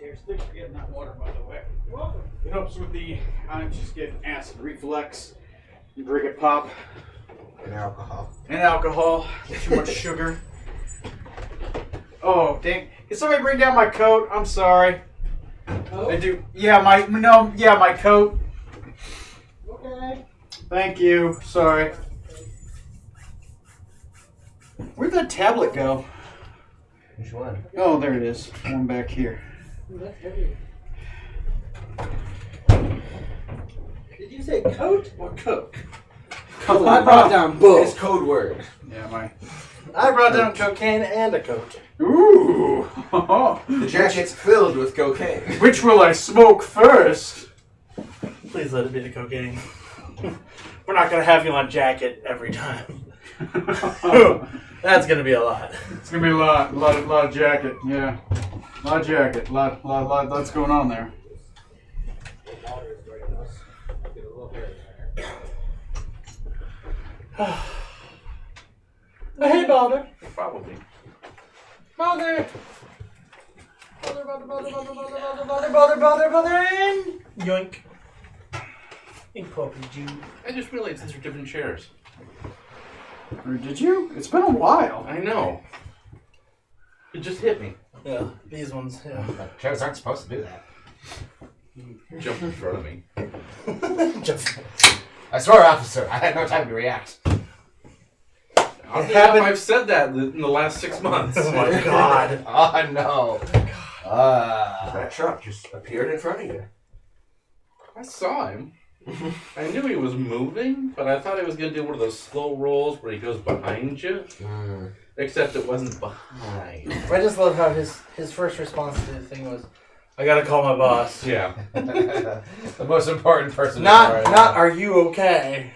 downstairs. Thanks for getting that water, by the way. You're welcome. It helps with the, I'm just getting acid reflux. You drink it pop. And alcohol. And alcohol. Too much sugar. Oh, dang. Can somebody bring down my coat? I'm sorry. Oh. I do. Yeah, my coat. Okay. Thank you. Sorry. Where'd that tablet go? Which one? Oh, there it is. One back here. That's heavy. Did you say coat or coke? I brought down It's both. code word. Yeah, I brought down cocaine and a coat. Ooh. The jacket's filled with cocaine. Which will I smoke first? Please let it be the cocaine. We're not gonna have you on jacket every time. That's gonna be a lot. It's gonna be a lot of jacket. Yeah, a lot of jacket. Lots going on there. Hey, Balder. Probably. Balder. And yoink. Hey, puppy Jew. I just realized these are different chairs. Or did you? It's been a while. I know. It just hit me. Yeah, these ones. Yeah. Chairs aren't supposed to do that. Jumped in front of me. Just I swear, officer, I had no time to react. I don't happened- know if I've said that in the last 6 months. oh my god. Oh, no. That truck just appeared in front of you. I saw him. I knew he was moving, but I thought he was going to do one of those slow rolls where he goes behind you. Except it wasn't behind. I just love how his first response to the thing was, I gotta call my boss. Yeah. The most important person. Not are you okay?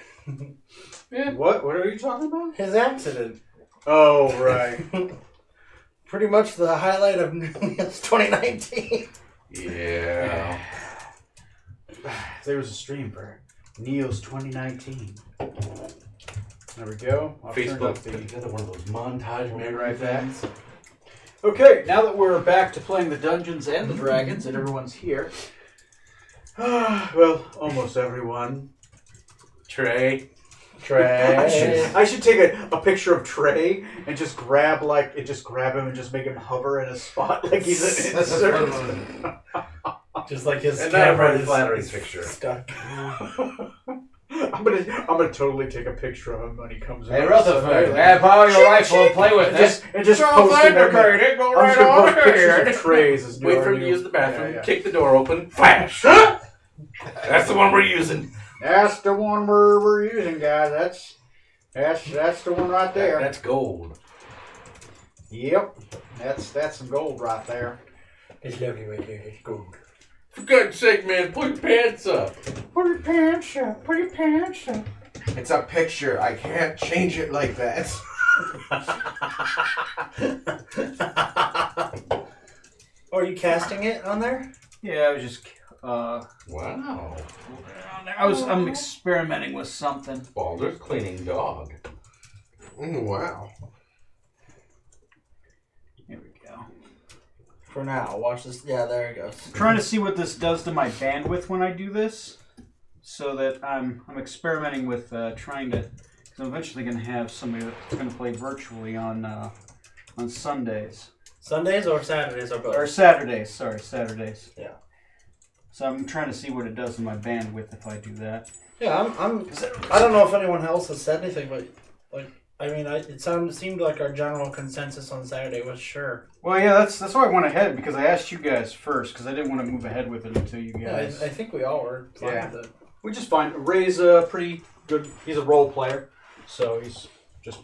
Yeah. What are you talking about? His accident. Oh, right. Pretty much the highlight of Neo's 2019. Yeah. There was a stream for Neo's 2019. There we go. I've turned Facebook up put together one of those montage memory things. Okay, now that we're back to playing the Dungeons and the Dragons and everyone's here. Well, almost everyone. Trey. I should take a picture of Trey and just grab him and just make him hover in a spot like he's an insert. Just like his And not a camera very is flattering picture. stuck. I'm gonna totally take a picture of him when he comes in. Hey, Rutherford, may I borrow your rifle and play with it? And just Throw post him in there. it, go I'm right just gonna on post pictures here. of Trey's as Wait for him to use the bathroom, kick the door open, flash! That's the one we're using. That's the one we're using, guys. That's the one right there. That's gold. Yep. That's some gold right there. It's lovely right there. It's gold. For God's sake, man, put your pants up. Put your pants up. Put your pants up. It's a picture. I can't change it like that. Oh, are you casting it on there? Yeah, I was just. Wow. I'm experimenting with something. Balder's cleaning dog. Wow. Here we go. For now, watch this. Yeah, there it goes. Trying to see what this does to my bandwidth when I do this, so that I'm experimenting with trying to. Because I'm eventually going to have somebody that's going to play virtually on Sundays Sundays or Saturdays or both? or Saturdays. Sorry, Saturdays. Yeah. So I'm trying to see what it does to my bandwidth if I do that. Yeah, I don't know if anyone else has said anything, but it seemed like our general consensus on Saturday was sure. Well, yeah, that's why I went ahead because I asked you guys first because I didn't want to move ahead with it until you Yeah, guys. I think we all were fine Yeah. with it. Which is fine. Ray's pretty good. He's a role player, so he's just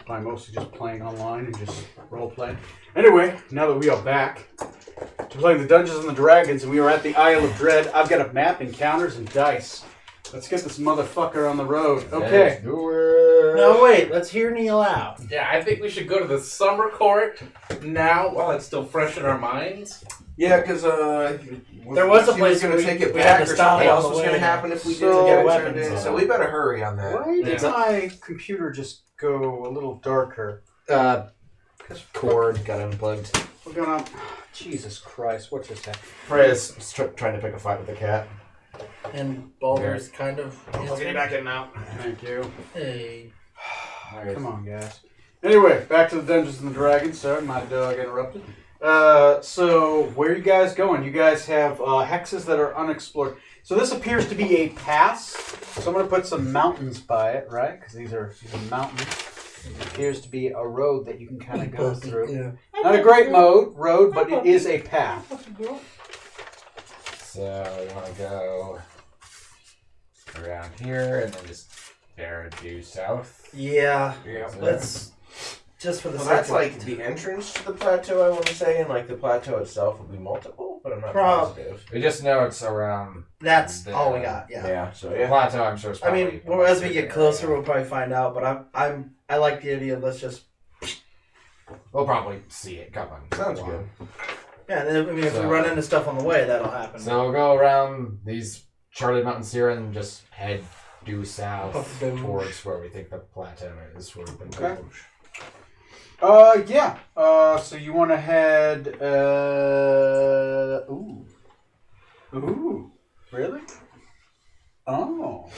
probably mostly just playing online and just role playing. Anyway, now that we are back to playing the Dungeons and the Dragons, and we are at the Isle of Dread, I've got a map, encounters, and dice. Let's get this motherfucker on the road. Okay. No, wait. Let's hear Neil out. Yeah, I think we should go to the summer court now while it's still fresh in our minds. Yeah, because There was a place going to we- take it we had back, to or stop something on else the was way. going to happen if we So- didn't get it Weapons turned in. and So all. we better hurry on that. Why did my computer just go a little darker? Cord got unplugged. We're gonna. Jesus Christ! What just happened? Freya's trying to pick a fight with the cat. And Balder's kind of. I'll get you back in now. Thank you. Hey. Come on, guys. Anyway, back to the Dungeons and Dragons. Sorry, my dog interrupted. So where are you guys going? You guys have hexes that are unexplored. So this appears to be a pass. So I'm going to put some mountains by it, right? Because these are mountains. It appears to be a road that you can kind of go through. Yeah. Not a great road, but it is a path. So you want to go around here and then just bear due south. Yeah. Yeah. Let's just for the Well, sake that's of- like the entrance to the plateau, I want to say, and like the plateau itself will be multiple, but I'm not positive. We just know it's around. That's the, all we got. Yeah. Yeah, so The yeah. plateau, I'm sure. Is I mean, probably well, as we bigger get closer, area. we'll probably find out. But I like the idea of let's just. We'll probably see it coming. Sounds good. Yeah, and then, I mean, if we So- run into stuff on the way, that'll happen. So we'll go around these charted mountains here and just head due south Puff down. towards where we think the plateau is. Where we've been Okay. going. Yeah. So you want to head. Ooh. Really? Oh.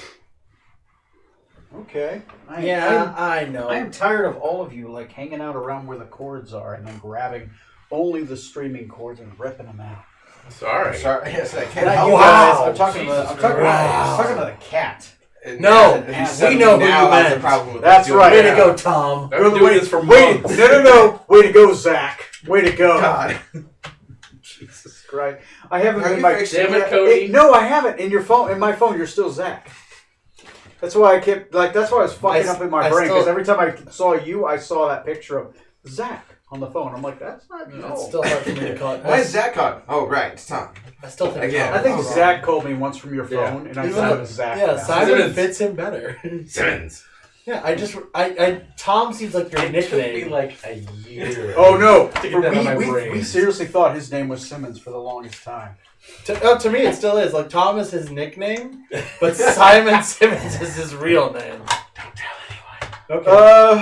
Okay. I know. I am tired of all of you like hanging out around where the cords are and then grabbing only the streaming cords and ripping them out. Sorry. Sorry, yes, I And can't I, help you it. guys, I'm talking to Jesus I'm talking to the cat. And No, now- we suddenly know who now you has a meant. problem with That's doing right. Way that. to go, Tom. I've been doing this for Wait, months. no. Way to go, Zach. Way to go. God. Jesus Christ. I haven't Have been you my fixed Damn it it, yet? Cody. No, I haven't. In your phone, in my phone, you're still Zach. That's why I kept that's why I was fucking up in my I brain because still- every time I saw you, I saw that picture of Zach on the phone. I'm like, that's not you. It's still hard for me to call it. Why is Zach on? Oh, right, it's Tom. I still think Again. Tom I think is wrong. Zach called me once from your Yeah. phone, and I Even thought though- it was Zach. Yeah, now. Simon Simmons. fits him better. Simmons. Yeah, I Tom seems like your It took me nickname. like a year. Oh no! To get that on my we brain. seriously thought his name was Simmons for the longest time. To me, it still is. Like Tom is his nickname, but Simon Simmons is his real name. Don't tell anyone. Okay.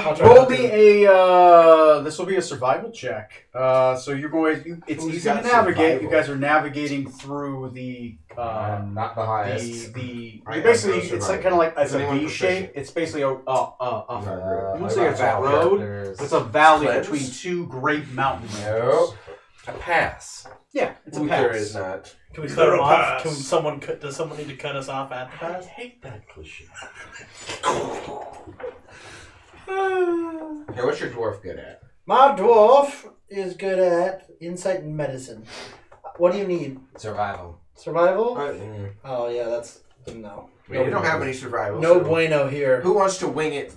I'll try Roll not me to. a. This will be a survival check. So you're going. It's Who's easy to got navigate. survival? You guys are navigating through the. I'm not the highest. The I you have basically no it's like survival. kind of like Is as a anyone V shape. proficient? It's basically a you wouldn't say a I've got road, characters. but it's a valley Cleanse? between two great mountain ranges. Nope. A pass. Yeah, it's a Luther pass. is not. Can we cut him Little off? pass. Can someone cut? Does someone need to cut us off at the I pass? hate that cliche. Okay, what's your dwarf good at? My dwarf is good at insight and medicine. What do you need? Survival. Survival? Mm. Oh yeah, that's no. We don't have any survival. No so bueno here. Who wants to wing it?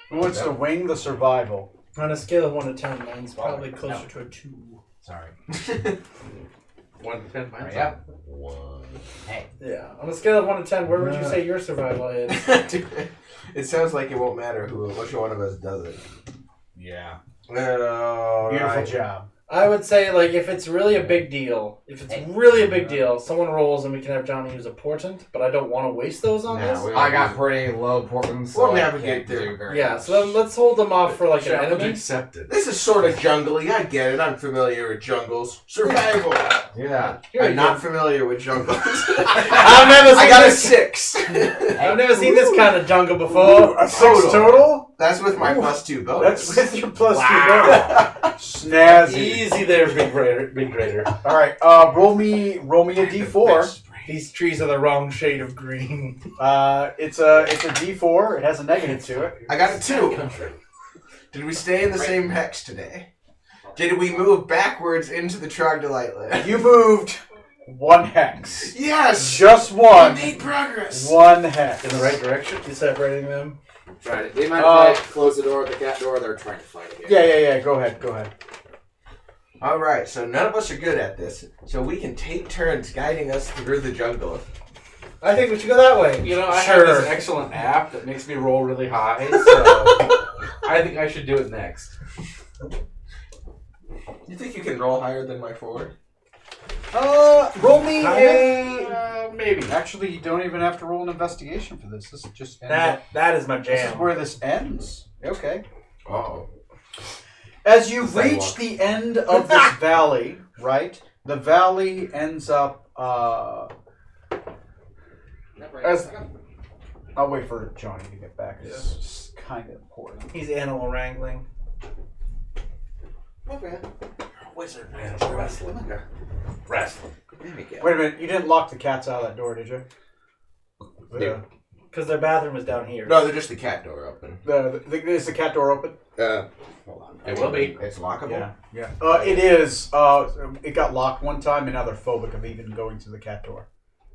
Who wants to wing the survival? On a scale of 1 to 10, mine's probably No. closer to a 2. Sorry. 1 to 10. Mine's Hurry up. 1. Hey. Yeah. On a scale of 1 to 10, where would you say your survival is? It sounds like it won't matter which one of us does it. Yeah. Oh, Beautiful right. job. I would say, like, if it's really a big deal, someone rolls and we can have Johnny use a portent, but I don't want to waste those on No, this. we don't I got use pretty low portents, so We'll I navigate can't there. do very Yeah, much. so then let's hold them off for, like, an Challenge enemy. accepted. This is sort of jungly. I get it. I'm familiar with jungles. Survival. Yeah. I'm not familiar with jungles. I've never seen I got a this. 6. I've never seen this kind of jungle before. A 6 total? That's with my +2 bonus. That's with your plus 2 bonus. Snazzy. Easy there, big grader. All right, roll me a d4. These trees are the wrong shade of green. It's a d4. It has a negative to it. I got a 2. Did we stay in the same hex today? Did we move backwards into the troglodyte land? You moved 1 hex. Yes! Just We 1. made progress! 1 hex. In the right direction? You separating them? Try it. They might fight, close the door, the cat door, they're trying to fight again. Yeah. Go ahead. Alright, so none of us are good at this, so we can take turns guiding us through the jungle. I think we should go that way. You know, I Sure. have this excellent app that makes me roll really high, so I think I should do it next. You think you can roll higher than my 4? Roll me a. Maybe. Actually, you don't even have to roll an investigation for this. This is just That is my This is jam. where this ends. Okay. Oh. As you The reach sidewalk. the end of this valley, right? The valley ends up. As I'll wait for Johnny to get back. It's kind of important. He's animal wrangling. Okay. Wizard. Wrestling. Wrestling. There we go. Wait a minute, you didn't lock the cats out of that door, did you? Yeah. Because their bathroom is down here. No, they're just the cat door open. Is the cat door open? Hold on. It will be. It's lockable? Yeah. It is. It got locked one time, and now they're phobic of even going to the cat door.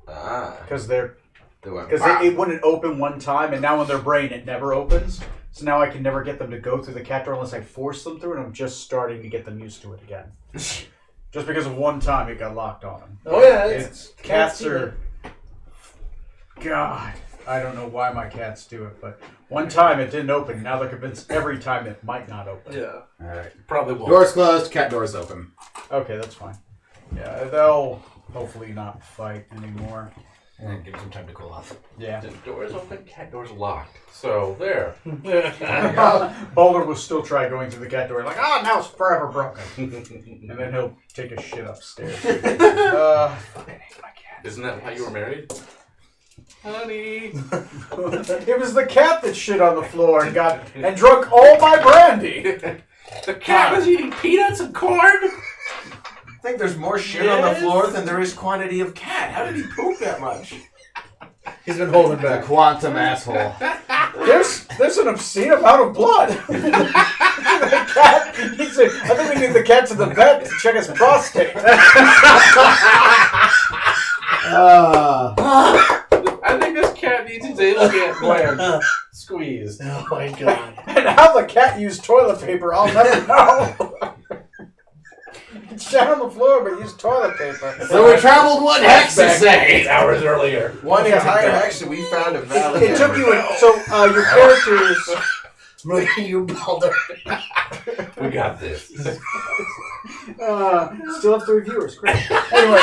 Ah. Because Because it wouldn't open one time, and now in their brain it never opens. So now I can never get them to go through the cat door unless I force them through, and I'm just starting to get them used to it again. Just because of one time it got locked on them. Oh, yeah. It's cats are. God, I don't know why my cats do it, but one time it didn't open. Now they're convinced every time it might not open. Yeah. Alright. Probably won't. Doors closed, cat doors open. Okay, that's fine. Yeah, they'll hopefully not fight anymore. And give them time to cool off. Yeah. The door's open, cat door's locked. So, there. Boulder will still try going through the cat door, like, now it's forever broken. And then he'll take a shit upstairs. Fucking hate my cat. Isn't that how you were married? Honey. It was the cat that shit on the floor and drunk all my brandy. The cat was eating peanuts and corn? I think there's more shit on the floor than there is quantity of cat. How did he poop that much? He's been holding The back. quantum asshole. There's an obscene amount of blood. The cat I think we need the cat to the vet to check his prostate. I think this cat needs his anal gland squeezed. Oh my god. And how the cat used toilet paper, I'll never know. It's down on the floor, but used toilet paper. So we traveled what hex to Back say. 8 hours earlier. One entire actually, we found a valley. It took you. Your characters. Look at you, Baldur. We got this. Still have 3 viewers. Great. Anyway,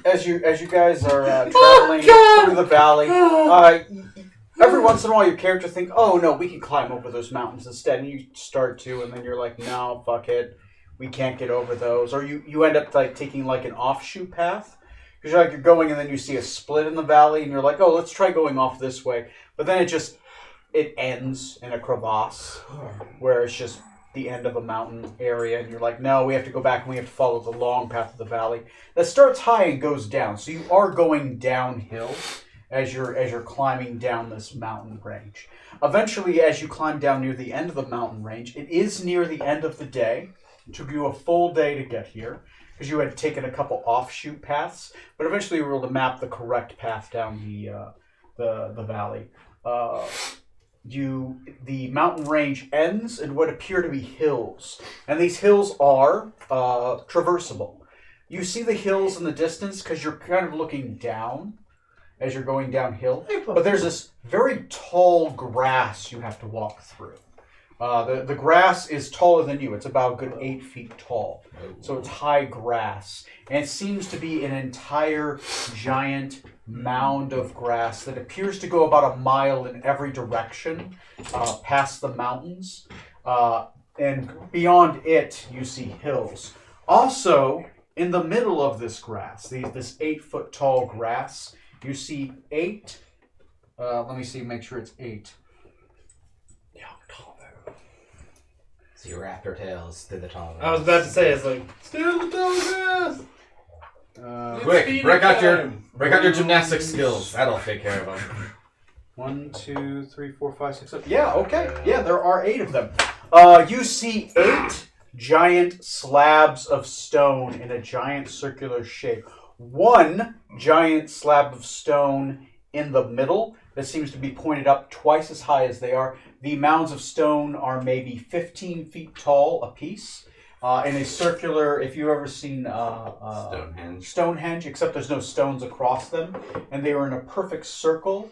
as you guys are traveling through the valley, every once in a while your character think, "Oh no, we can climb over those mountains instead," and you start to, and then you're like, "No, fuck it, we can't get over those." Or you end up like taking like an offshoot path because you're going, and then you see a split in the valley, and you're like, "Oh, let's try going off this way," but then it ends in a crevasse where it's just the end of a mountain area, and you're like, no, we have to go back and we have to follow the long path of the valley that starts high and goes down. So you are going downhill as you're climbing down this mountain range. Eventually, as you climb down near the end of the mountain range, it is near the end of the day. It took you a full day to get here because you had taken a couple offshoot paths, but eventually you were able to map the correct path down the valley. The mountain range ends in what appear to be hills, and these hills are traversable. You see the hills in the distance because you're kind of looking down as you're going downhill, but there's this very tall grass you have to walk through. The grass is taller than you. It's about a good 8 feet tall, so it's high grass, and it seems to be an entire giant mound of grass that appears to go about a mile in every direction past the mountains, and beyond it you see hills. Also, in the middle of this grass, this 8 foot tall grass, you see 8. Let me see, make sure it's 8. See raptor tails through the tall. I was about to say, it's like, Still the telegraph! Quick, break out your gymnastics skills. That'll take care of them. 1, 2, 3, 4, 5, 6, 7. Yeah, okay. Yeah, there are 8 of them. You see 8 giant slabs of stone in a giant circular shape. 1 giant slab of stone in the middle that seems to be pointed up twice as high as they are. The mounds of stone are maybe 15 feet tall apiece. In a circular, if you've ever seen Stonehenge, except there's no stones across them, and they are in a perfect circle.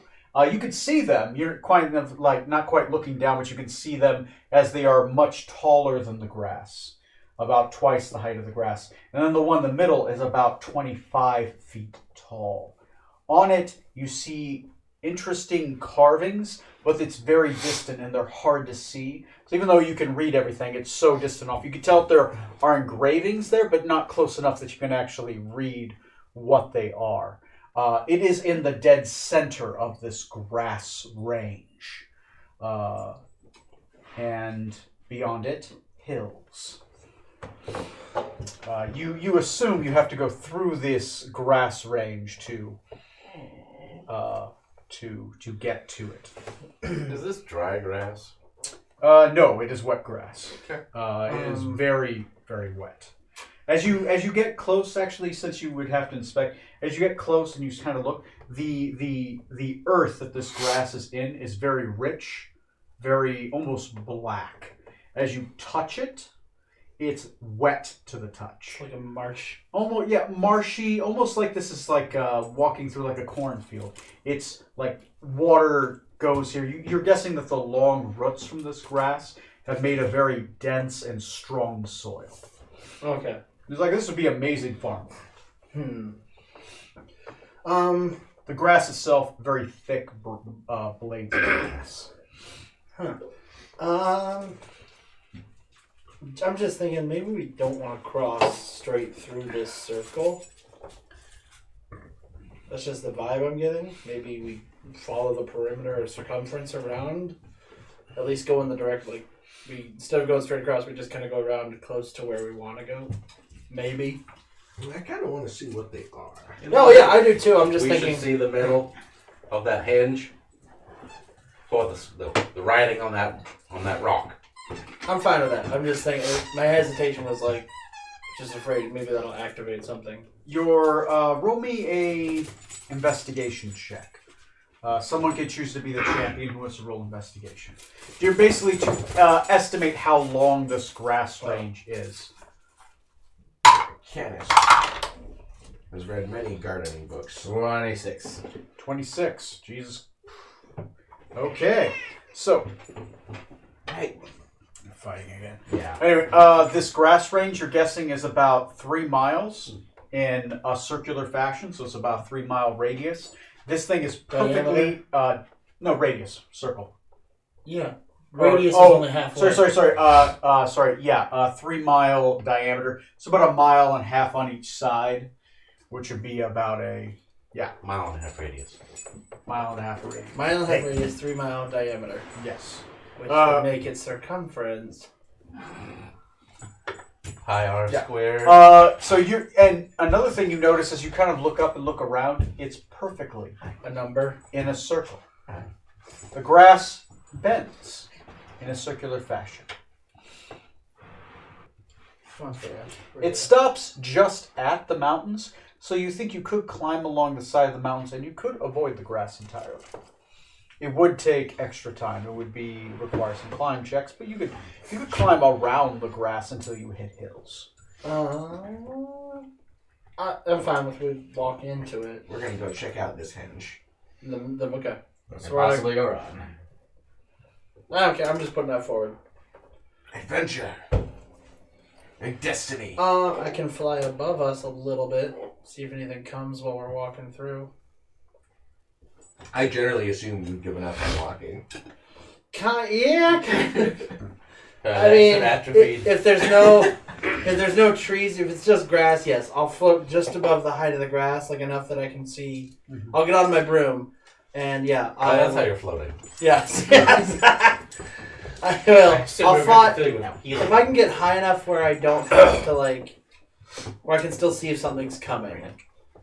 You can see them. You're kind of like not quite looking down, but you can see them as they are much taller than the grass, about twice the height of the grass. And then the one in the middle is about 25 feet tall. On it, you see interesting carvings but it's very distant and they're hard to see. So even though you can read everything, it's so distant off. You can tell there are engravings there, but not close enough that you can actually read what they are. It is in the dead center of this grass range. And beyond it, hills. You assume you have to go through this grass range to get to it. Is this dry grass? No, it is wet grass. Okay. It is very, very wet. As you get close, actually, since you would have to inspect, as you get close and you kind of look, the earth that this grass is in is very rich, very almost black. As you touch it, it's wet to the touch. Like a marsh. Almost, yeah, marshy. Almost like this is like walking through like a cornfield. It's like water goes here. You're guessing that the long roots from this grass have made a very dense and strong soil. Okay. It's like this would be amazing farm. The The grass itself, very thick blades of grass. I'm just thinking maybe we don't want to cross straight through this circle. That's just the vibe I'm getting. Maybe we follow the perimeter or circumference around. At least go in the direct, like, we instead of going straight across, we just kind of go around close to where we want to go. Maybe. I kind of want to see what they are. Oh yeah, I do too. I'm just we thinking. should see the middle of that hinge for the writing on that rock. I'm fine with that. I'm just thinking. My hesitation was like, just afraid maybe that'll activate something. Roll me a investigation check. Someone can choose to be the champion who wants to roll investigation. You're basically to estimate how long this grass range is. Canis has read many gardening books. 26. 26. Jesus. Okay. So. Hey. Fighting again. Yeah. Anyway, this grass range you're guessing is about 3 miles in a circular fashion, so it's about a 3 mile radius. This thing is perfectly no radius, circle. Yeah. Radius is only halfway. Sorry. Yeah, 3 mile diameter. So about 1.5 miles on each side, which would be about a Mile and a half radius. 1.5 miles radius. 1.5 mile radius, 3 mile diameter, Yes. which would make its circumference. Pi r Yeah. squared. So you and another thing you notice as you kind of look up and look around, it's perfectly A number. in a circle. The grass bends in a circular fashion. It stops just at the mountains, so you think you could climb along the side of the mountains and you could avoid the grass entirely. It would take extra time. It would require some climb checks, but you could climb around the grass until you hit hills. I'm fine with we walk into it. We're going to go check out this hinge. Then okay. So possibly go wrong. Okay, I'm just putting that forward. Adventure. And destiny. I can fly above us a little bit, see if anything comes while we're walking through. I generally assume you've given up on walking. Yeah. I That's mean, an atrophied. if there's no trees, if it's just grass, yes, I'll float just above the height of the grass, like enough that I can see. Mm-hmm. I'll get on my broom, and yeah, Oh, that's how you're floating. Yes, I will. I'll fly. If If I can get high enough where I don't have to where I can still see if something's coming,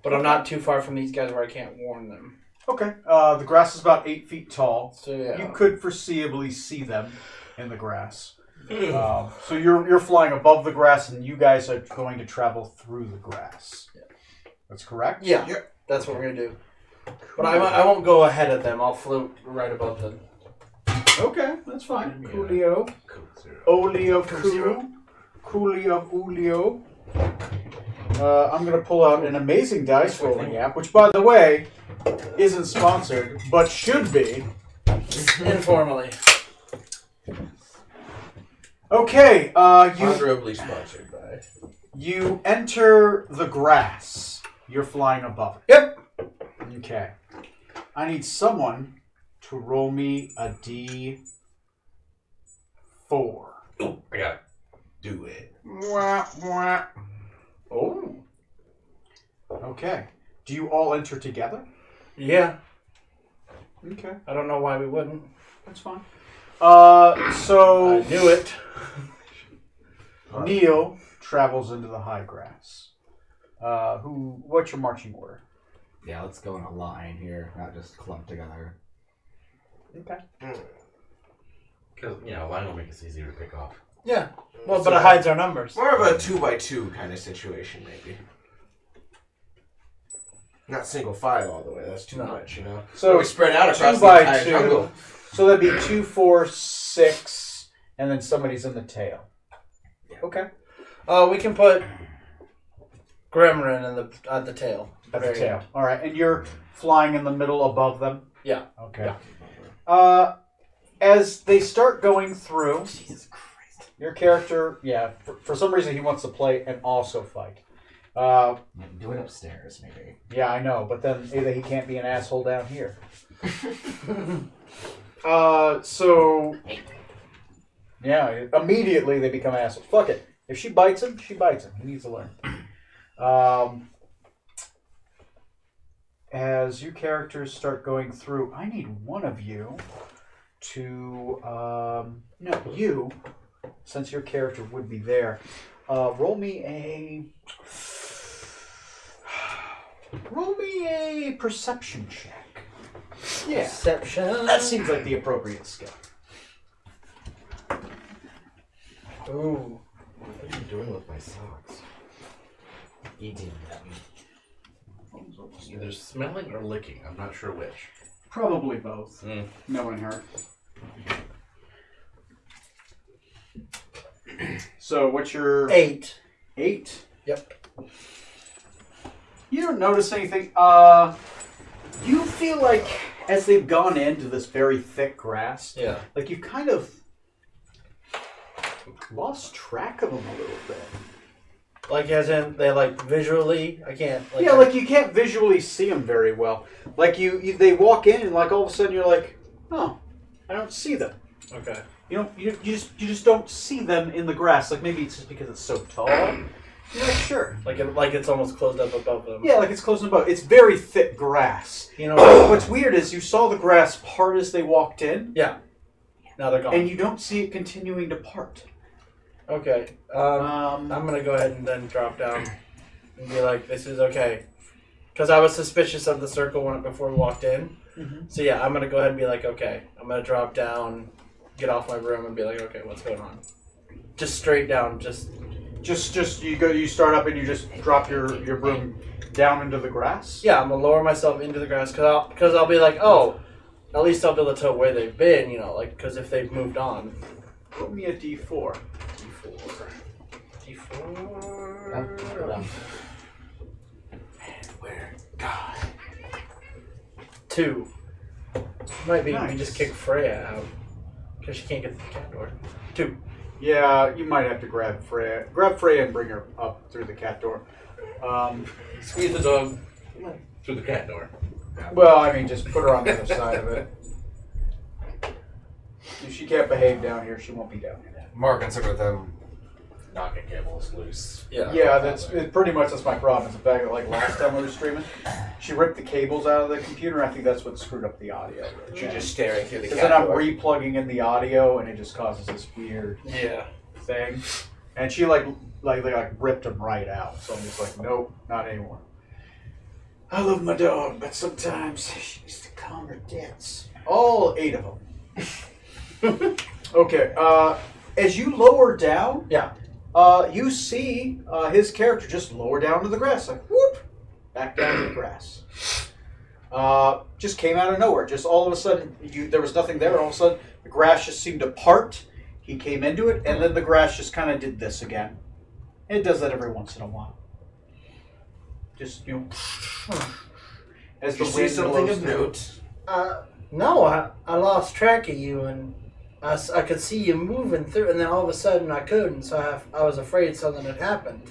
but I'm not too far from these guys where I can't warn them. Okay. The grass is about 8 feet tall. So yeah, You could foreseeably see them in the grass. So you're flying above the grass, and you guys are going to travel through the grass. That's correct? yeah, that's what we're gonna do. But I won't go ahead of them. I'll float right above them. Okay, that's fine. Yeah. Coolio. Olio Coolio. Coolio Ulio. I'm going to pull out an amazing dice rolling app, which, by the way, isn't sponsored, but should be. Informally. Okay, Honorably sponsored by. you enter the grass. You're flying above it. Yep. Okay. I need someone to to roll me a D4. Oh, I got it. Do it. Oh. Okay. Do you all enter together? Yeah. Okay. I don't know why we wouldn't. That's fine. So I knew it. Neil travels into the high grass. What's your marching order? Yeah, let's go in a line here, not just clumped together. Okay. Because, line will make us easier to pick off. Yeah. Well, but it hides our numbers. More of a 2x2 kind of situation, maybe. Not single file all the way. That's too much, you know. So we spread out across 2 the by entire 2. jungle. So that'd be 2, 4, 6, and then somebody's in the tail. Okay. We can put Gremlin at the tail. At the tail. All right, and you're flying in the middle above them. Yeah. Okay. As they start going through, Jesus Christ. your character, for some reason he wants to play and also fight. Do it upstairs, maybe. Yeah, I know, but then either he can't be an asshole down here. Yeah, immediately they become assholes. Fuck it. If she bites him, she bites him. He needs to learn. As you characters start going through, I need one of you to, you, since your character would be there, roll me a perception check. Yeah. Perception. That seems like the appropriate skill. Ooh. What are you doing with my socks? Eating them. Either smelling or licking. I'm not sure which. Probably both. No one hurt. So what's your 8? 8? Yep. You don't notice anything. You feel like as they've gone into this very thick grass, like you've kind of lost track of them a little bit. Like as in they like visually, I can't. Like, Like you can't visually see them very well. Like they walk in and like all of a sudden you're like, oh, I don't see them. Okay. You just don't see them in the grass. Like maybe it's just because it's so tall. You're like, sure. Like it's almost closed up above them. Yeah, like it's close above. It's very thick grass. You know What's weird is you saw the grass part as they walked in. Yeah. Now they're gone. And you don't see it continuing to part. Okay. I'm gonna go ahead and then drop down and be like, "This is okay," because I was suspicious of the circle before we walked in. Mm-hmm. So yeah, I'm gonna go ahead and be like, "Okay." I'm gonna drop down, get off my broom, and be like, "Okay, what's going on?" Just straight down, just you start up and you just drop your broom down into the grass. yeah. I'm gonna lower myself into the grass because I'll be like, "Oh, at least I'll be able to tell where they've been," like because if they've moved on. Roll me a D4. D4. Where God. 2. Might be we Nice. just kick Freya out because she can't get to the cat door. 2. Yeah, you might have to grab Freya. Grab Freya and bring her up through the cat door. Squeeze the dog through the cat door. Well, I mean, just put her on the other side of it. If she can't behave down here, she won't be down here. More concerned with them knocking cables loose. Yeah, that's pretty much that's my problem. Is the fact that like last time we were streaming, she ripped the cables out of the computer. I think that's what screwed up the audio. You're just staring through the Because cat then I'm door. replugging in the audio, and it just causes this weird thing. And she like ripped them right out. So I'm just like, nope, not anymore. I love my dog, but sometimes she needs to calm her tits. All 8 of them. Okay. As you lower down, you see his character just lower down to the grass, like whoop, back down to the grass. Just came out of nowhere. Just all of a sudden, there was nothing there. All of a sudden, the grass just seemed to part. He came into it, and then the grass just kind of did this again. It does that every once in a while. Just as Did you see something of note? No, I lost track of you, and I could see you moving through, and then all of a sudden I couldn't, so I was afraid something had happened.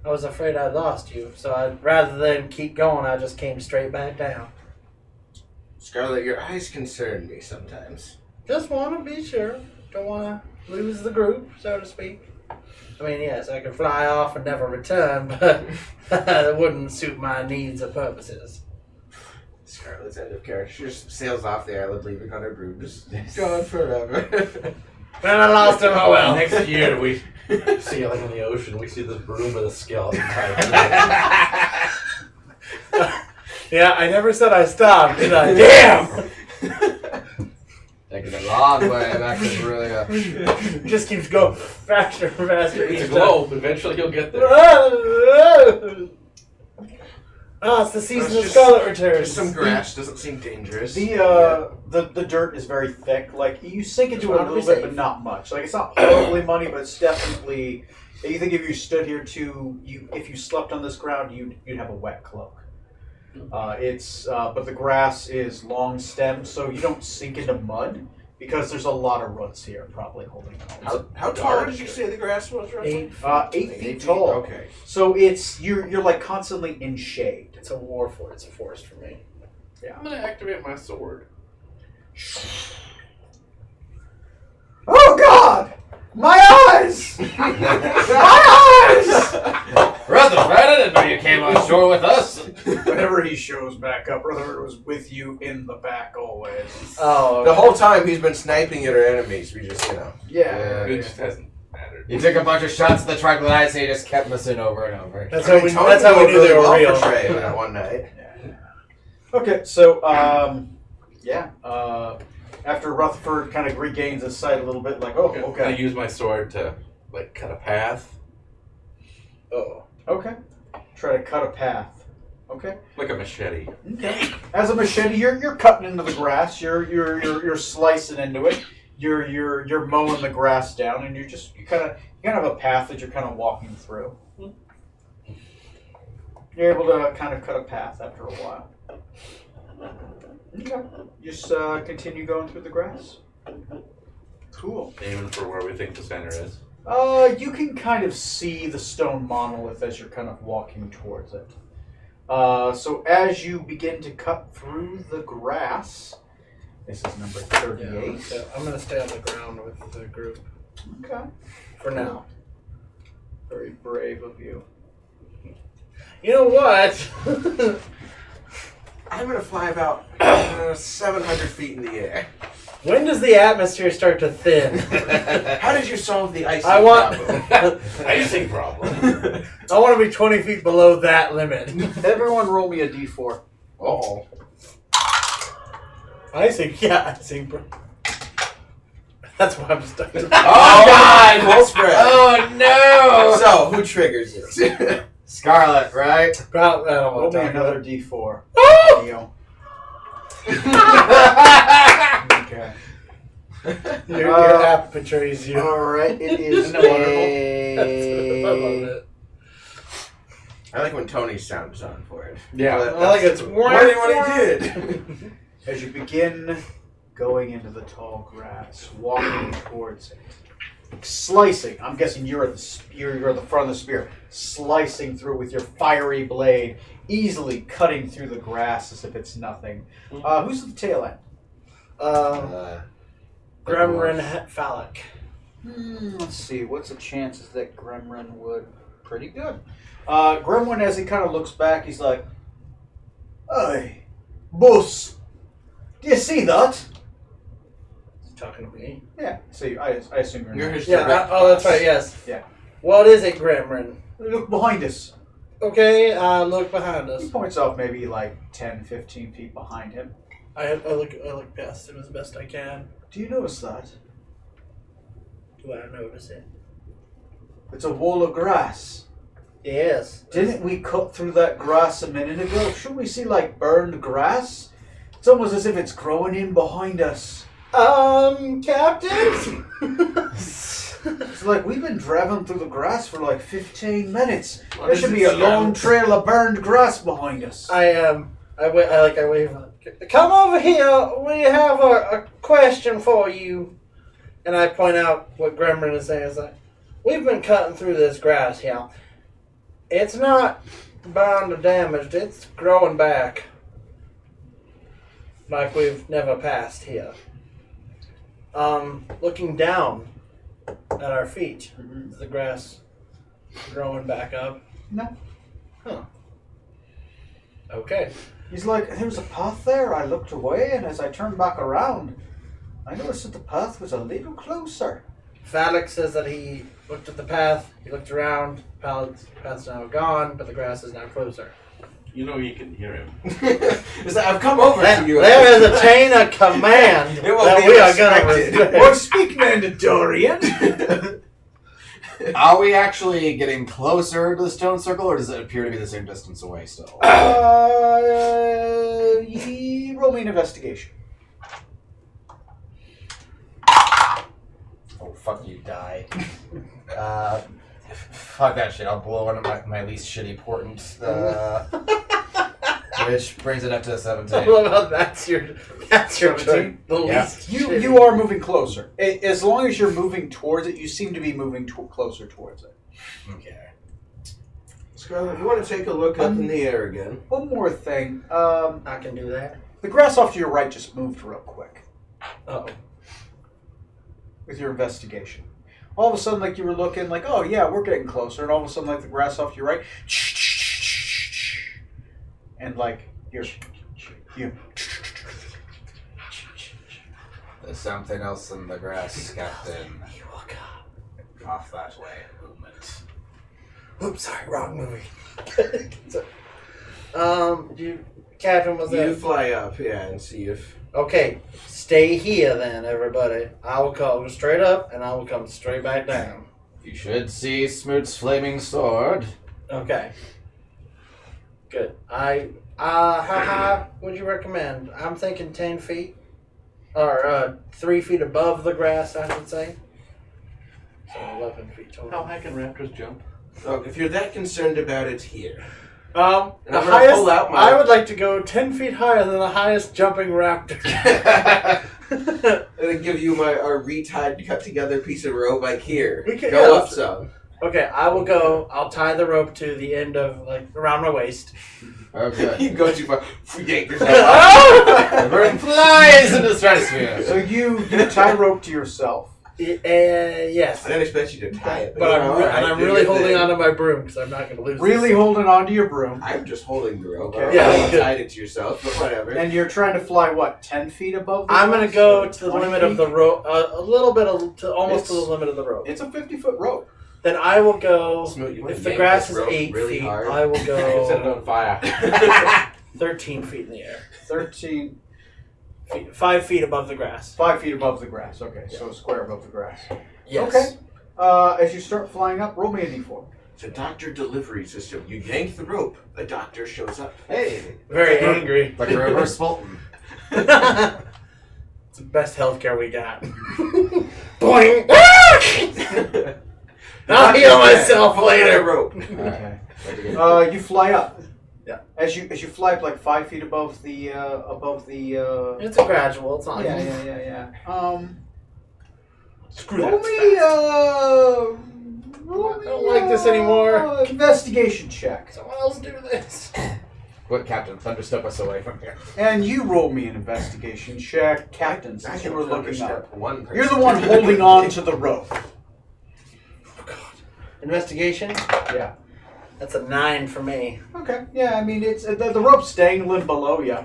I was afraid I'd lost you, so rather than keep going, I just came straight back down. Scarlet, your eyes concern me sometimes. Just want to be sure. Don't want to lose the group, so to speak. I mean, yes, I could fly off and never return, but that wouldn't suit my needs or purposes. Scarlet's end of character. She just sails off the island, leaving on her broom, just gone forever. Well, I lost him, oh well. Next year we sailing in the ocean, we see this broom with a skeleton tied to Yeah, I never said I stopped, did I? Damn! Taking a long way back to Aurelia. Just keeps going faster and faster. it. It's a each globe. Eventually you'll get there. time. It's the season It's of just- Scarlet returns. Just some grass doesn't seem dangerous. The dirt is very thick. Like you sink into Just it a wanna be little bit, safe. but not much. Like it's not horribly muddy, but it's definitely. You think if you stood here if you slept on this ground, you'd have a wet cloak. But the grass is long stemmed, so you don't sink into mud because there's a lot of roots here, probably holding it all. How tall did you say the grass was, roughly? 8 8 feet tall. Okay. So you're like constantly in shade. It's a war for It's a forest for me. I'm gonna activate my sword. Oh God! My eyes! My eyes! Rutherford, I didn't know you came on shore with us. Whenever he shows back up, Rutherford was with you in the back always. Oh, The whole time he's been sniping at our enemies. We just, Yeah. It just hasn't mattered. He took a bunch of shots at the troglodytes and he just kept missing over and over. That's I how mean, we. That's how we knew they were real. For Trey that one night. Okay, so after Rutherford kind of regains his sight a little bit, like, oh, I okay, use my sword to like cut a path, okay, try to cut a path. Okay. like a machete. Okay. As a machete, you're cutting into the grass. You're slicing into it. You're mowing the grass down, and you kind of have a path that you're kind of walking through. You're able to kind of cut a path after a while. Okay. Just continue going through the grass. Cool. Aiming for where we think the center is. You can kind of see the stone monolith as you're kind of walking towards it. So as you begin to cut through the grass, this is number 38. So I'm gonna stay on the ground with the group Okay. for now. Very brave of you. You know what? I'm going to fly about 700 feet in the air. When does the atmosphere start to thin? How did you solve the icing I want. problem? Icing problem. I want to be 20 feet below that limit. Everyone roll me a d4. Oh. Icing, yeah, icing, bro. That's why I'm stuck. Oh, God! Full spread. Oh, no! So, who triggers it? Scarlet, right? I don't Roll want me to talk about another it. d4. Neo. Okay. Your app betrays you. Alright, it is Isn't it wonderful? I love it. I like when Tony's sound is on for it. Yeah. I like it's What he did. As you begin going into the tall grass, walking towards it, slicing. I'm guessing you're at the front of the spear, slicing through with your fiery blade, easily cutting through the grass as if it's nothing. Who's at the tail end? Gremlin phallic. Let's see. What's the chances that Gremlin would? Pretty good. Gremlin, as he kind of looks back, he's like, "Hey, boss, do you see that?" Talking to me. Yeah. See, I assume you're. You're not. his Yeah. direct That's boss. right. Yes. Yeah. What is it, Gremlin? Look behind us. Okay. Look behind He us. points off maybe like 10, 15 feet behind him. I look past him as best I can. Do you notice that? Do I notice it? It's a wall of grass. Yes. Didn't we cut through that grass a minute ago? Shouldn't we see like burned grass? It's almost as if it's growing in behind us. Captain? It's like we've been driving through the grass for like 15 minutes. What There is should it, be a Stan? long trail of burned grass behind us. I wave. Come over here. We have a question for you. And I point out what Gremlin is saying. It's like, we've been cutting through this grass here. It's not burned or damaged. It's growing back. like we've never passed here. Looking down at our feet, is the grass growing back up? No. Huh. Okay. He's like, there was a path there. I looked away, and as I turned back around, I noticed that the path was a little closer. Phallic says that he looked at the path, he looked around, path's now gone, but the grass is now closer. You know you can hear him. It's like, I've come over to you. There is a chain of command It will that be we are going to respected. respect. Well, speak Mandalorian. Are we actually getting closer to the stone circle, or does it appear to be the same distance away still? Roll me an investigation. Oh, fuck you, die. Fuck that shit. I'll blow one of my least shitty portent. Which brings it up to 17. I love how that's your 17? turn. The Yeah. least You shitty. you are moving closer. As long as you're moving towards it, you seem to be moving closer towards it. Okay. Scarlet, you want to take a look up in the air again? One more thing. I can do that. The grass off to your right just moved real quick Oh. with your investigation. All of a sudden, like you were looking, like, oh yeah, we're getting closer, and all of a sudden, like the grass off to your right, and like you. There's something else in the grass, Captain. Off that way. Movement. Oops, sorry, wrong movie. Captain, was You that? fly up, yeah, and see if... Okay, stay here then, everybody. I will go straight up, and I will come straight back down. You should see Smoot's flaming sword. Okay. Good. How high would you recommend? I'm thinking 10 feet. Or 3 feet above the grass, I should say. So 11 feet total. How high can raptors jump? Oh, if you're that concerned about it, here. The I'm gonna highest, pull out my- I would like to go 10 feet higher than the highest jumping raptor. And then give you our retied, cut together piece of rope, like here. We can- Go yeah, up some. Okay, I will go. I'll tie the rope to the end of, like, around my waist. Okay. You go too far. Yank yourself The bird flies into the stratosphere. So you tie rope to yourself. Yes. I didn't expect you to tie it. But I'm do really your holding thing. on to my broom because I'm not going to lose Really this. holding onto your broom, I'm just holding the rope. Okay. Yeah, You good. tied it to yourself, but whatever. and you're trying to fly what, 10 feet above? The I'm going grass? to go to the 20 limit of feet? the rope, a little bit, almost to the It's- limit of the rope. It's a 50-foot rope. Then I will go, Smoot, you wanna if the yank grass this is rope 8 really feet, hard? I will Set it go on fire. 13 feet in the air. 13, 5 feet above the grass. 5 feet above the grass. Okay, so a square above the grass. Yes. Okay. As you start flying up, roll me a d4. It's a doctor delivery system. You yank the rope, a doctor shows up. Hey! Very angry. Like a reverse Fulton. It's the best healthcare we got. Boing! I'll heal myself Pull out a later. rope. You fly up. Yeah. As you fly up like 5 feet above the It's a gradual. It's not. yeah. Screw Roll that. me I don't like this anymore. Investigation check. Someone else do this. Quick, Captain, thunderstep us away from here. And you roll me an investigation check, Captain, I since can you were looking up. thunderstep one person. You're the one holding on to the rope. Investigation. Yeah. That's a 9 for me. Okay. Yeah, I mean, it's the rope's dangling below you.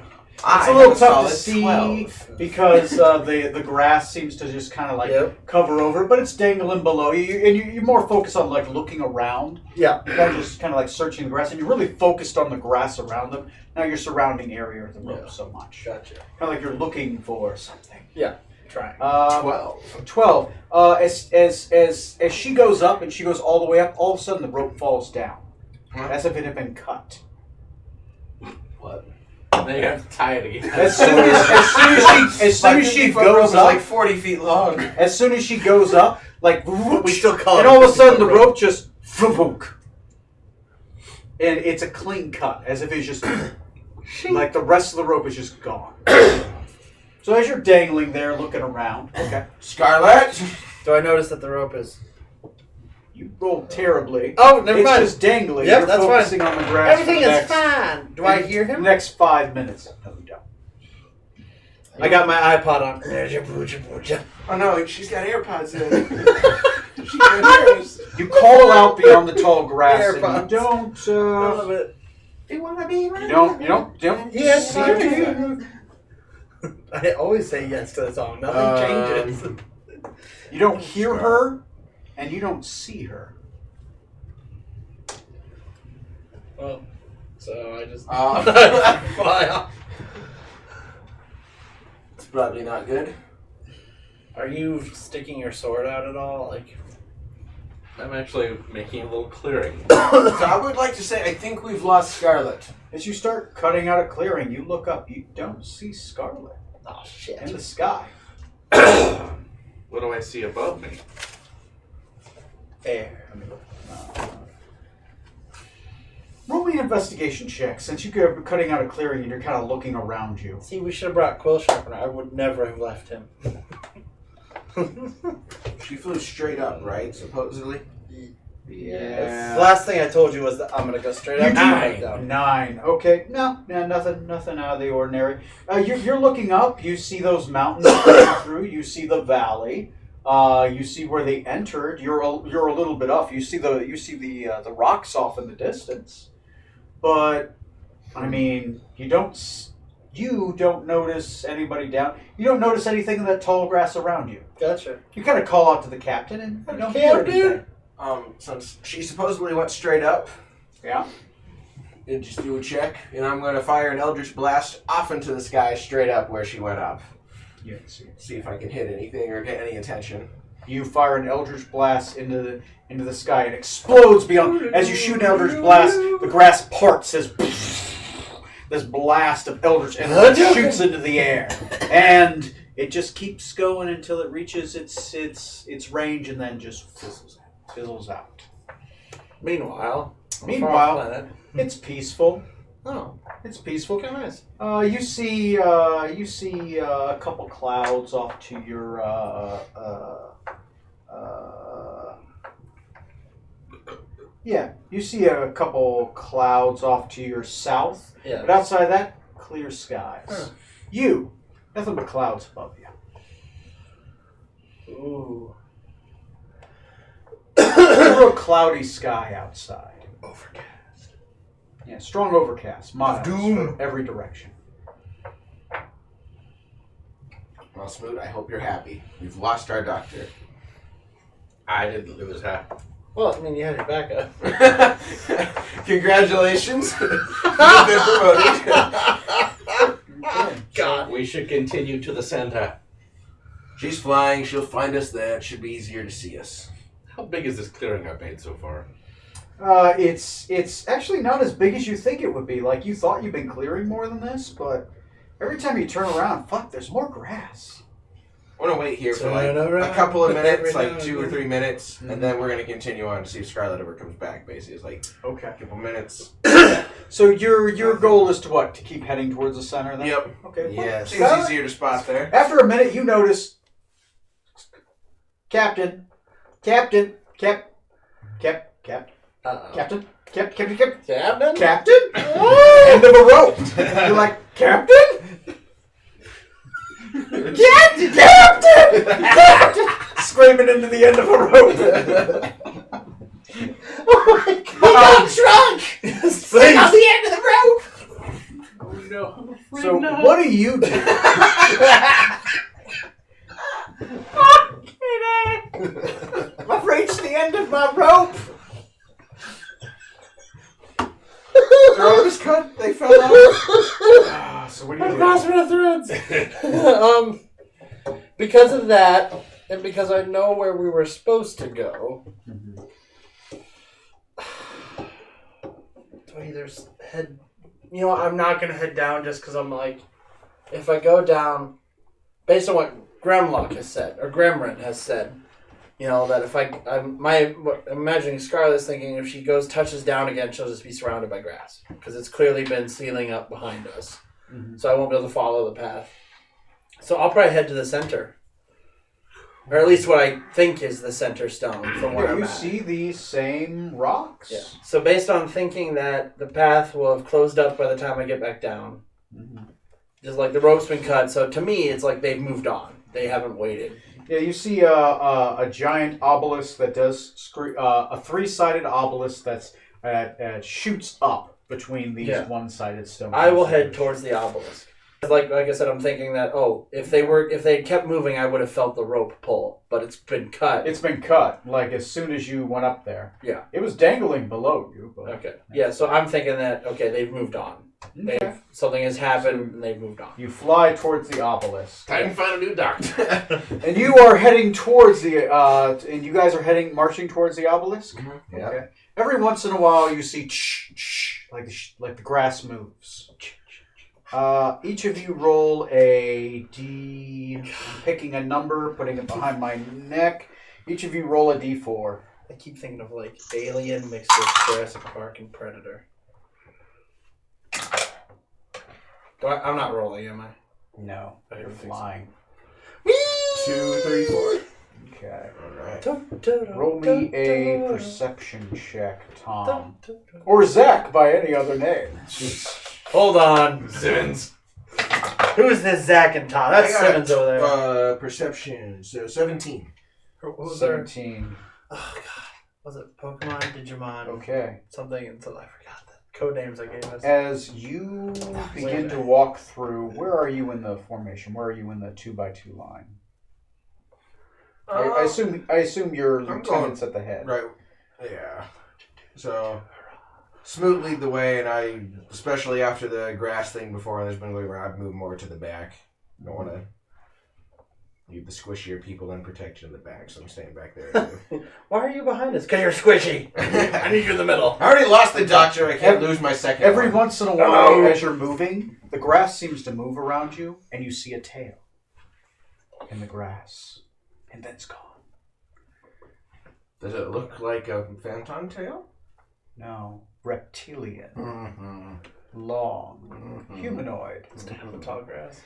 I It's a little have tough to solid see 12. because the grass seems to just kind of like Yep. cover over, but it's dangling below you, and you're more focused on like looking around, Yeah. than just kind of like searching the grass, and you're really focused on the grass around them. Now your surrounding area of the rope Yeah. so much, Gotcha. kind of like you're looking for something. Trying. 12. 12. As she goes up and she goes all the way up, all of a sudden the rope falls down, as if it had been cut. What? Then you have to tie it again. As soon as she goes up, like 40 feet long. as soon as she goes up, like We still call it. and all of a sudden the rope just and it's a clean cut, as if it's just like the rest of the rope is just gone. So as you're dangling there, looking around, okay, Scarlet! Do I notice that the rope is? you rolled terribly. Oh, never It's mind. just dangling. Yep, You're that's fine. focusing on the grass. Everything for the is next, fine. Do I hear him? Next 5 minutes. No, you don't. I got my iPod on. Oh no, she's got AirPods in. She can hear us. You call out beyond the tall grass, and AirPods. you don't. I love it. You wanna be my You don't. Yes, see I her. do. I always say yes to the song. Nothing changes. You don't hear her, and you don't see her. Well, so I just Uh, fly off. It's probably not good. Are you sticking your sword out at all? Like, I'm actually making a little clearing. So I would like to say I think we've lost Scarlet. As you start cutting out a clearing, you look up. You don't see Scarlet oh shit. in the sky. What do I see above me? Air. Roll me an investigation check, since you're cutting out a clearing and you're kind of looking around you. See, we should have brought Quill Sharpener. I would never have left him. She flew straight up, right? Supposedly. Yeah. The last thing I told you was that I'm gonna go straight up. Down. 9. Okay. No, nothing out of the ordinary. You're looking up. You see those mountains coming through. You see the valley. You see where they entered. You're a little bit off. You see the rocks off in the distance. But I mean, you don't notice anybody down. You don't notice anything in that tall grass around you. Gotcha. You kind of call out to the captain, and you don't hear anything. Since she supposedly went straight up, Yeah. and just do a check, and I'm going to fire an Eldritch Blast off into the sky straight up where she went up. You can see it. See if I can hit anything or get any attention. You fire an Eldritch Blast into the sky and explodes beyond. As you shoot an Eldritch Blast, the grass parts as this blast of Eldritch energy shoots into the air, and it just keeps going until it reaches its range, and then just fizzles out. Meanwhile, Meanwhile, it's peaceful. oh, It's peaceful. okay, nice. You see a couple clouds off to your you see a couple clouds off to your south, Yeah. but outside of that, clear skies. Huh. Nothing but clouds above you. Ooh. A real cloudy sky outside. Overcast. Yeah, strong overcast. Miles Doom. from every direction. Well, Smoot, I hope you're happy. We've lost our doctor. I didn't lose half. Well, I mean, you had your backup. Congratulations. You've been promoted. God. We should continue to the center. She's flying. She'll find us there. It should be easier to see us. How big is this clearing I've made so far? It's actually not as big as you think it would be. Like, you thought you've been clearing more than this, but every time you turn around, fuck, there's more grass. I want to wait here for like Turn around. a couple of minutes, Every like now 2 or and 3 minutes, and then we're going to continue on to see if Scarlet ever comes back, basically. It's like Okay. a couple minutes. So your goal is to what? To keep heading towards the center then? Yep. Okay. well, Yeah, seems Scarlet- easier to spot there. After a minute, you notice Captain. Captain. Captain. End of a rope. You're like, Captain? Captain! Screaming into the end of a rope. Oh my God. He got drunk! Stay on the end of the rope! Oh no. So what do you do? I've reached the end of my rope. Their arms cut. They fell off. So what do you do? Across the threads. Because of that, and because I know where we were supposed to go, do I either head? You know, I'm not gonna head down just because I'm like, if I go down, based on what Gremlock has said or Gremrin has said, you know that if I'm imagining Scarlet's thinking if she touches down again, she'll just be surrounded by grass because it's clearly been sealing up behind us, so I won't be able to follow the path. So I'll probably head to the center. Or at least what I think is the center stone from where I'm you at. see these same rocks? Yeah. So based on thinking that the path will have closed up by the time I get back down, Just like the rope's been cut, so to me, it's like they've moved on. They haven't waited. Yeah, you see a giant obelisk that does a three-sided obelisk that's shoots up between these one-sided stones. I will head towards the obelisk. Like I said, I'm thinking that if they kept moving, I would have felt the rope pull, but it's been cut. It's been cut. Like as soon as you went up there. Yeah. It was dangling below you. But Okay. Yeah. So I'm thinking that they've moved on. Okay. Something has happened and they've moved on. You fly towards the obelisk. Time to find a new doctor. And you are heading towards the and you guys are marching towards the obelisk. Mm-hmm. Yeah. Okay. Every once in a while, you see like the grass moves. Each of you roll a D. I'm picking a number, putting it behind my neck. Each of you roll a D4. I keep thinking of like Alien mixed with Jurassic Park and Predator. I'm not rolling, am I? No, you're flying. 2, 3, 4. Okay. Alright. Roll me a perception check, Tom. Or Zach by any other name. Hold on. Simmons. Who is this Zach and Tom? That's I got, Simmons over there. Perception, so 17. What was there? 17. Oh god. Was it Pokemon, Digimon, Okay. something until I forgot the code names I gave us. As you begin to walk through, where are you in the formation? Where are you in the 2x2 line? I assume your lieutenant's at the head. Right. Yeah. So, Smoot lead the way, and I, especially after the grass thing before, there's been going around, I've moved more to the back. I don't want to leave the squishier people unprotected in the back, so I'm staying back there. Too. Why are you behind us? Because you're squishy. I need you in the middle. I already lost the doctor. I can't lose my second Every one. once in a while, as you're moving, the grass seems to move around you, and you see a tail in the grass, and then it's gone. Does it look like a phantom tail? No, reptilian, Mm-hmm. long, humanoid. The tall grass.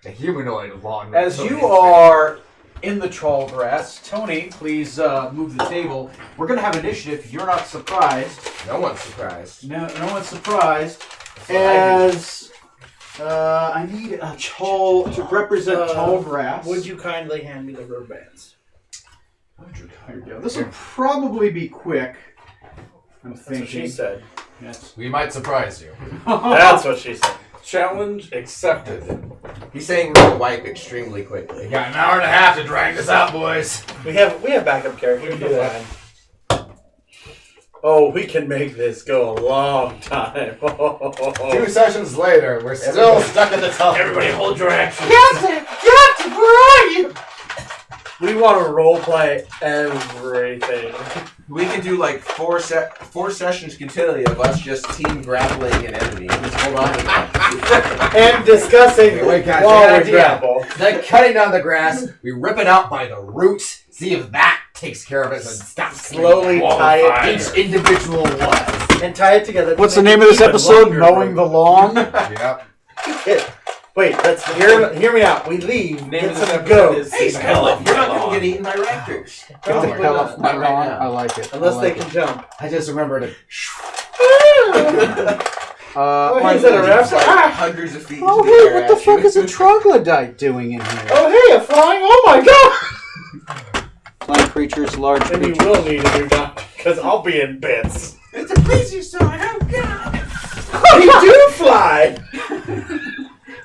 A humanoid long. As you are in the tall grass, Tony, please move the table. We're going to have initiative. You're not surprised. No one's surprised. No one's surprised. As I need a tall to represent tall grass. Would you kindly hand me the rubber bands? There you go. This will probably be quick. I'm That's thinking. what she said. Yes. We might surprise you. That's what she said. Challenge accepted. He's saying we'll wipe extremely quickly. We got an hour and a half to drag this out, boys. We have backup characters. We can do that. Oh, we can make this go a long time. 2 sessions later, we're still stuck at the top. Everybody hold your action. Captain, where are you? We want to roleplay everything. We can do like four sessions continually of us just team grappling an enemy. Just hold on to that. And discussing Wait, guys, while good we idea. grapple. Like cutting down the grass, we rip it out by the roots, see if that takes care of it, and stop Slowly tie it each individual one. and tie it together. What's the name of this episode? Mowing the lawn. Yep. Wait, let's hear me out. We leave. Name Get of this some episode goat. is Hey, Smell of you're not Lawn. going to get eaten by raptors. Get the hell off my Not right lawn. now. I like it. Unless I they like can jump. I just remembered it. What is it, a raptor? Like hundreds of feet Oh, into the hey, air what the at you. fuck is a troglodyte doing in here? Oh, hey, a flying. Oh my god! Plant creatures, large Then you creatures. will need a new doctor, because I'll be in bits. It's a plesiosaur. Oh, God. You do fly!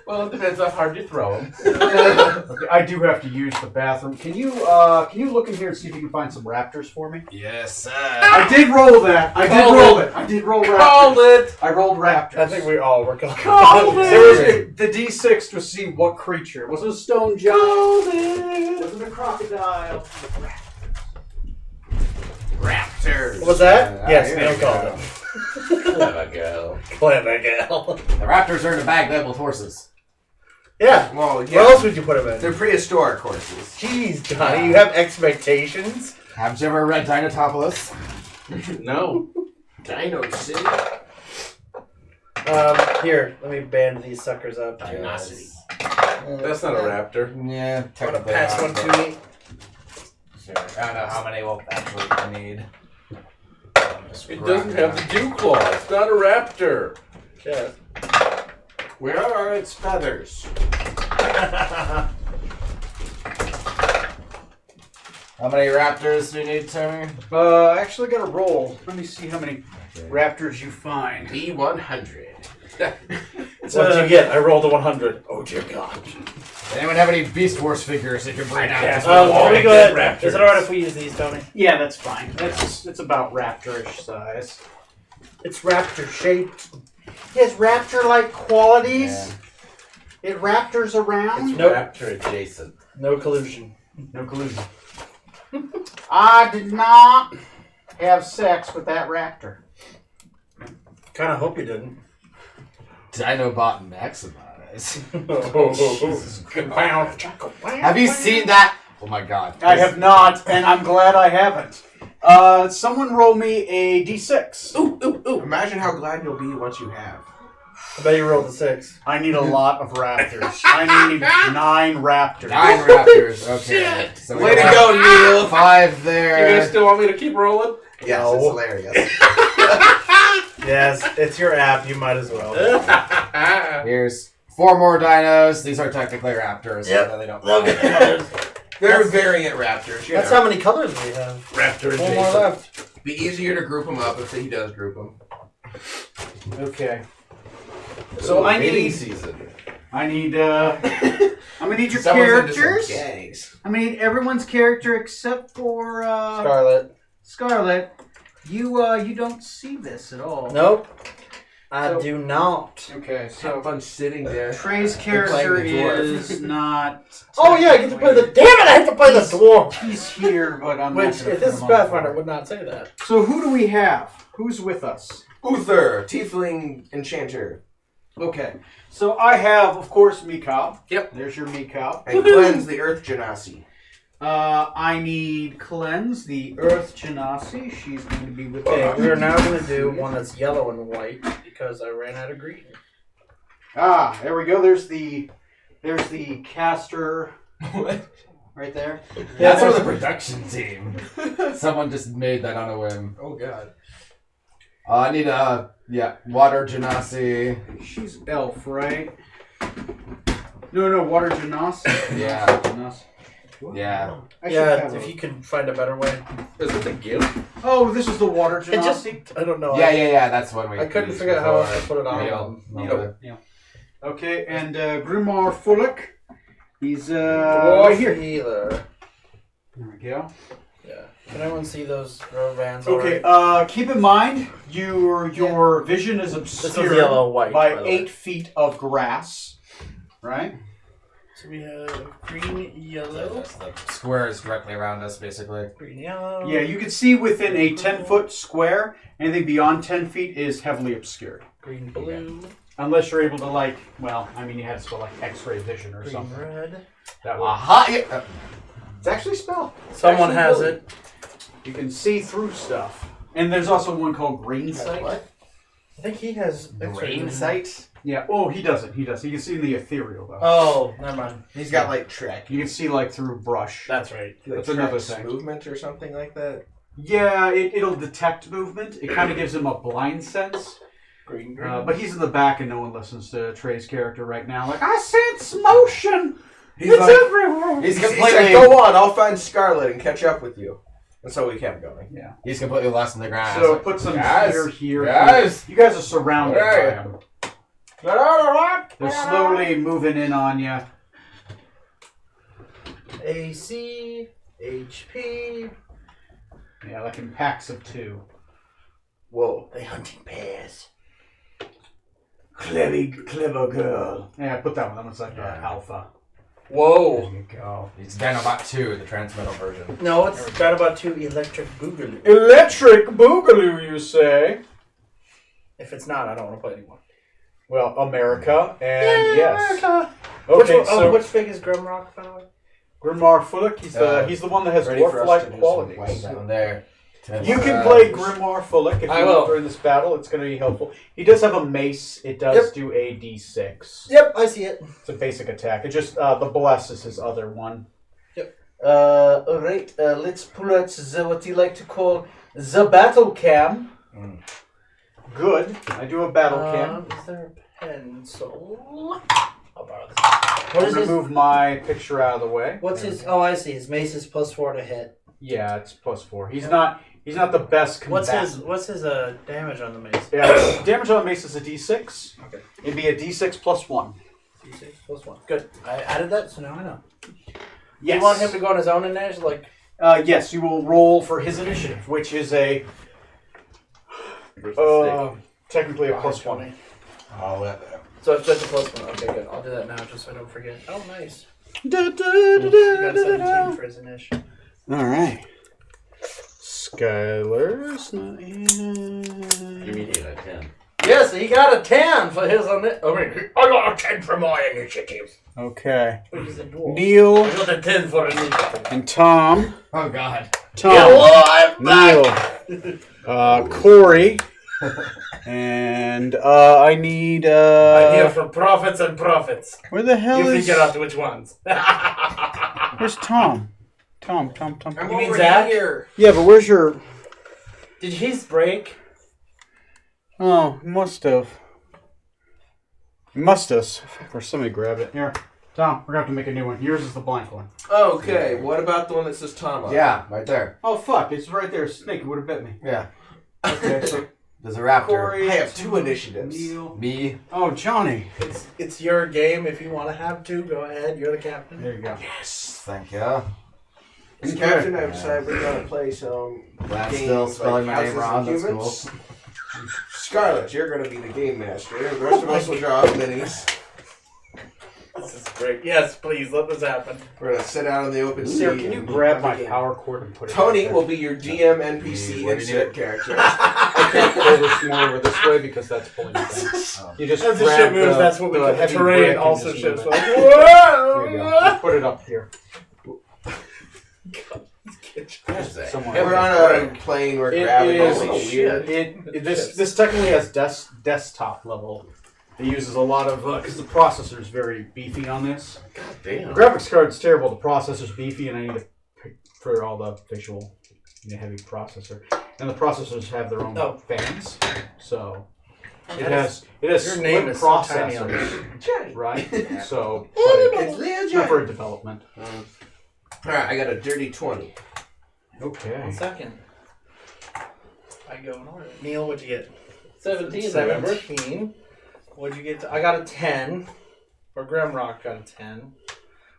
Well, it depends how hard you throw them. Okay, I do have to use the bathroom. Can you look in here and see if you can find some raptors for me? Yes, sir. I did roll that. I did roll it. I did roll raptors. Call it. I rolled raptors. I think we all were going. There was the D6 to see what creature. Was it a stone giant? Was it a crocodile? Raptors. What was that? Yes, here Neil we called go. it. Clever girl. Clever girl. The raptors are in a bag led with horses. Yeah. Well, Where yeah. else would you put him in? They're prehistoric horses. Jeez, Johnny, you have expectations? Haven't you ever read Dinotopolis? No. Dino City. Here, let me band these suckers up. Dinosity. That's not a raptor. Yeah, Want to technically. pass not, one to but- me? Sure. I don't know how many we'll actually need. It doesn't have the dew claw. It's not a raptor. Yeah. Where are its feathers? How many raptors do you need, Tony? I actually got a roll. Let me see how many raptors you find. B100. What did you get? I rolled a 100. Oh dear God. Anyone have any Beast Wars figures they can bring out? Can we go ahead? Is it alright if we use these, Tony? Yeah, that's fine. It's about raptorish size. It's raptor shaped. It has raptor-like qualities. It raptors around. Nope. Raptor adjacent. No collusion. No collusion. I did not have sex with that raptor. Kind of hope you didn't. Dinobot maximize. Have you seen that? Oh my God. I have not, and I'm glad I haven't. Someone roll me a d6. Ooh. Imagine how glad you'll be once you have. I bet you rolled a 6. I need a lot of raptors. I need 9 raptors. 9 raptors. Okay. So Way to go, Neil! 5 You there. guys still want me to keep rolling? Yes, No. it's hilarious. Yes, it's your app. You might as well. Here's 4 more dinos. These are technically raptors. Yep. So they don't. They're variant raptors. That's how many colors we have. Raptor 4 more left. Be easier to group them up if he does group them. Okay. So I Mating need. season. I'm gonna need your Someone's into some characters. gangs. I'm gonna need everyone's character except for Scarlet. Scarlet. You don't see this at all. Nope. I So- do not. Okay, Have so fun sitting there. Trey's playing character the dwarf. is not. Oh yeah, I get to play the. Damn it! I have to play the dwarf. He's here, but I'm not. Which, gonna if put this is him on the Pathfinder, board. would not say that. So who do we have? Who's with us? Uther, tiefling enchanter, Okay, so I have, of course, Mikau. Yep. There's your Mikau. and cleanse the earth genasi. I need Cleanse, the Earth Genasi. She's going to be with Okay, us. we are now going to do one that's yellow and white because I ran out of green. Ah, there we go. There's the caster right there. That's from the production team. Someone just made that on a whim. Oh god. I need water genasi. She's elf, right? No, Water Genasi. Yeah. Genasi. Yeah. I should Yeah, have if a- you can find a better way. Is it the gift? Oh, this is the Water It just, Genasi. I don't know. Yeah. That's one we. I couldn't used figure out how else to before. put it on. Neil. Okay, and Grimar Fullick. He's Dwarf right here. healer. There we go. Yeah. Can anyone see those row vans? Okay, keep in mind your vision is This obscured was yellow white by the way. 8 feet of grass, right? So we have green, yellow, The square is directly around us, basically. green, yellow. Yeah, you can see within a 10-foot square. Anything beyond 10 feet is heavily obscured. Green, blue, Unless you're able to, like, well, I mean, you had to spell, like, X-ray vision or green, something. red. That would, Aha! Yeah. it's actually spelled. Someone Actually, has really. it. You can see through stuff. And there's also one called Green Sight. What? I think he has Brain sight? Yeah, oh, he doesn't. He does. You can see the ethereal, though. Oh, never mind. He's got like track. You can see, like, through brush. That's right. That's Like, another tracks thing. movement or something like that. Yeah, it'll detect movement. It kind of gives him a blind sense. Green, But he's in the back and no one listens to Trey's character right now. Like, I sense motion! He's It's like, everywhere! He's he said, completely. go on, I'll find Scarlet and catch up with you. And so we kept going. He's completely lost in the grass. So put some Guys, here. guys. You guys are surrounded by Hey. him. They're slowly moving in on you. AC, HP. Yeah, like in packs of 2. Whoa. They hunt in pairs. Clever girl. Yeah, put that one. That one's like alpha. Whoa. There you go. It's Dinobot 2, the transmetal version. No, it's got about 2 electric boogaloo. Electric Boogaloo, you say? If it's not, I don't want to play anymore. Well, America, and yes. America. Okay, which so fig is Grimrock, by the way? Grimar Fullick, he's the one that has ready for us to dwarf-like do some qualities. white Down there. You can play Grimar Fullick if I you will. want during this battle. It's going to be helpful. He does have a mace. It does Yep. do a d6. Yep, I see it. It's a basic attack. It just the bless is his other one. Alright, let's pull out what you like to call the battle cam. Good. I do a battle cam. Is there a pencil. I'll borrow this. I'm What is gonna his? move my picture out of the way. What's his? Oh, I see. His mace is +4 to hit. Yeah, it's +4. He's not the best combatant. What's his damage on the mace? Yeah, damage on the mace is a D6. Okay. It'd be a D6 +1. D6 +1. Good. I added that, so now I know. Yes. You want him to go on his own initiative? Like, yes, you will roll for his initiative, which is technically a +1. I'll let that. so it's just a +1. Okay, good. I'll do that now, just so I don't forget. Oh, nice. Da, da, You da, got da, 17 da. for his initiative. All right. Skylar's not Immediate at 10. Yes, he got a 10 for his initiative. I got a 10 for my initiative. Okay. Which is a dwarf. Neil I got a 10 for initiative. and Tom. Oh God. Tom. I'm back! Neil. Corey. And I need. I'm here for profits and profits. Where the hell You is? figure out which ones. Where's Tom? Tom. I'm You mean over Zach? here. Yeah, but where's your? Did his break? Oh, must have. Or somebody grabbed it. Here, Tom. We're gonna have to make a new one. Yours is the blank one. Okay, what about the one that says Tom on it? Yeah, right there. Oh fuck! It's right there. Snake would have bit me. Yeah. Okay, so There's a raptor. Corey. I have 2 initiatives. Neil. Me. Oh, Johnny. It's your game. If you want to have to, go ahead. You're the captain. There you go. Yes. Thank you. As captain, I've decided we're going to play some Glad games still spelling like my name Houses wrong. and That's Humans. cool. Scarlett, you're going to be the game master. The rest of us will draw up minis. This is great. Yes, please let this happen. We're going to sit out in the open sea. Sarah, can you and grab have my a game. power cord and put it? Tony right will be your GM NPC Where do you need insert it? character. I can't pull this more over this way because that's pulling it down. You just As the grab ship moves, the, that's what we the call the heavy terrain. brick and Also, just ships move like, it. There you go. Just put it up here. Somewhere. We're on a plane where It gravity is is a little weird. this technically has desktop level. It uses a lot of because the processor is very beefy on this. Damn. The graphics card's terrible. The processor's beefy, and I need to pick for all the visual. I need a heavy processor, and the processors have their own fans, so it has Your split name is so tiny on processors, Johnny. right? So but It's Leo it's not for Johnny. development. Alright, I got a dirty 20. Okay. 1 second. I go in order. Neil, what'd you get? 17, remember? 17. What'd you get? I got a 10. Or Grimrock got a 10.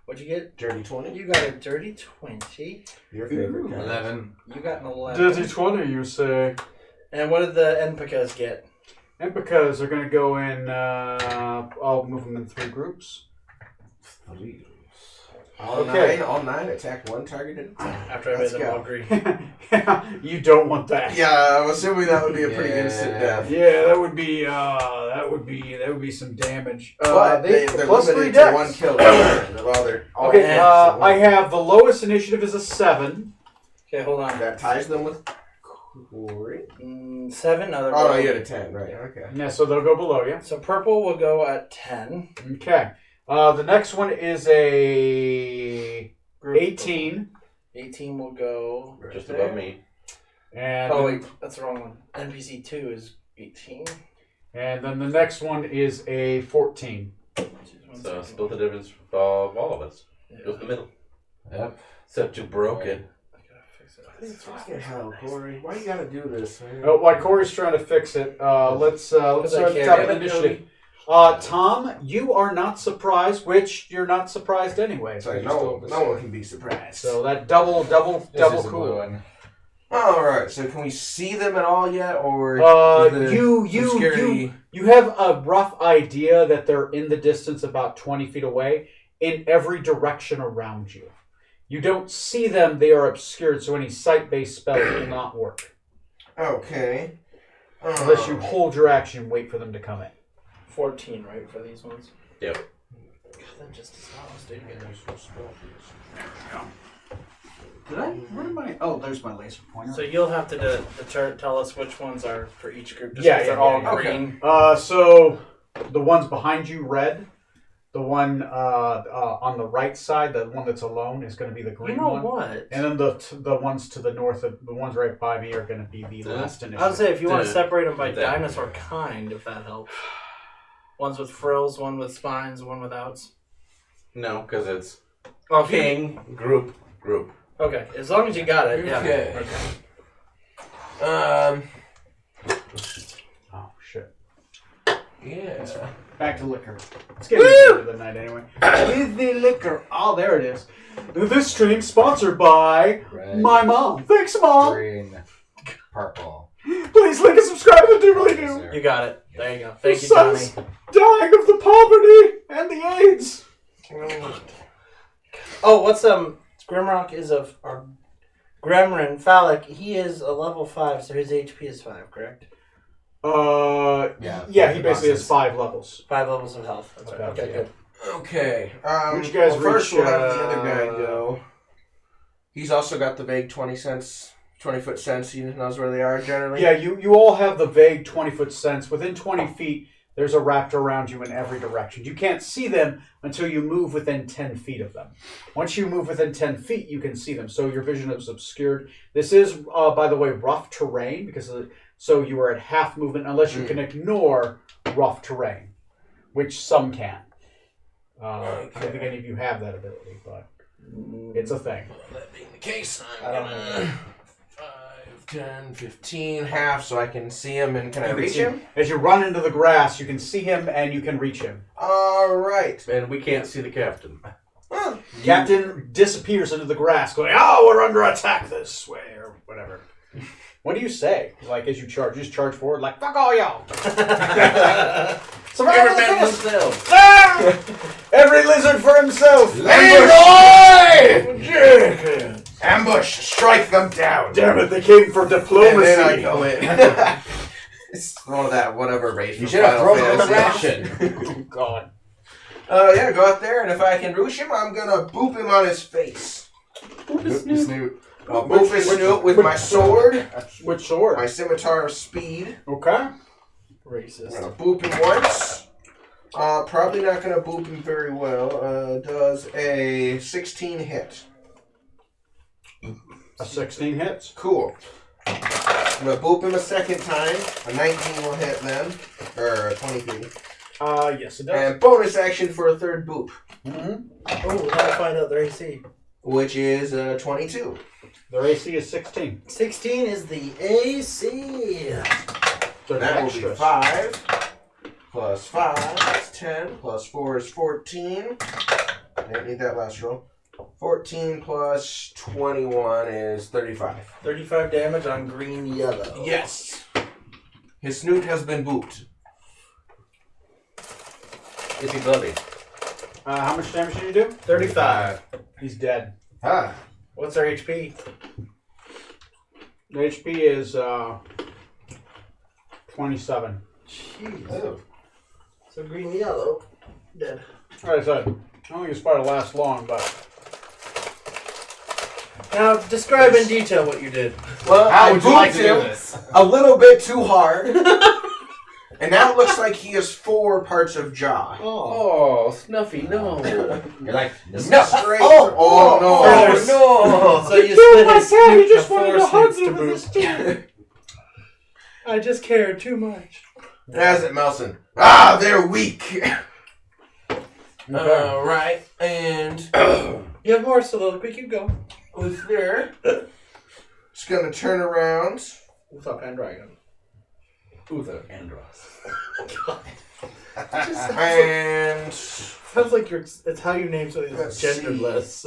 What'd you get? Dirty 20? You got a dirty 20. Your favorite kind. 11. You got an 11. Dirty 20, you say? And what did the NPCs get? And because they're going to go in, I'll move them in 3 groups. All Okay. all 9 attack 1 target at a time. After I made Let's them go. all agree. You don't want that. Yeah, I'm assuming that would be a pretty Yeah. instant death. Yeah, that would be some damage. But they're plus 3 limited dex. to 1 kill. While they're all Okay, hands, so I have the lowest initiative is a 7. Okay, hold on. that ties them with Corey. 7. No, they're Oh no, below. you had a 10, right? Okay. Yeah, so they'll go below you. So purple will go at 10. Okay. The next one is a 18. 18 will go right Just there. above me. And Oh wait, that's the wrong one. NPC 2 is 18. and then the next one is a 14. So split the difference of all of us. Goes to the middle. Yep. Except you broke it. I gotta fix it. Fucking hell, Corey. Why you gotta do this, man? Oh, while Corey's trying to fix it, let's start I the carry top of it. the initiative. Tom, you are not surprised, which you're not surprised anyway. Sorry, You still- no one can be surprised. So that double This is a cool. blue one. Alright, so can we see them at all yet? Or is the You have a rough idea that they're in the distance about 20 feet away in every direction around you. You don't see them, they are obscured, so any sight-based spell will not work. Okay. Unless you hold your action and wait for them to come in. 14, right, for these ones? Yep. God, that just does not stay together. Did I? Where am I? Oh, there's my laser pointer. So you'll have to tell us which ones are for each group. Just Yeah, 'cause yeah, they're all yeah, yeah. green. So the ones behind you, red. The one on the right side, the one that's alone, is going to be the green You know one. what? And then the ones to the north, of the ones right by me, are going to be the last initiative. I would say if you want to Duh. separate them by Duh. dinosaur kind, if that helps. One's with frills, one with spines, one without. No, because it's Okay. king, group. Okay, as long as you got it. Yeah. Okay. Oh shit. Yeah. Back to liquor. It's getting the end of the night anyway. With the liquor. Oh, there it is. This stream sponsored by Red, my mom. Thanks, Mom. green, purple. Please like and subscribe. I do really do. Zero. You got it. There you go. Thank you, Son Johnny. is dying of the poverty and the AIDS. Oh, what's Grimrock is or Gremrin Phallic. He is a level 5, so his HP is 5, correct? Yeah, Yeah, he basically has boxes. 5 levels. 5 levels of health. That's right. Okay, Okay, good. Okay. Would you guys first reach, we'll have the other guy go. He's also got the vague 20-foot sense. He knows where they are generally. Yeah, you all have the vague 20-foot sense. Within 20 feet, there's a raptor around you in every direction. You can't see them until you move within 10 feet of them. Once you move within 10 feet, you can see them. So your vision is obscured. This is, by the way, rough terrain, so you are at half movement unless you can ignore rough terrain, which some can. I don't think any of you have that ability, but it's a thing. That being the case, I'm gonna 5, 10, 15, half, so I can see him and can I reach him? As you run into the grass, you can see him and you can reach him. Alright. And we can't see the captain. Captain disappears into the grass, going, "Oh, we're under attack this way," or whatever. What do you say? Like as you charge, you just charge forward, like "fuck all y'all." Survival of the fittest. himself. Ah! Every lizard for himself. Leroy! Ambush! Strike them down! Damn it! They came for And diplomacy. then I go in. It's one of that whatever race. You from should have Final thrown him a Fantasy. ration. Oh, God. Yeah, go out there, and if I can reach him, I'm gonna boop him on his face. Snoot. I'll boop his snoot with my sword, Which sword? my scimitar of speed. Okay. I'm Racist. gonna boop him once. Probably not gonna boop him very well. Does a 16 hit. A 16 hits. Cool. I'm gonna boop him a second time. A 19 will hit then. Or 23. Yes, it does. And bonus action for a third boop. Mm-hmm. Oh, how to find out their AC? Which is 22. Their AC is 16. 16 is the AC. So That will extras. be 5. Plus 5 is 10. Plus 4 is 14. I didn't need that last roll. 14 plus 21 is 35. 35 damage on green yellow. Yes. His snoot has been booped. Is he bloody? How much damage did you do? 35. He's dead. Ah. What's their HP? The HP is 27. Jeez. Oh. So green yellow. Dead. Like I said, I don't think this fight will last long, but Now, describe in detail what you did. Well, How I would you like to booped do him this? a little bit too hard. And now it looks like he has 4 parts of jaw. Oh, Snuffy, no. You're like, No! Straight. Oh, no! no! So you Oh split my his God, snoot he just to wanted 4 to hug snoots me to with his boot. I just cared too much. That's it, Melson. Ah, they're weak. Alright, and You have more soliloquy, keep going. with there, just gonna turn around. What's up, Pendragon? Uther Andros. And Sounds like it's how you name something that's Let's see. genderless.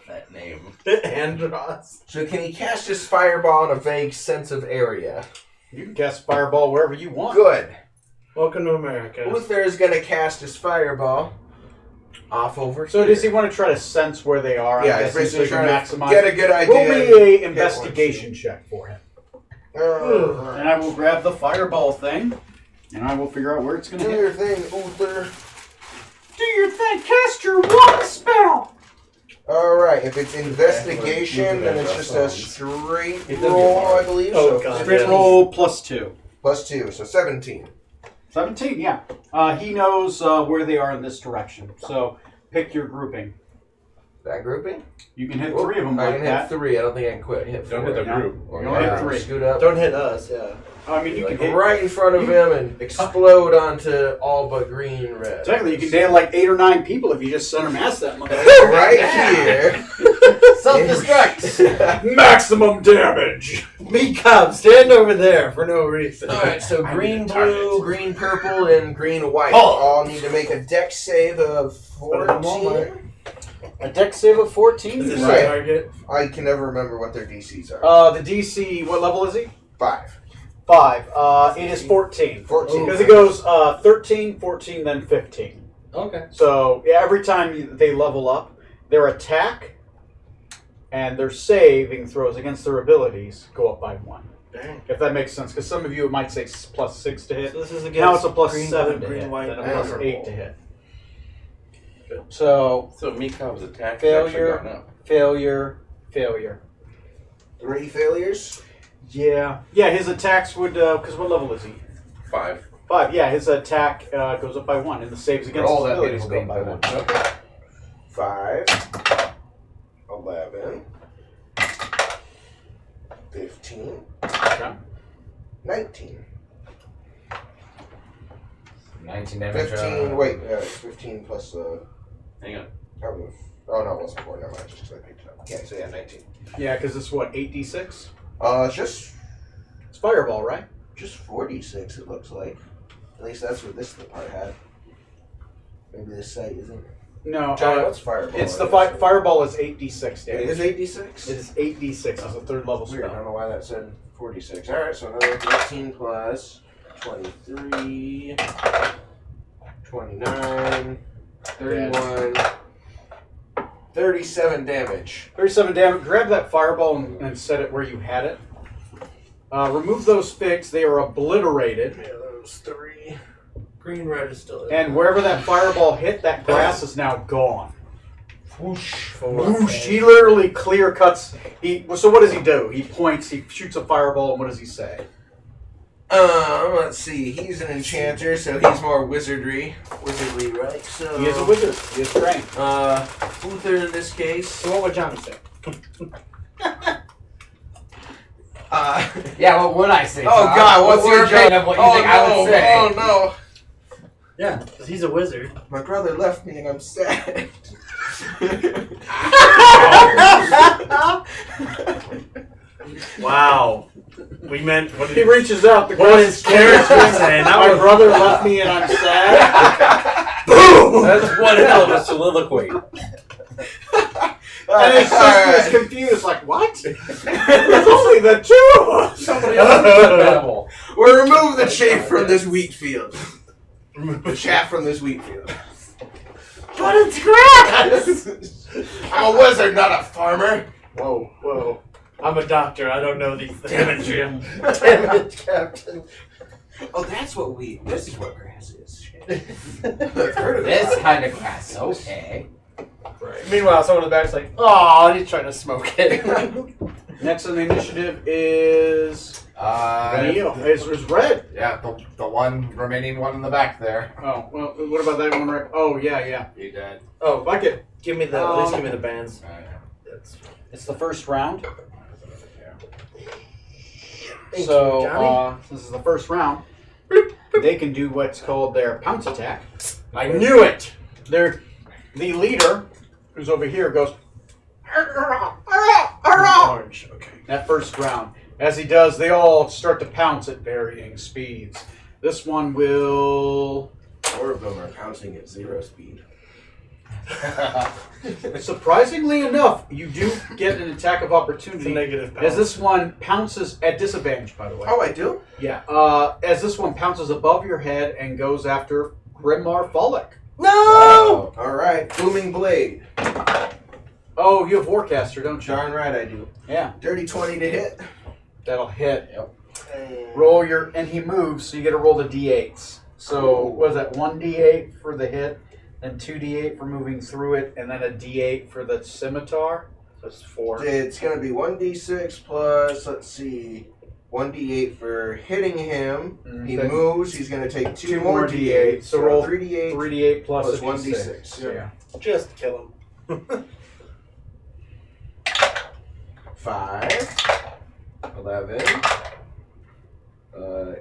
That name. Andros. so can he cast his fireball in a vague sense of area? you can cast Fireball wherever you want. Good. Welcome to America. Uther is gonna cast his fireball off over So here. does he want to try to sense where they are? Yeah, I'm he's guessing, so basically you can trying to maximize. get a good idea. Roll me a investigation check for him. Alright. And I will grab the Fireball thing, and I will figure out where it's going to Do hit. your thing, Uther. Do your thing. Cast your one spell. Alright, if it's investigation, then it's just a straight roll, I believe. Oh, so God. Straight Yeah. roll +2. plus 2, so 17. 17, yeah. He knows where they are in this direction. So pick your grouping. That grouping? You can hit 3 of them I like can that. hit 3. I don't think I can quit. Hit 4. Don't hit the No. group. You only hit 3. Scoot up. Don't hit us, yeah. I mean, you Like can hit right in front of him and explode onto all but green red. Technically, you can nail like 8 or 9 people if you just center mass that motherfucker. Right here. Self-destruct. Maximum damage. Me Cub, stand over there for no reason. Alright, so I green, need a target. blue, green, purple, and green, white Oh. all need to make a dex save of 14. A dex save of 14. Is this Right. a target? I can never remember what their DCs are. The DC, what level is he? 5. 5. It is 14. 14. Because it goes 13, 14, then 15. Okay. So, yeah, every time they level up, their attack and their saving throws against their abilities go up by 1. Dang. If that makes sense. Because some of you might say +6 to hit. So this is against Now it's a +7 green, to blue, green, hit, white, then a and +8 purple. to hit. So, So Mikov's attack has actually Failure. gone up. failure, failure. 3 failures. Yeah. Yeah, his attacks would, because what level is he? 5. 5. Yeah, his attack goes up by 1, and the saves against Roll his that abilities beautiful go up by game 1. 5. 11. 15. Okay. 19. 19 damage. 15. Wait, it's 15 plus. Hang on. Oh no, it wasn't 4. Never mind. Just because I picked it up. Yeah, so yeah, 19. Yeah, because it's what, 8d6? Just It's fireball, right? 46. It looks like. At least that's what this part had. Maybe this site isn't. No, Johnny, what's fireball? it's the fireball is 8d6 It damage. is 8d6. It is 8d6. It's a 3rd level Weird. I spell. don't know why that said 46. All right, so another 18 plus 23, 29, 31, 37 damage. 37 damage. Grab that fireball and set it where you had it. Remove those sticks. They are obliterated. Yeah, those 3. Green, red is still And wherever that fireball hit, that grass is now gone. whoosh. Whoosh. He literally clear cuts. So what does he do? He points. He shoots a fireball, and what does he say? Let's see. He's an enchanter, so he's more wizardly, right? So He is a wizard. He is trained. Uther in this case. So what would Johnny say? Yeah, what would I say? Oh Tom? God, What's your opinion of what you think I would say? Oh no! Yeah, because he's a wizard. My brother left me, and I'm sad. Wow. We meant what He reaches out. The What grass is character saying? That My was brother left me, and I'm sad. That's one hell of a soliloquy. And his sister is confused, like, what? It's only the 2 of us. Somebody else is babble. We'll remove the chaff from this wheat field. Remove the chaff from this wheat field. But it's grass! I'm a wizard, not a farmer. Whoa, whoa. I'm a doctor. I don't know these things. Damn it, Jim. Damn it, Captain. Oh, that's what wheat. This is what grass is. Shit. This kind of grass, okay. Meanwhile, someone in the back's like, "Oh, he's trying to smoke it." Next on the initiative is Neil. Is red. Yeah, the one remaining one in the back there. Oh, well, what about that one right? Oh, yeah. He dead. Oh, Fuck it. give me the. At least give me the bands. That's, It's the first round. Thank So, you, Johnny. this is the first round. They can do what's called their pounce attack. I knew it. The leader, who's over here, goes Orange. Okay. that first round. As he does, they all start to pounce at varying speeds. This one will... 4 of them are pouncing at 0 speed. Surprisingly enough, you do get an attack of It's a opportunity. negative. As this one pounces at disadvantage, by the way. Oh, I do? Yeah. As this one pounces above your head and goes after Grimmar Follick. No. Alright, Booming Blade. Oh, you have Warcaster, don't you? Darn right I do. Yeah. Dirty 20 to hit. That'll hit. And Roll your... And he moves, so you get to roll the d8s. So, what is that? 1d8 for the hit, and 2d8 for moving through it, and then a d8 for the scimitar. That's 4. It's going to be 1d6 plus, let's see, 1d8 for hitting him. He Then moves, he's going to take 2 two more more d8. So roll 3d8. 3d8 plus plus a 1d6. So, yeah. Just kill him. 5, 11,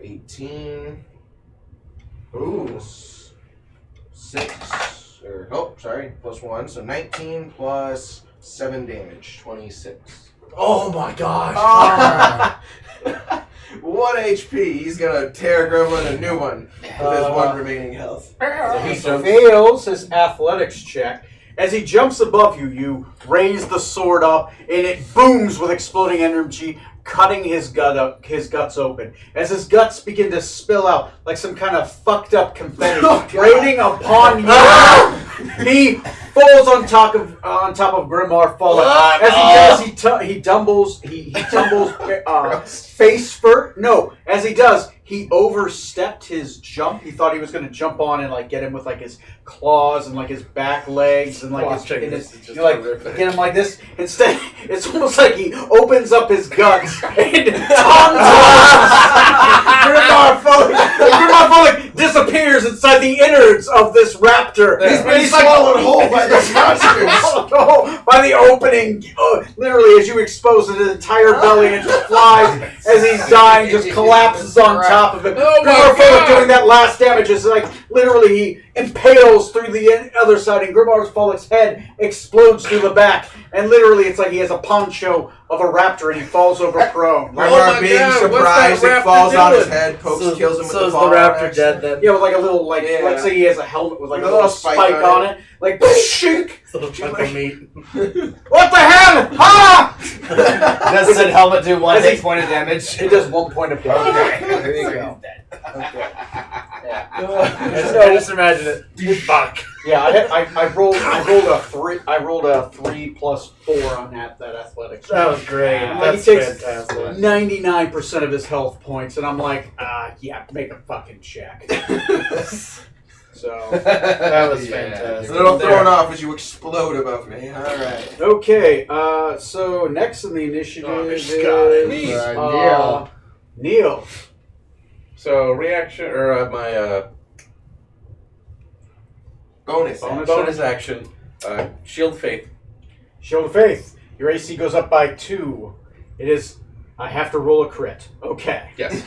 18. Ooh, 6. Plus 1. So 19 plus 7 damage. 26. Oh my gosh. 1 HP. He's gonna tear Gremlin a new one with his 1 remaining health. He fails his athletics check. As he jumps above you, you raise the sword up, and it booms with exploding energy, cutting his guts open. As his guts begin to spill out like some kind of fucked up confetti, raining upon you, he falls on top of Grimar, falling. As he does, he tumbles face first. No, as he does, he overstepped his jump. He thought he was going to jump on and like get him with like his claws and like his back legs and like get him like this. Instead, it's almost like he opens up his guts and Grimar Fully disappears inside the innards of this raptor. He's swallowed whole by this monster. By the opening, literally as you expose it, his entire belly and just flies as he's dying, just collapses on top of him. Grimar Fully doing that last damage is like literally he impales through the other side, and Grimar Fully's head explodes through the back, and literally it's like he has a poncho of a raptor and he falls over prone. Grimar being surprised, it falls on his head, pokes, kills him with the fall. So is the raptor dead then? Yeah, with like a little like say he has a helmet with like a little spike on it. Like shink. Little chunk of meat. What the hell? Ha! Does said helmet do 1 hit point of damage? It does 1 point of damage. Okay, there you go. I just imagine it. Fuck. Yeah, I rolled a 3. I rolled a 3 plus 4 on that athletics. That was great. Like, That's he takes fantastic. 99% of his health points, and I'm like, yeah, make a fucking check. So That was fantastic. A little thrown off as you explode above me. Alright. okay, so next in the initiative is Neil. Neil. So reaction or my bonus action. Shield Faith. Shield of Faith. Your AC goes up by 2. It is. I have to roll a crit. Okay. Yes.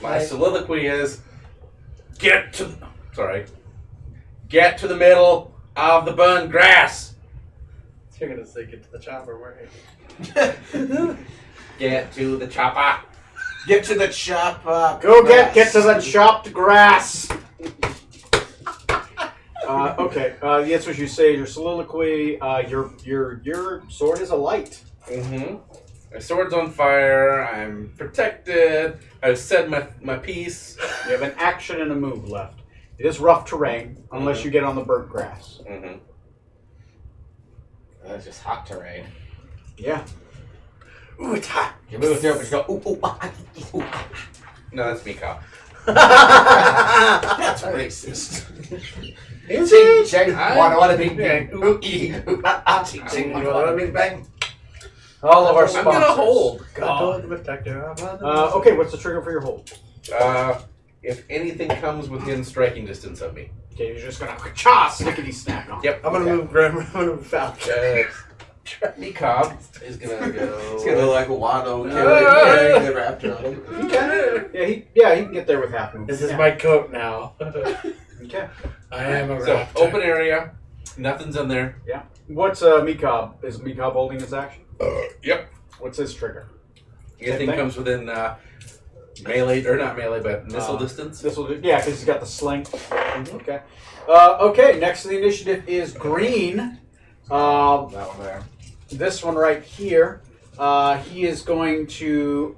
My soliloquy is get to the middle of the burned grass. You're gonna say get to the chopper, right? Get to the chopper. Get to the chopper. Go get to the chopped grass. Okay. That's what you say. Your soliloquy. Your sword is alight. Mm-hmm. My sword's on fire. I'm protected. I've said my piece. You have an action and a move left. It is rough terrain unless you get on the burnt grass. Mm-hmm. That's just hot terrain. Yeah. Ooh, it's hot. You move through it, but you go, ooh, ooh, ooh. No, that's me, Kyle. That's racist. Ching, ching, wanna be Yeah. ooh, ee, ooh, ching, ching, wanna be bang. All of our I'm sponsors. gonna hold. Okay, what's the trigger for your hold? If anything comes within striking distance of me. Okay, you're just gonna snickety snack on. Yep. I'm gonna move Grim. I'm gonna move Falcon. Me Cobb is gonna go. It's gonna look like a Wano carrying the raptor on him. Okay. Yeah, he can get there with half move. This is my coat now. Okay. I am a So raptor. open area. Nothing's in there. What's Meekob? Is Meekob holding his action? Yep. What's his trigger? Anything thing? comes within melee or not melee, but missile distance. This will do. Yeah, because he's got the sling. Okay. Okay. Next to the initiative is green. That one there. This one right here. He is going to.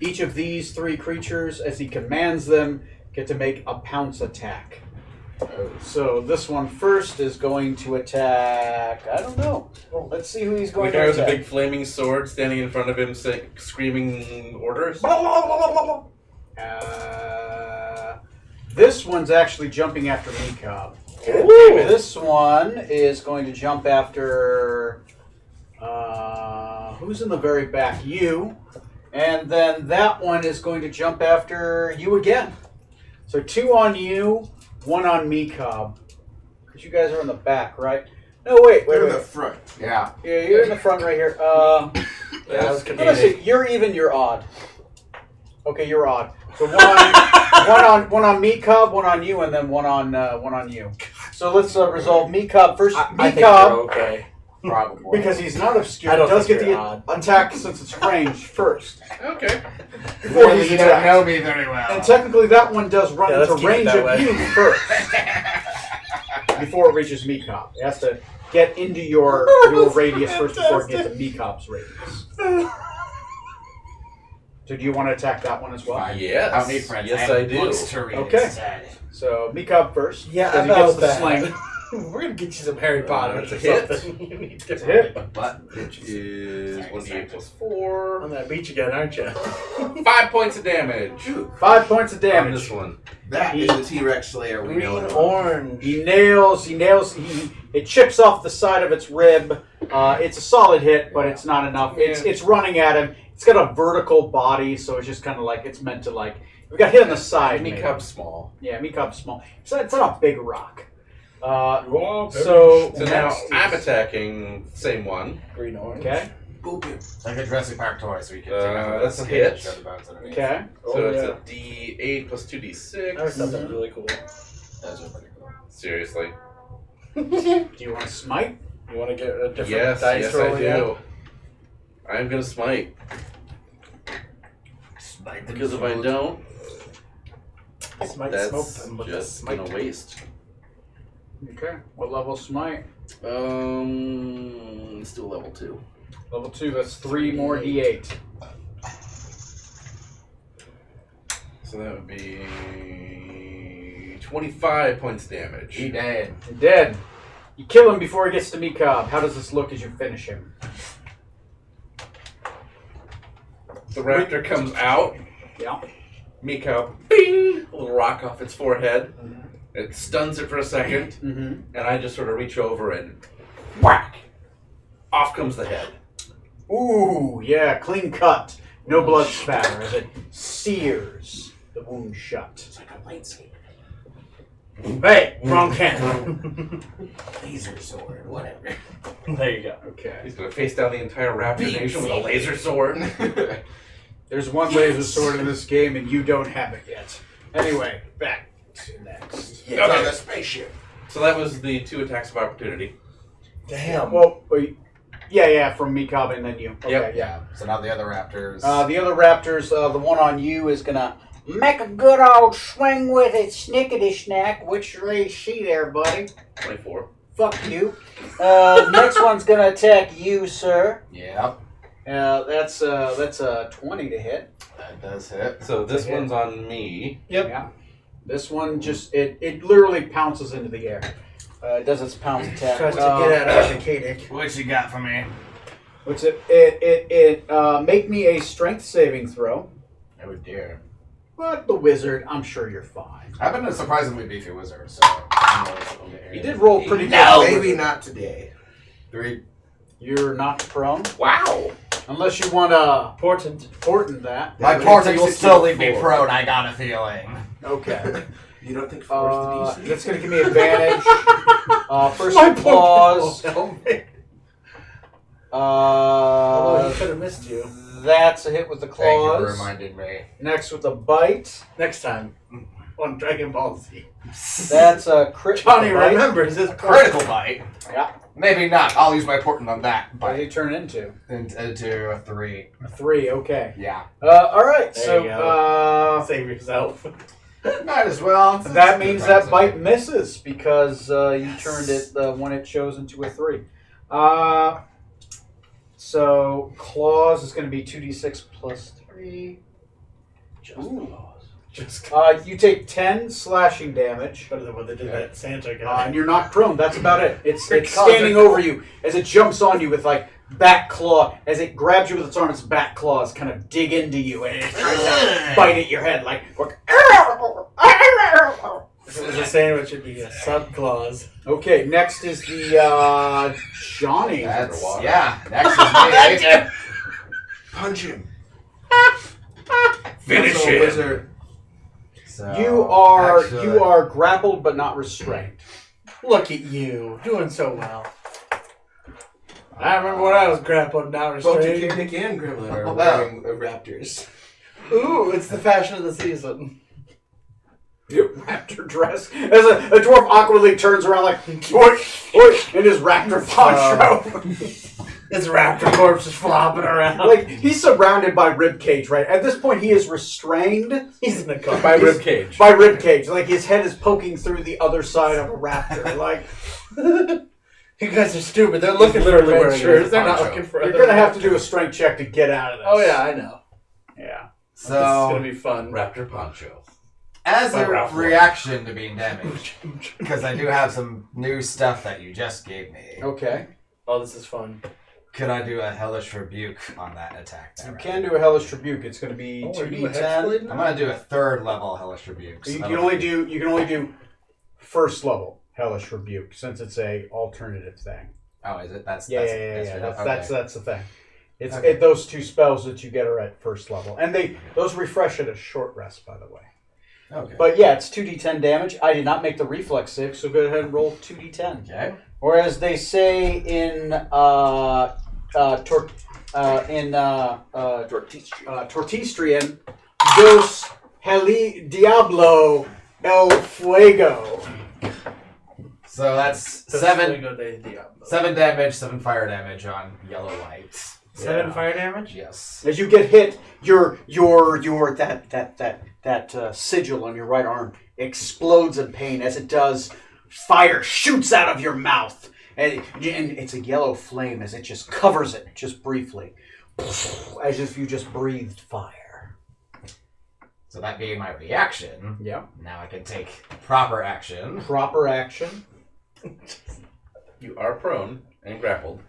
Each of these 3 creatures, as he commands them, get to make a pounce attack. So this one first is going to attack. I don't know. Let's see who he's The going guy to with a attack. big flaming sword standing in front of him, screaming orders. This one's actually jumping after Meekob. Ooh. This one is going to jump after. Who's in the very back? You. And then that one is going to jump after you again. So 2 on you, 1 on Meekob. Because you guys are in the back, right? No, wait. They're in the front. Yeah. Yeah, you're in the front right here. Yeah, I was Let me see. confused. You're even. You're odd. Okay, you're odd. So one on me, Cobb, one on you, and then one on you. So let's resolve me, Cobb first. I Me, think Cobb, you're okay. Probably. because he's not obscure. I don't does think get you're the odd. attack since it's ranged first. Okay. Before Really, he's you don't attacked. know me very well. And technically, that one does run Yeah, let's into keep it range that of way. you first before it reaches me, Cobb. It has to get into your radius first before it gets to me, Cobb's radius. So do you want to attack that one as well? Fine. Yes. I don't need friends. Yes, have I do. books to read Okay. instead. So me, Cobb first. Yeah, 'cause he about gets the that. sling. We're gonna get you some Harry Potter It's or a hit. something. You need It's a to- hit. But Which is Sorry, 1d8 plus On 4. that beach again, aren't you? 5 points of damage. 5 points of On damage. this one. That is the T-Rex Slayer we know. Green, and love. orange. He nails. It chips off the side of its rib. It's a solid hit, but it's not enough. It's running at him. It's got a vertical body, so it's just kind of like it's meant to like. We got hit on the side. Me maybe. Cub's small. Yeah, me Cub's small. It's not a big rock. Whoa, So So now next I'm is- attacking same one. Green, orange. Okay. Boop him. like a Jurassic Park toy, so you can Uh, take out that's a the hit. show the bones underneath. Okay. So Oh, it's yeah. a D8 plus 2d6. I always thought that was really cool. Those are pretty cool. Seriously. Do you want to smite? You want to get a different Yes, dice yes roll I again? do. I'm gonna smite. Smite Because if I don't, Smite that's smoke them with the just smite. gonna waste. Okay. What level smite? Let's do a level 2. Level 2. That's 3 more D8. So that would be 25 points damage. He dead. You're dead. You kill him before he gets to me, Cobb. How does this look as you finish him? The raptor comes out. Yeah. Miko, bing! A little rock off its forehead. It stuns it for a second, Mm-hmm. and I just sort of reach over and whack! Off comes the head. Ooh, yeah, clean cut. No blood spatter as it sears the wound shut. It's like a lightsaber. Hey, wrong cannon. Laser sword. Whatever. There you go. Okay. He's gonna face down the entire raptor nation with a laser sword. There's one laser sword in this game, and you don't have it yet. Anyway, back to next. Yeah, Okay. on the spaceship. So that was the 2 attacks of opportunity. Damn. Well, yeah, from me, Cobb, and then you. Okay, Yep. yeah. So now the other raptors. The other raptors, the one on you is gonna make a good old swing with it, snickety snack. Which you see there, buddy? 24. Fuck you. Next one's gonna attack you, sir. Yep. That's a 20 to hit. That does hit. So this Okay. one's on me. Yeah. This one just it literally pounces into the air. It does its pounce attack. Tries to get at Arcadic. What you got for me? Which it make me a strength saving throw. Oh dear. But the wizard, I'm sure you're fine. I've been a surprisingly beefy wizard, so. You did roll pretty No, good. maybe not today. 3. You're knocked prone. Wow! Unless you want to Important. portent that. My That porting makes will it still to leave me 4. prone, I got a feeling. Okay. You don't think 4 is the DC? That's going to give me advantage. First My claws. Although he could have missed you. That's a hit with the Thank you for claws. reminding me. Next with the bite. Next time on Dragon Ball Z. That's a crit. Johnny with the bite. remembers this Critical bite. Yeah. Maybe not. I'll use my portent on that What do bite. you turn into? Into a 3. A 3. Okay. Yeah. All right. There So you go. Save yourself. Might as well. that means that bite misses because you turned it when it shows into a 3. So claws is going to be 2d6 plus 3. Just You take 10 slashing damage. better than what they did that Santa guy. And you're not prone. That's about it. It's Because standing it- over you as it jumps on you with like back claw. As it grabs you with its arm, its back claws kind of dig into you and it tries to bite at your head like. If it was a sandwich, it'd be a sub clause. Okay, next is the Johnny. That's, Underwater. yeah. Next is me. Punch him. Finish Also, him. Wizard. So, You are actually- you are grappled but not restrained. Look at you, doing so well. I remember when I was grappled down restrained. Volcanic and Gremlin are Oh, wearing raptors. Ooh, it's the fashion of the season. Raptor dress. As a dwarf awkwardly turns around like, oink, oink, in his raptor poncho. His raptor corpse is flopping around. Like, he's surrounded by ribcage, right? At this point, he is restrained. He's in the car. By ribcage. By ribcage. Like, his head is poking through the other side of a raptor. Like, You guys are stupid. They're looking for literally wearing adventures. his They're not poncho. looking for you're other going to have to do a raptors. strength check to get out of this. Oh, yeah, I know. Yeah. This is going So, to be fun. Raptor poncho. as By a Ralph Lauren. reaction to being damaged, because I do have some new stuff that you just gave me, Okay. Oh, this is fun. could I do a hellish rebuke on that attack? You can do a hellish rebuke. It's going to be Oh, are you a 2d10. hexblade? I'm gonna do a third level hellish rebuke. You can only do first level hellish rebuke since it's a alternative thing. Oh, is it? That's Yeah. okay. That's the thing. It's Okay. those two spells that you get are at first level, and those refresh at a short rest, by the way. Okay. But yeah, it's 2d10 damage. I did not make the reflex save, so go ahead and roll 2d10. Okay. Or as they say in Tortistrian, Dos Heli Diablo El Fuego. So that's seven damage, 7 fire damage on yellow light. 7 Yeah. fire damage? Yes. As you get hit, your that sigil on your right arm explodes in pain. As it does, fire shoots out of your mouth, and it's a yellow flame as it just covers it just briefly, as if you just breathed fire. So that being my reaction, Yeah. now I can take proper action. Proper action. You are prone and grappled.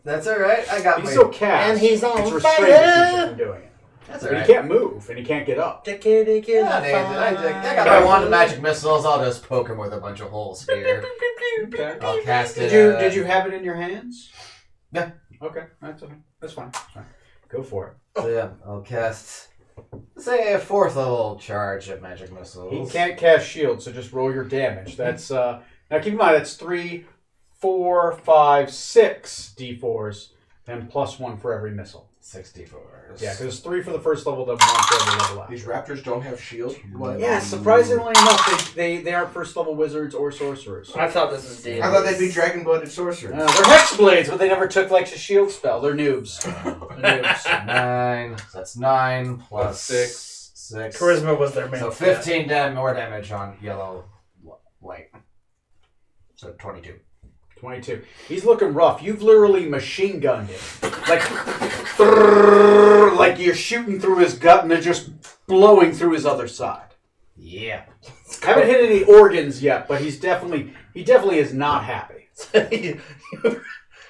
That's all right. I got He's my. still cast. And he's on it's restrained to keep fire. you from doing it. That's all But right. he can't move, and he can't get up. Yeah, I got my wand of magic missiles. I'll just poke him with a bunch of holes here. Okay. I'll cast it. Did you have it in your hands? Yeah. Okay, that's okay. That's fine. That's fine. Go for it. So yeah, I'll cast, say, a 4th level charge of magic missiles. He can't cast shield, so just roll your damage. That's now keep in mind that's 3, 4, 5, 6 d4s, and +1 for every missile. 64s. Yeah, because it's 3 for the first level, then 1 for every level after. These raptors don't have shield. What? Yeah, surprisingly enough, they aren't first level wizards or sorcerers. I thought this was D. I thought they'd be dragon-blooded sorcerers. They're hexblades, but they never took like a shield spell. They're noobs. They're noobs. 9. So that's 9 plus 6. 6. Charisma was their main So stat. 15 more damage on yellow light. So 22. 22. He's looking rough. You've literally machine gunned him. Like you're shooting through his gut and they're just blowing through his other side. Yeah. I haven't hit any organs yet, but he definitely is not happy.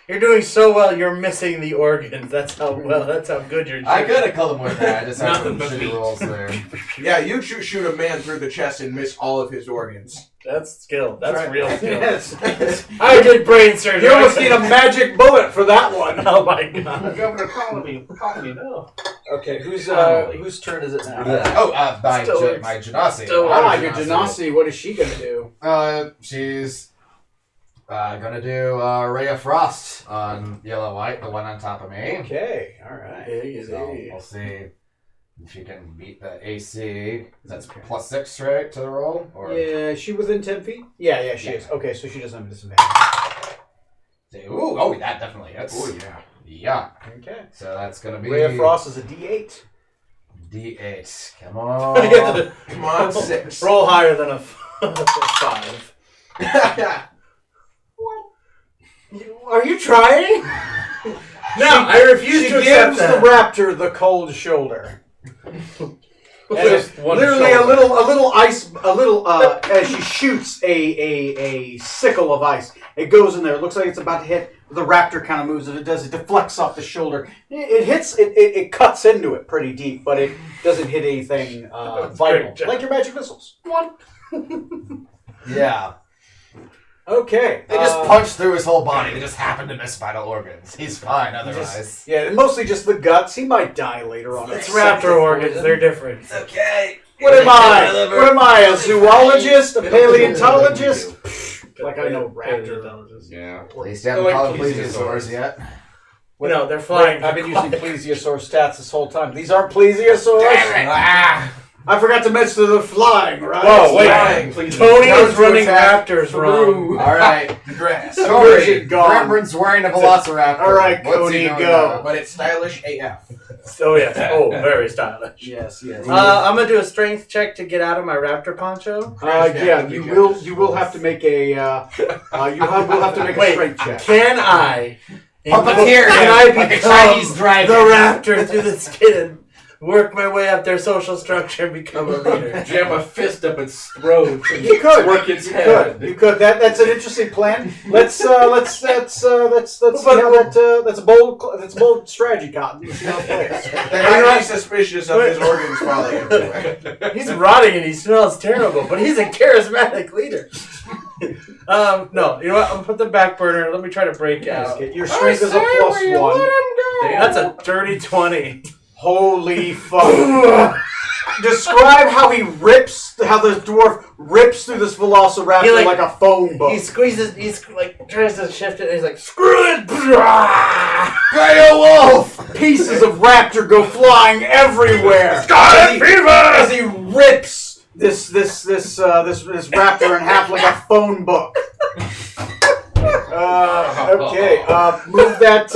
You're doing so well. You're missing the organs. That's how good you're. I could have killed him with that. I just had some Nothing but shitty meat. rolls there. Yeah, you shoot a man through the chest and miss all of his organs. That's skill. That's Right. real skill. Yes. I did brain surgery. You almost need a magic bullet for that one. Oh my god. Governor, call me no. Okay, whose turn is it now? Oh, Still my Genasi. still Your Genasi, what is she gonna do? She's gonna do Ray of Frost on yellow white, the one on top of me. Okay, alright. So we'll see if you can beat the AC. That's +6, right, to the roll? Or Yeah, is she within 10 feet? Yeah, she is. Okay, so she doesn't have a disadvantage. Ooh, oh, that definitely hits. Oh yeah. Yeah. Okay. So that's gonna be Ray of Frost is a D8. D8. Come on. Come on, 6. Roll higher than a 5. Are you trying? No, I refuse She to accept gives the that. raptor the cold shoulder. And Just one literally shoulder. a little ice, as she shoots a sickle of ice. It goes in there. It looks like it's about to hit. The raptor kind of moves. If it does, it deflects off the shoulder. It hits. It cuts into it pretty deep, but it doesn't hit anything vital, Great job. like your magic missiles. Yeah. Okay. They just punch through his whole body. They just happen to miss vital organs. He's fine otherwise. Yeah, mostly just the guts. He might die later on. It's raptor organs. They're different. It's okay. What am I? What am I? A zoologist? A paleontologist? Like I know raptor. Yeah. At least you haven't like called plesiosaurs. plesiosaurs yet. No, they're flying. I've been using plesiosaur stats this whole time. These aren't plesiosaurs. Ah! I forgot to mention they're flying, right? Whoa, wait. Flying. Please. Tony Counter is running attack. raptors wrong. All right. The grass. Sorry. Gone. Gremlin's wearing a velociraptor. All right, What's Cody, he doing go. now? But it's stylish AF. Oh yes. Oh, very stylish. Yes, yes. I'm gonna do a strength check to get out of my raptor poncho. Yeah, you will have to make a will have to make a strength check. Can I? Puppeteer Can him I like a become Chinese dragon. the raptor through the skin and work my way up their social structure and become a leader? Jam a fist up its throat and You could work its You head. could. You could. That's an interesting plan. Let's see how that's a bold strategy, Cotton. Let's see how it plays. They might be suspicious of his organs falling everywhere. He's rotting and he smells terrible, but he's a charismatic leader. No, you know what? I'm gonna put the back burner. Let me try to break out. Your strength is a +1. That's a dirty 20. Holy fuck! Describe how the dwarf rips through this velociraptor He, like a phone book. He squeezes. He's like tries to shift it. And he's like, screw it! Wolf! Pieces of raptor go flying everywhere. Scarlet fever! As he rips this raptor in half like a phone book. Okay, move that.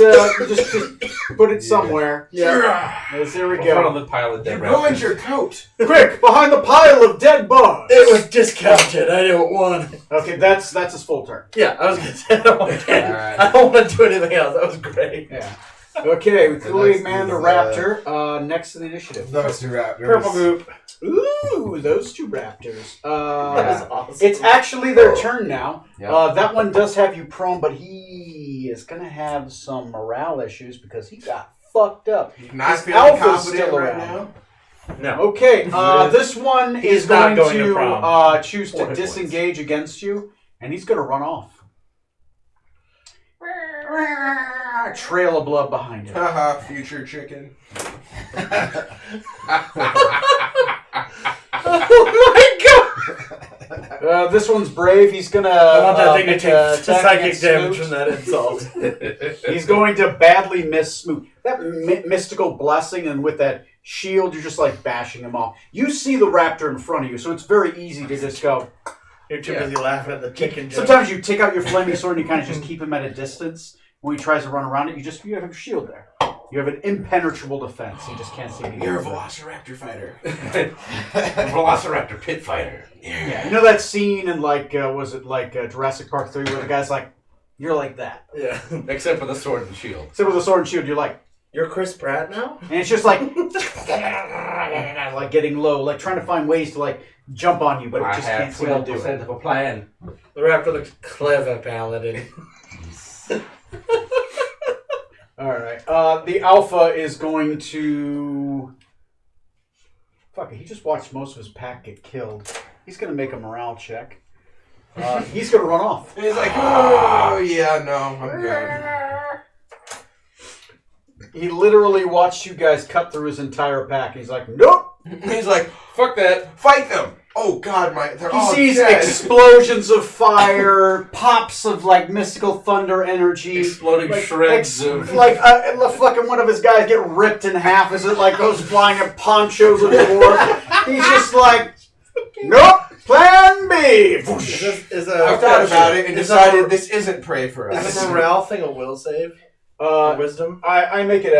Just put it somewhere. Yeah. Yes, there we In front of go. the pile of You dead ruined raptors. your coat. Quick, behind the pile of dead bugs. It was discounted. I didn't want. Okay, that's his full turn. Yeah, I was gonna say I don't want Alright. I don't want to do anything else. That was great. Yeah. Okay, we The clearly next manned a is, raptor. Next to the initiative. Those two raptors. Purple group. Ooh, those two raptors. That was awesome. It's actually their turn now. Yeah. That one does have you prone, but he is going to have some morale issues because he got fucked up. Not His feeling alpha's confident still right around. now. no. Okay, this one He's is not going going to to prom. choose Four to hit disengage against you, and he's going to run off. Trail of blood behind him. Haha, future chicken. Oh my god! This one's brave. He's going to I want that thing to make take a attack psychic against damage Smoot. from that insult. He's going to badly miss Smoot. That mystical blessing, and with that shield, you're just like bashing him off. You see the raptor in front of you, so it's very easy to just go. You're too busy laughing at the chicken joke. Sometimes you take out your flaming sword and you kind of just keep him at a distance. When he tries to run around it, you have a shield there. You have an impenetrable defense. He just can't see anything. You're a velociraptor fighter. Velociraptor pit fighter. Yeah, you know that scene in was it Jurassic Park 3 where the guy's like, you're like that. Yeah. Except for the sword and shield. Except with a sword and shield, you're like, You're Chris Pratt now? and it's just like, like getting low, like trying to find ways to like jump on you, but it I just have can't seem to do 12% it. of a plan. The raptor looks clever, paladin. All right. The alpha is going to. Fuck it. He just watched most of his pack get killed. He's going to make a morale check. He's going to run off. And he's like, oh, yeah, no, I'm good. He literally watched you guys cut through his entire pack. He's like, nope. He's like, Fuck that. fight them. Oh, God, they're He all sees dead. explosions of fire, pops of like mystical thunder energy. Exploding shreds of. Fucking one of his guys get ripped in half as it like goes flying at ponchos of the dwarf. He's just like, nope, plan B. Is I've thought about it and decided this isn't prey for us. Is a morale thing a will save? Wisdom? I make it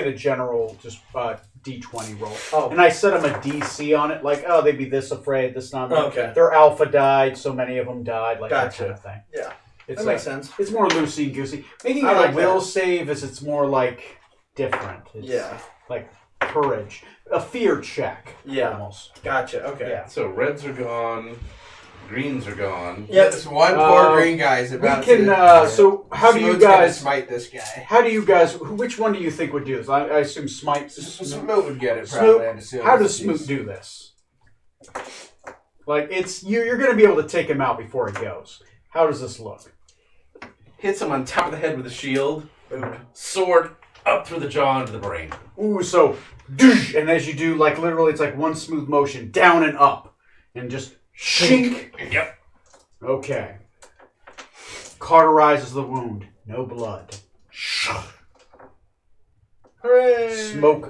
a general just D20 roll. Oh. And I set them a DC on it, like, oh, they'd be this afraid, this not. Okay. Their alpha died, so many of them died, like that Gotcha. kind of thing. Yeah. It's That like, makes sense. It's more loosey goosey. Making I it like a will that. save is it's more like different. It's Yeah. like courage, a fear check. Yeah. Almost. Gotcha. Okay. Yeah. So reds are gone, greens are gone. Yep. This one poor green guy is about We can. to... So how do you Smoot's gonna guys? smite this guy. How do you guys? Which one do you think would do this? I assume Smite. Smoot would get it, probably. I'd assume. How does Smoot do this? Like it's you're going to be able to take him out before he goes. How does this look? Hits him on top of the head with a shield. Sword up through the jaw into the brain. Ooh, so, and as you do, like literally, it's like one smooth motion, down and up, and just shink. Yep. Okay. cauterizes the wound. No blood. Hooray!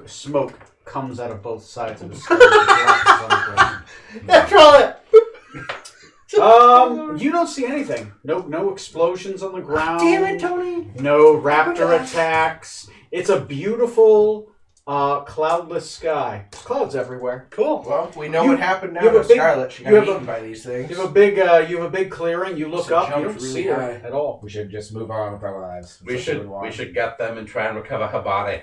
Smoke comes out of both sides of his skull. Collapses on the ground. Control it! You don't see anything. No explosions on the ground. Damn it, Tony! No raptor attacks. It's a beautiful, cloudless sky. There's clouds everywhere. Cool. Well, we know You- what happened now you have to a big- Scarlet. She you got have a- eaten by these things. You have a big clearing. You look So up. You jumped don't really see her high. at all. We should just move on with our lives. We should get them and try and recover her body.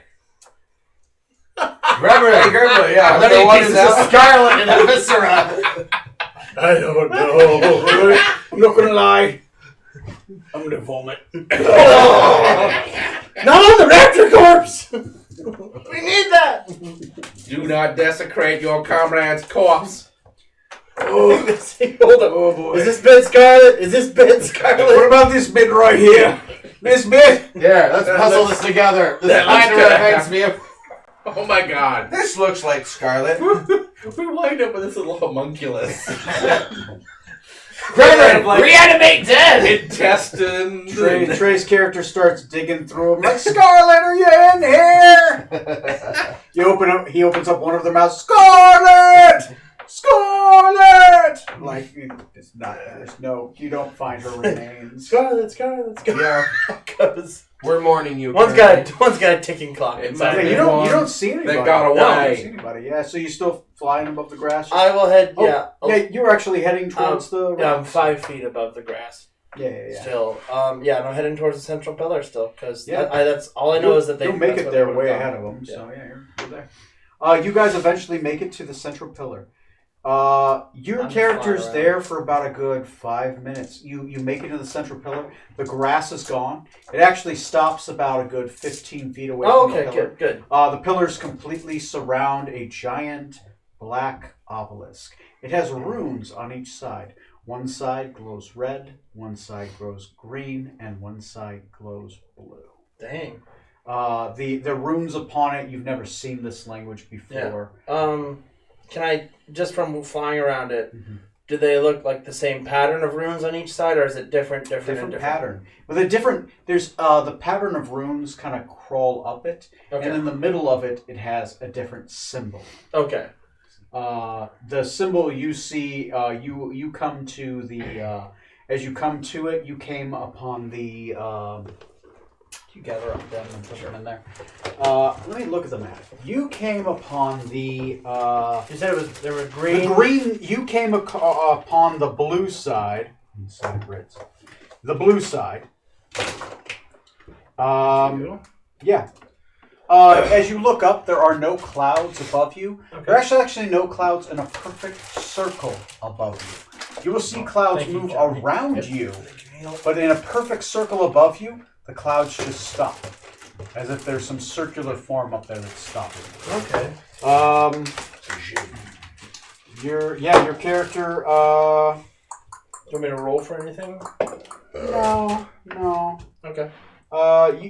Remember, yeah. and then no he one pieces is of out. scarlet in a viscera. I don't know. I'm not gonna lie. I'm gonna vomit. Not on the raptor corpse! We need that! Do not desecrate your comrade's corpse. Hold up. Oh boy. Is this bit Scarlet? Is this bit What Scarlet? about this bit right here? This bit? Yeah, let's puzzle this together. This that looks spider good. reminds me of. Oh my god. This looks like Scarlet. We wind up with this little homunculus. Gregor, like- reanimate dead! Intestines. Trey's character starts digging through him like, Scarlet, are you in here? He opens up one of their mouths. Scarlet! Scarlet! Like, it's not, there's no, you don't find her remains. Scarlet. Yeah. Because We're mourning you. one's got a ticking clock It's inside. like- Yeah, me. you don't see anybody. They got No, you away. don't see anybody. Yeah, so you still flying above the grass? I will head. Oh, Yeah. Yeah, you're actually heading towards the... Yeah, I'm rocks. 5 feet above the grass Yeah. still. Yeah, and I'm heading towards the central pillar still because Yeah. that's all I know is that You'll make that's it what there they way would've ahead done. of them. Yeah. So yeah, you're there. You guys eventually make it to the central pillar. Your I'm character's flying there for about a good 5 minutes. You make it to the central pillar. The grass is gone. It actually stops about a good 15 feet away Oh, from the okay, pillar. good. The pillars completely surround a giant black obelisk. It has runes on each side. One side glows red, one side glows green, and one side glows blue. Dang. The runes upon it, you've never seen this language before. Can I just from flying around it? Mhm. Do they look like the same pattern of runes on each side, or is it different Pattern. With a different, there's the pattern of runes kind of crawl up it, Okay. and in the middle of it, it has a different symbol. Okay. The symbol you see, you come to the, as you come to it, you came upon the, you gather up them and put them in there. Let me look at the map. You came upon the, You said there was green. the green, you came upon the blue side. Reds. The blue side. Yeah. As you look up, there are no clouds above you. Okay. There are actually no clouds in a perfect circle above you. You will see clouds Thank you, move Johnny. around you, but in a perfect circle above you, the clouds just stop. As if there's some circular form up there that's stopping. Okay. Your character, Do you want me to roll for anything? no. Okay.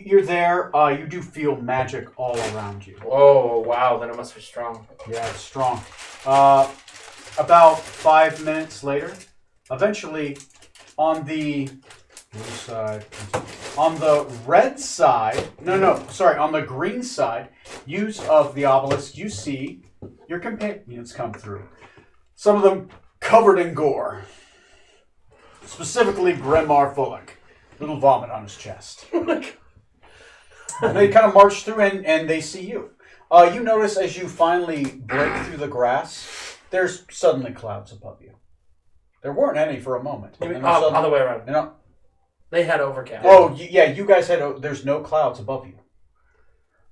You're there. You do feel magic all around you. Oh wow, then it must be strong. Yeah, it's strong. About 5 minutes later, eventually, on the blue side, on the red side, on the green side, of the obelisk, you see your companions come through. Some of them covered in gore. Specifically, Gremar Fullock. Little vomit on his chest. And they kind of march through and they see you. You notice as you finally break through the grass, there's suddenly clouds above you. There weren't any for a moment. And then Other way around. you know, They had overcast. you guys had, there's no clouds above you.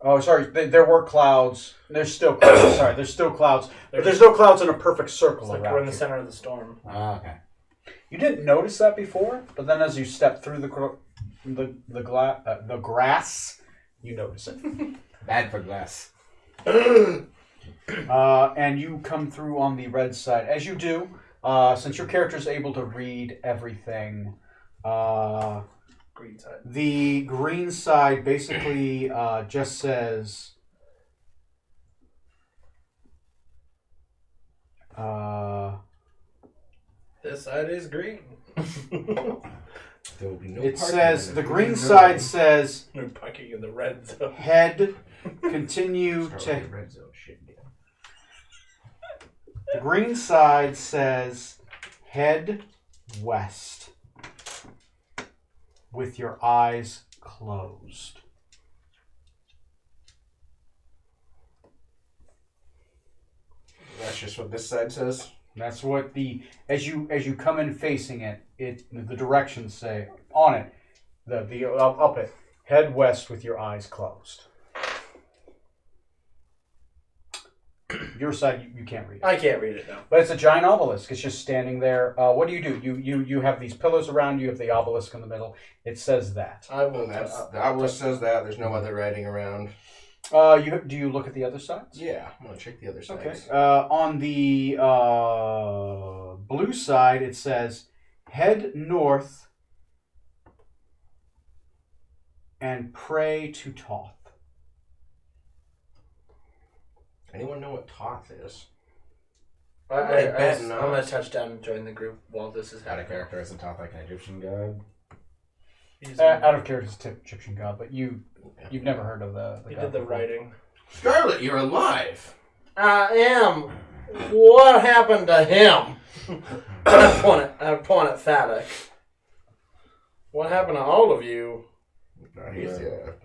Oh, sorry, there were clouds. There's still clouds. Sorry, there's still clouds. But there's no clouds in a perfect circle It's like around we're in the you. center of the storm. Okay. You didn't notice that before, but then as you step through the grass, you notice it. Bad for glass. And you come through on the red side. As you do, since your character is able to read everything, Green side. the green side basically just says... This side is green. There will be no It parking says in the the green green side zone. says No parking in the red zone. head, continue Start to. with the red zone shit again. The green side says head west with your eyes closed. That's just what this side says. That's what as you come in facing it, the directions say on it, the up it, head west with your eyes closed. Your side you can't read it. I can't read it now. But it's a giant obelisk. It's just standing there. What do? You have these pillars around you. You have the obelisk in the middle. It says that. I will. The obelisk says that. There's no other writing around. Do you look at the other sides? Yeah, I'm gonna check the other sides. Okay. On the blue side, it says head north and pray to Toth. Anyone know what Toth is? I'm bet going not. to touch down and join the group while this is Out of happening. character as a top like an Egyptian god. Out of character is Egyptian god, but you've never heard of the He god did the before. writing. Scarlet, you're alive. I am. What happened to him? I point at Phallic. What happened to all of you?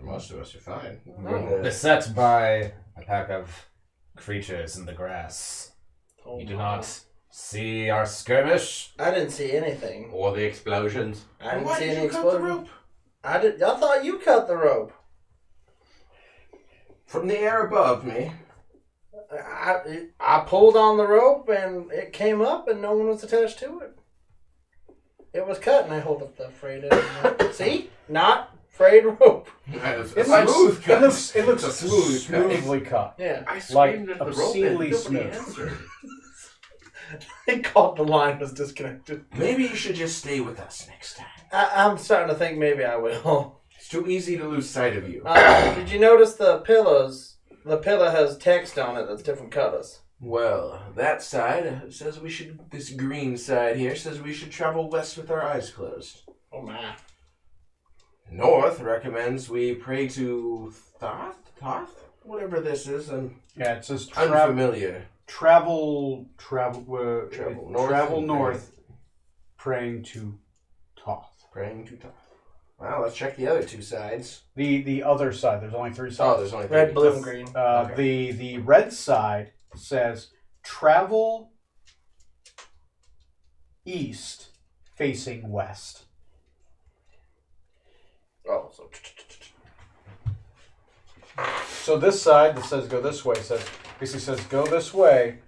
Most of us are fine. Beset by a pack of creatures in the grass. Oh You do my. not see our skirmish? I didn't see anything. Or the explosions. I didn't Why see did any you cut the explosion. rope? I thought you cut the rope. From the air above me. I pulled on the rope and it came up and no one was attached to it. It was cut and I hold up the frayed end. See? Not frayed rope. It's It a looks, smooth cut. it looks It's a smooth cut. smoothly cut. Yeah. I Like, screamed at the rope obscenely and nobody smooth. answered. I caught the line was disconnected. Maybe you should just stay with us next time. I'm starting to think maybe I will. It's too easy to lose sight of you. Did you notice the pillows? The pillow has text on it that's different colors. Well, that side says we should. This green side here says we should travel west with our eyes closed. Oh my. North recommends we pray to Thoth, whatever this is. I'm Yeah, it says unfamiliar. travel North. north, praying to Toth. Praying to Thoth. Well, let's check the other two sides. The other side. There's only 3 Oh, sides. there's only Red, three. blue, and green. The red side says travel east, facing west. Oh, so. So this side that says go this way basically says go this way,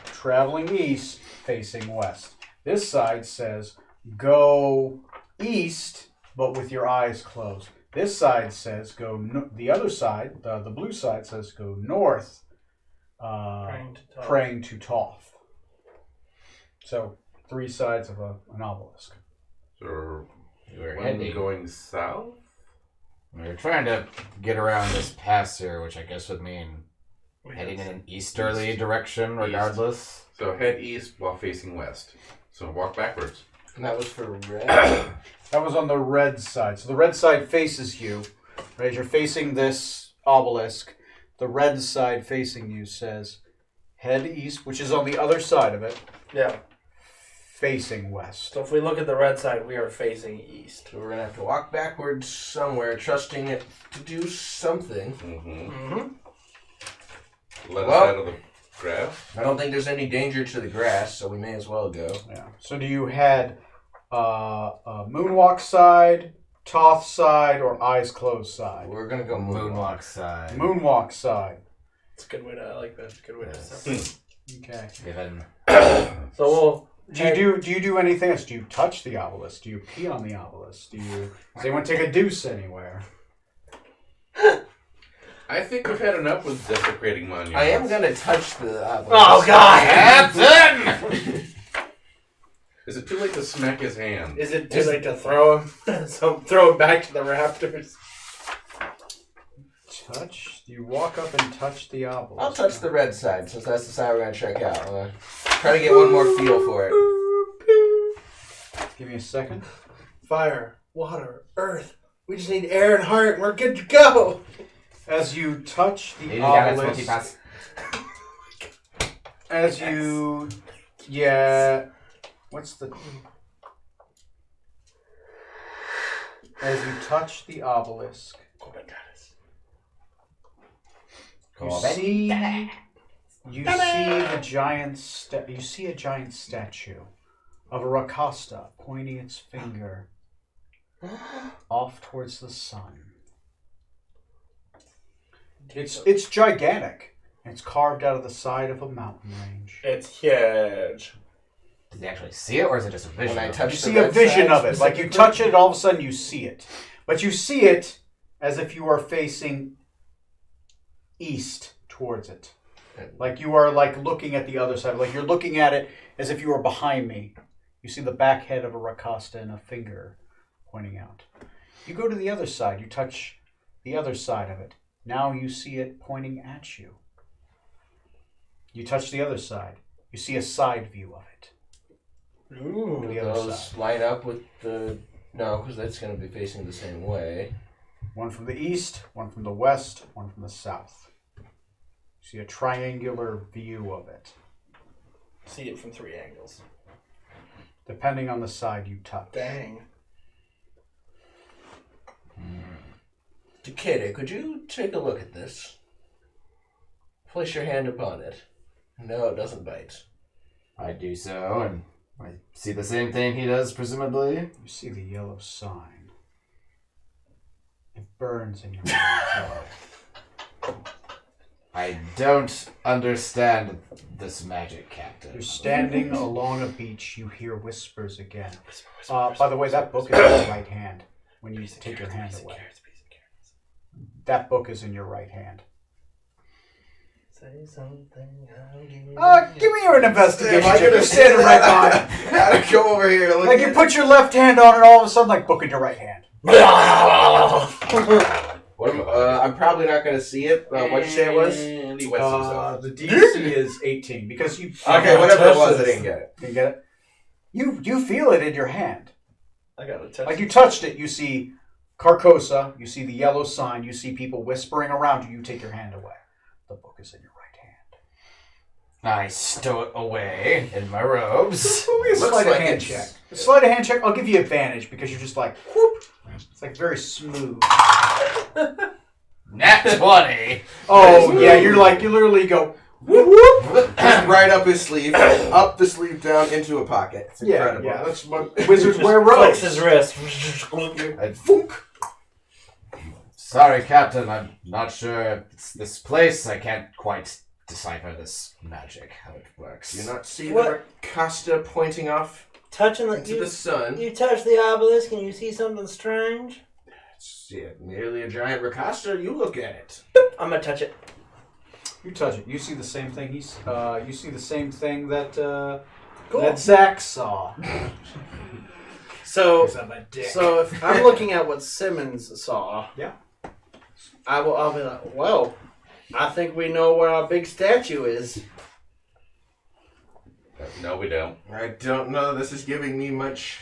traveling east, facing west. This side says go east, but with your eyes closed. This side says go. The other side, the blue side says go north, praying to Toth. So 3 sides of an obelisk. So We're when heading. going south? We're trying to get around this pass here, which I guess would mean heading in an easterly direction regardless. So head east while facing west. So walk backwards. And that was for red. That was on the red side. So the red side faces you. Right, as you're facing this obelisk, the red side facing you says head east, which is on the other side of it, Yeah. facing west. So if we look at the red side, we are facing east. So we're gonna have to walk backwards somewhere, trusting it to do something. Mm-hmm. Mm-hmm. Let Well- us out of the grass. I don't think there's any danger to the grass, so we may as well go. Yeah. So do you head moonwalk side, Toth side, or eyes closed side? We're gonna go Moonwalk side. Moonwalk side. It's a good way to. I like that. It's a good way to Yes. separate. Okay. Given So we'll. Do you do anything else? Do you touch the obelisk? Do you pee on the obelisk? Does anyone take a deuce anywhere? I think we've had enough with desecrating monuments. I am gonna touch the obelisk. Oh God! Captain! Is it too late to smack his hand? Is it too late to throw him? So throw him back to the raptors. Touch? Do you walk up and touch the obelisk? I'll touch the red side since that's the side we're gonna check out. Try to get one more feel for it. Give me a second. Fire. water, earth. We just need air and heart, and we're good to go. As you touch the Lady Gaga's obelisk, multipass. as you, yeah, what's the? As you touch the obelisk, you see a giant statue of a Rakasta pointing its finger off towards the sun. It's gigantic. It's carved out of the side of a mountain range. It's huge. Did you actually see it, or is it just a vision? When I of it? touch You the see a red vision side of it. Like you specifically? touch it, all of a sudden you see it. But you see it as if you are facing east towards it. Like you are like looking at the other side. Like you're looking at it as if you were behind me. You see the back head of a Rakasta and a finger pointing out. You go to the other side. You touch the other side of it. Now you see it pointing at you. You touch the other side. You see a side view of it. Ooh, To the other those side. line up with the... No, because that's going to be facing the same way. One from the east, one from the west, one from the south. You see a triangular view of it, See it from 3 angles. depending on the side you touch. Dang. Takeda, could you take a look at this? Place your hand upon it. No, it doesn't bite. I do so, and I see the same thing he does, presumably. You see the yellow sign. It burns in your mind's eye. I don't understand this magic, Captain. You're standing along a beach. You hear whispers again. By the way, that book is in your right hand when you take your hand away. That book is in your right hand. Say something, I'll give you... Give me your investigation. Am I You're gonna standing right behind. Gotta go over here. Look Like you put your left hand on, and all of a sudden, like book in your right hand. I'm probably not gonna see it. What'd you say it was? And he wets himself. The DC is 18 because you. Okay, whatever it was, I didn't get it. Didn't get it. You feel it in your hand. I got a touch. Like you touched it. You see Carcosa. You see the yellow sign. You see people whispering around you. You take your hand away. The book is in your right hand. I stow it away in my robes. Give me a Looks sleight of like hand it's- check. A sleight of hand check. I'll give you advantage because you're just like whoop. It's like very smooth. Nat 20. Oh yeah, you literally go whoop whoop. Just right up his sleeve, up the sleeve, down into a pocket. It's Yeah, incredible. yeah. That's what wizards wear Flex robes. his wrist. And sorry, Captain, I'm not sure if it's this place. I can't quite decipher this magic, how it works. Do you not see What? the Rakasta pointing off Touching the... into the sun? You touch the obelisk and you see something strange? It's nearly a giant Rakasta. You look at it. I'm gonna touch it. You touch it. You see the same thing. You see the same thing that Cool. that Zach saw. So, 'Cause I'm a dick. so if I'm looking at what Simmons saw, Yeah. I'll be like, well, I think we know where our big statue is. No, we don't. I don't know. This is giving me much.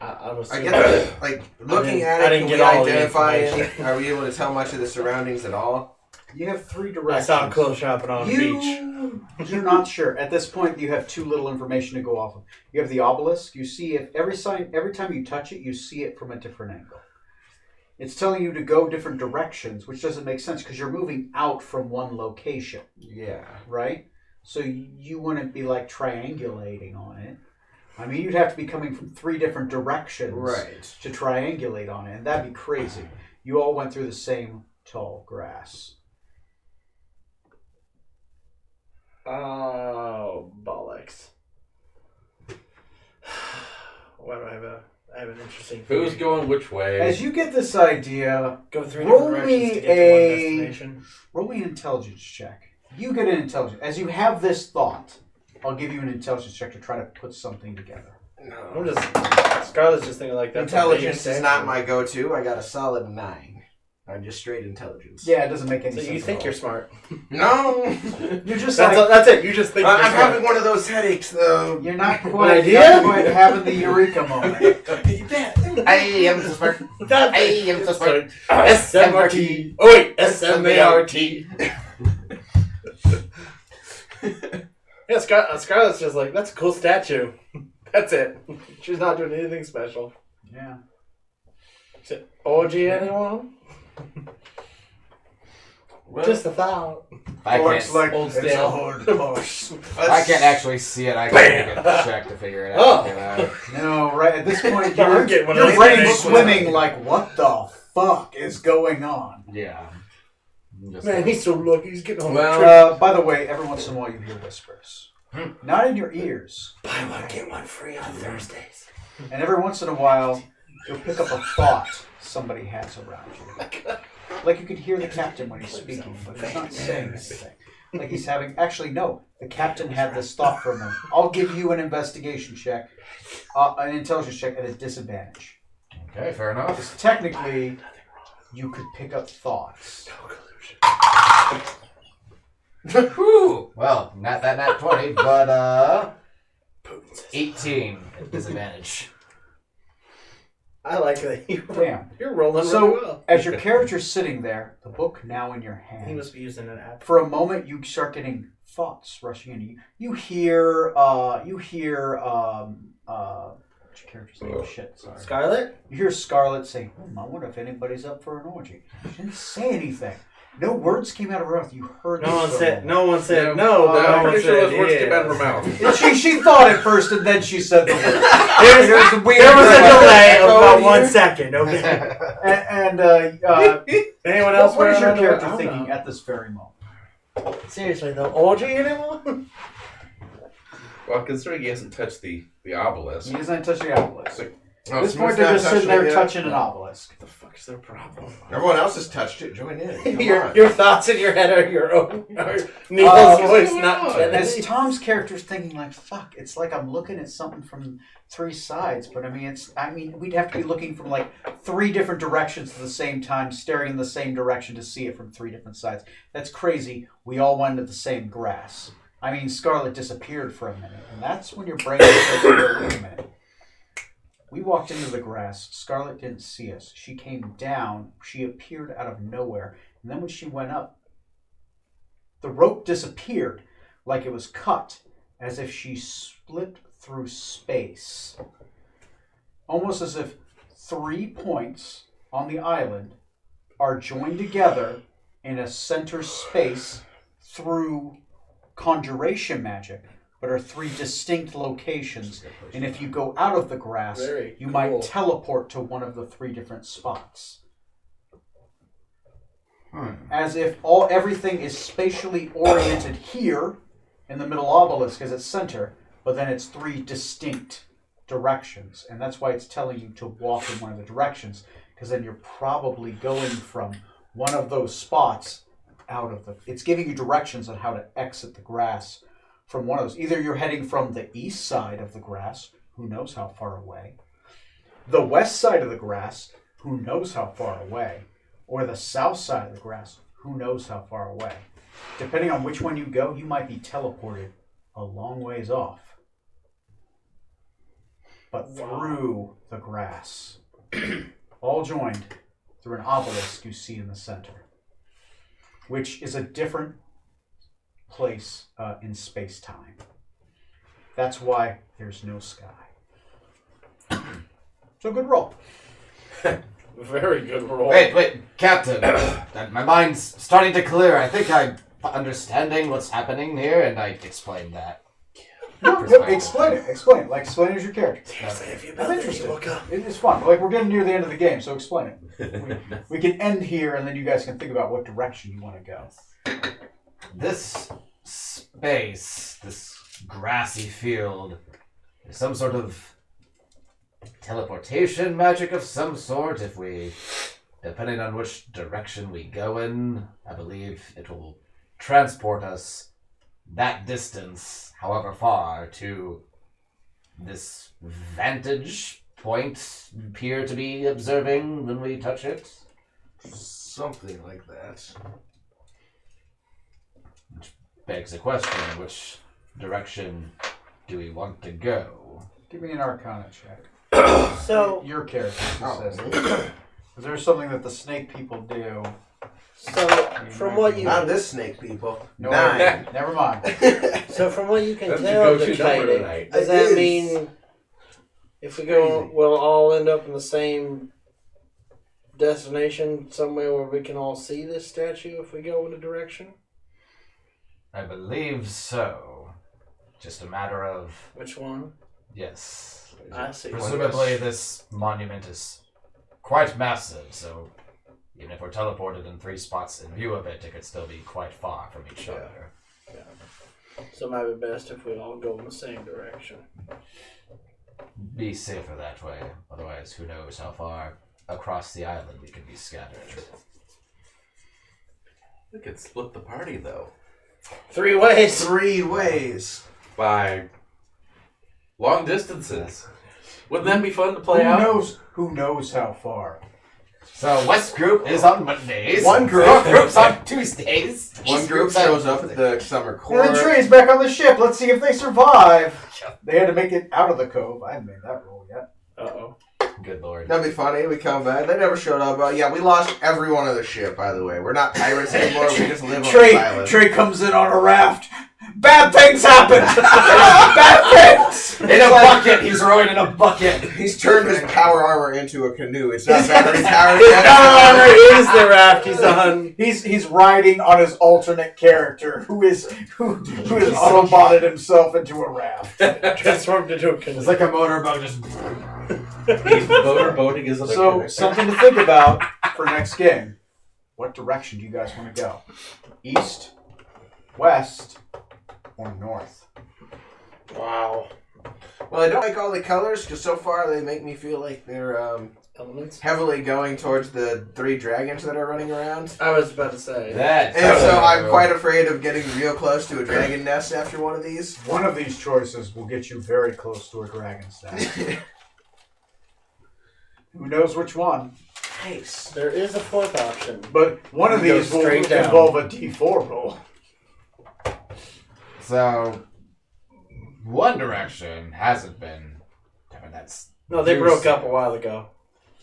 I'm I assuming. get that. Like looking at I it, didn't can get we all the identify it? information. Are we able to tell much of the surroundings at all? You have 3 I directions. saw him clothes shopping on the beach. You're not sure. At this point, you have too little information to go off of. You have the obelisk. You see it every time you touch it, you see it from a different angle. It's telling you to go different directions, which doesn't make sense because you're moving out from one location, Yeah. right? So you wouldn't be like triangulating on it. I mean, you'd have to be coming from 3 different directions Right. to triangulate on it, and that'd be crazy. You all went through the same tall grass. Oh, bollocks. Why do I have an interesting Who's theory. going which way? As you get this idea, Go 3 roll different me directions to get to a- one destination? roll me an intelligence check. You get an intelligence. As you have this thought, I'll give you an intelligence check to try to put something together. I'm No. just... Scarlett's just thinking like that. Intelligence is not my go-to. I got a solid 9. I'm just straight intelligence. Yeah, it doesn't make any So sense. you think at you're all. smart. No. You're just That's it. You just think I'm you're smart. having one of those headaches, though. you're not quite, idea? not quite having the eureka moment. That I am the smart. I am the smart. SMRT. Oh wait, SMART. Yeah, Scarlett's just like, that's a cool statue. That's it. She's not doing anything special. Yeah. Is it orgy anyone? Just a thought. I Looks can't. like Old it's stale. a hard course. I can't actually see it. I can make a check to figure it out. No, right at this point, I'm your getting one of those brain's things. swimming like, what the fuck is going on? Yeah. Just Man, he's so lucky. He's getting on By the way, every once in a while you hear whispers. Not in your ears. Buy one, get one free on Thursdays. And every once in a while, you'll pick up a thought somebody has around you. Like you could hear the captain when he's speaking, but he's not saying anything. Like he's having... Actually, no. The captain had this thought for a moment. I'll give you an investigation check, an intelligence check at a disadvantage. Okay, fair enough. Because technically, you could pick up thoughts. Whew. Well, not that nat 20, but 18 at disadvantage. I like that. Damn. You're rolling So, really well. as your character's sitting there, the book now in your hand, He must be using an app. for a moment you start getting thoughts rushing into you. You hear, what's your character's name? Shit, sorry. Scarlet? You hear Scarlet say, I wonder if anybody's up for an orgy. She didn't say anything. No words came out of her mouth. You heard No one this said. from No one said. Yeah, No. I'm No one pretty sure said. those words came out Yeah. of her mouth. her. She thought it first and then she said the word. There was a delay of about 1 second. Okay. And Anyone else? what is your wearing character underwear? thinking at this very moment? Seriously though, orgy anyone? Well, considering he hasn't touched the obelisk. He doesn't touch the obelisk. Oh, At this so point, he's they're not just sitting touching there it yet? touching an obelisk. What the fuck is their problem? Everyone else has touched it. Join in. Come on. Your thoughts in your head are your own. Neil's voice, not As Kennedy's. Tom's character's thinking, like, fuck, it's like I'm looking at something from 3 sides, but we'd have to be looking from like 3 different directions at the same time, staring in the same direction to see it from 3 different sides. That's crazy. We all went into the same grass. I mean, Scarlet disappeared for a minute, and that's when your brain starts to go, wait a minute. We walked into the grass. Scarlet didn't see us. She came down. She appeared out of nowhere. And then when she went up, the rope disappeared like it was cut, as if she split through space. Almost as if 3 points on the island are joined together in a center space through conjuration magic, but are 3 distinct locations. And if you go out of the grass, Very you cool. might teleport to one of the 3 different spots. As if everything is spatially oriented here in the middle obelisk as its center, but then it's 3 distinct directions. And that's why it's telling you to walk in one of the directions, because then you're probably going from one of those spots out of the... It's giving you directions on how to exit the grass from one of those. Either you're heading from the east side of the grass, who knows how far away, the west side of the grass, who knows how far away, or the south side of the grass, who knows how far away. Depending on which one you go, you might be teleported a long ways off, but through the grass. All joined through an obelisk you see in the center, which is a different place in space-time. That's why there's no sky. So good roll. Very good roll. Wait, Captain. My mind's starting to clear. I think I'm understanding what's happening here, and I explained that. No, explain it. Like, explain it as your character. I'm interested. It's fun. Like, we're getting near the end of the game, so explain it. We can end here, and then you guys can think about what direction you want to go. This space, this grassy field, is some sort of teleportation magic of some sort. If we, depending on which direction we go in, I believe it will transport us that distance, however far, to this vantage point appear to be observing when we touch it. Something like that. Begs the question, which direction do we want to go? Give me an Arcana check. So, Your character Oh. says it. 'Cause there's something that the snake people do. from what you Not this snake, people. No, 9. never mind. from what you can That's tell, your go-to number Decatur, tonight. does It that is. mean if we go, we'll all end up in the same destination somewhere where we can all see this statue if we go in a direction? I believe so. Just a matter of Which one? yes. I see. Presumably, this monument is quite massive, so even if we're teleported in 3 spots in view of it, it could still be quite far from each other. So it might be best if we all go in the same direction. Be safer that way. Otherwise, who knows how far across the island we could be scattered. We could split the party though 3 ways. 3 ways. by long distances. Wouldn't that be fun to play out? Who knows how far? So West Group is on Mondays. One group- North Group's on Tuesdays. One East group Group's on shows up at Wednesdays. the summer And court. the tree's back on the ship. Let's see if they survive. They had to make it out of the cove. I haven't made that roll yet. Uh-oh. Good lord. That'd be funny. We come back. They never showed up. Yeah, we lost everyone on the ship, by the way. We're not pirates anymore. We just live on this island. Trey comes in on a raft. Bad things happen. Bad things. In a bucket! He's rowing in a bucket! He's turned his power armor into a canoe. It's not battery powered His yet. power is the raft he's on. He's riding on his alternate character, who has autobotted himself into a raft. Transformed into a canoe. It's like a motorboat just... He's motorboating his other So character. something to think about for next game. What direction do you guys want to go? East, west, or north? Wow. Well, I don't like all the colors because so far they make me feel like they're Elements? heavily going towards the 3 dragons that are running around. I was about to say. That. And so I'm quite afraid of getting real close to a dragon nest after one of these. One of these choices will get you very close to a dragon's nest. Who knows which one? Nice. There is a 4th option. But one of You go these will straight down. involve a D4 roll. So... One direction hasn't been... I mean, that's... No, they Here's- broke up a while ago.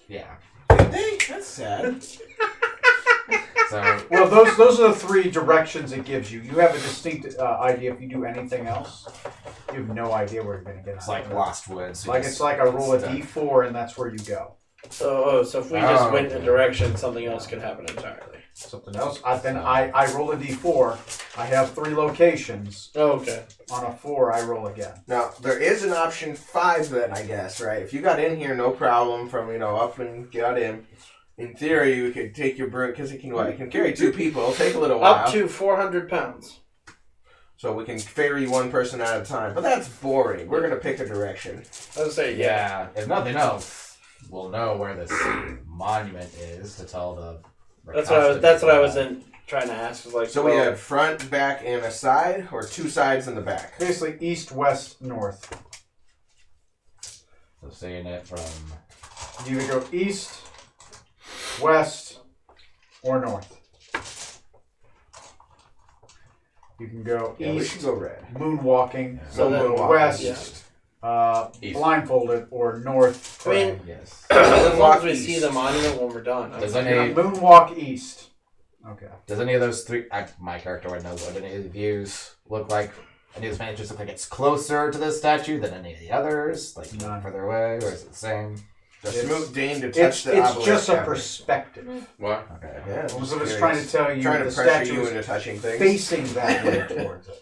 Yeah. Did they? That's sad. So... Well, those are the 3 directions it gives you. You have a distinct idea if you do anything else. You have no idea where you're going to get. It's like Lost Woods. Like it's like I roll a D4 and that's where you go. So if we just Oh, went in a okay. direction, something else could happen entirely. Something else. I roll a D4. I have 3 locations. Oh, okay. On a 4, I roll again. Now, there is an option 5 then, I guess, right? If you got in here, no problem from, up and got in. In theory, you could take your broom, because it can carry 2 people. It'll take a little while. Up to 400 pounds. So we can ferry one person at a time. But that's boring. We're going to pick a direction. I was say Yeah, if nothing else, we'll know where this monument is to tell the... That's what I was trying to ask. Was like, So we had front, back, and a side, or 2 sides in the back? Basically east, west, north. So seeing it from... You either go east, west, or north. You can go Yeah, we east, should go red. moonwalking, So then go moonwalking, west, East. blindfolded, or north. I mean, Yes. as long as we East. see the monument when we're done. Does You're any... gonna moonwalk east. Okay. Does any of those 3... my character would know what any of the views look like. Any of those managers look like it's closer to this statue than any of the others? Like, None. further away? Or is it the same? Just It's- move Dane to touch the It's obelisk. just a haven't we? perspective. What? Okay. Yeah, So just it's trying to tell you trying the to pressure statue you is into touching things. facing that way towards it.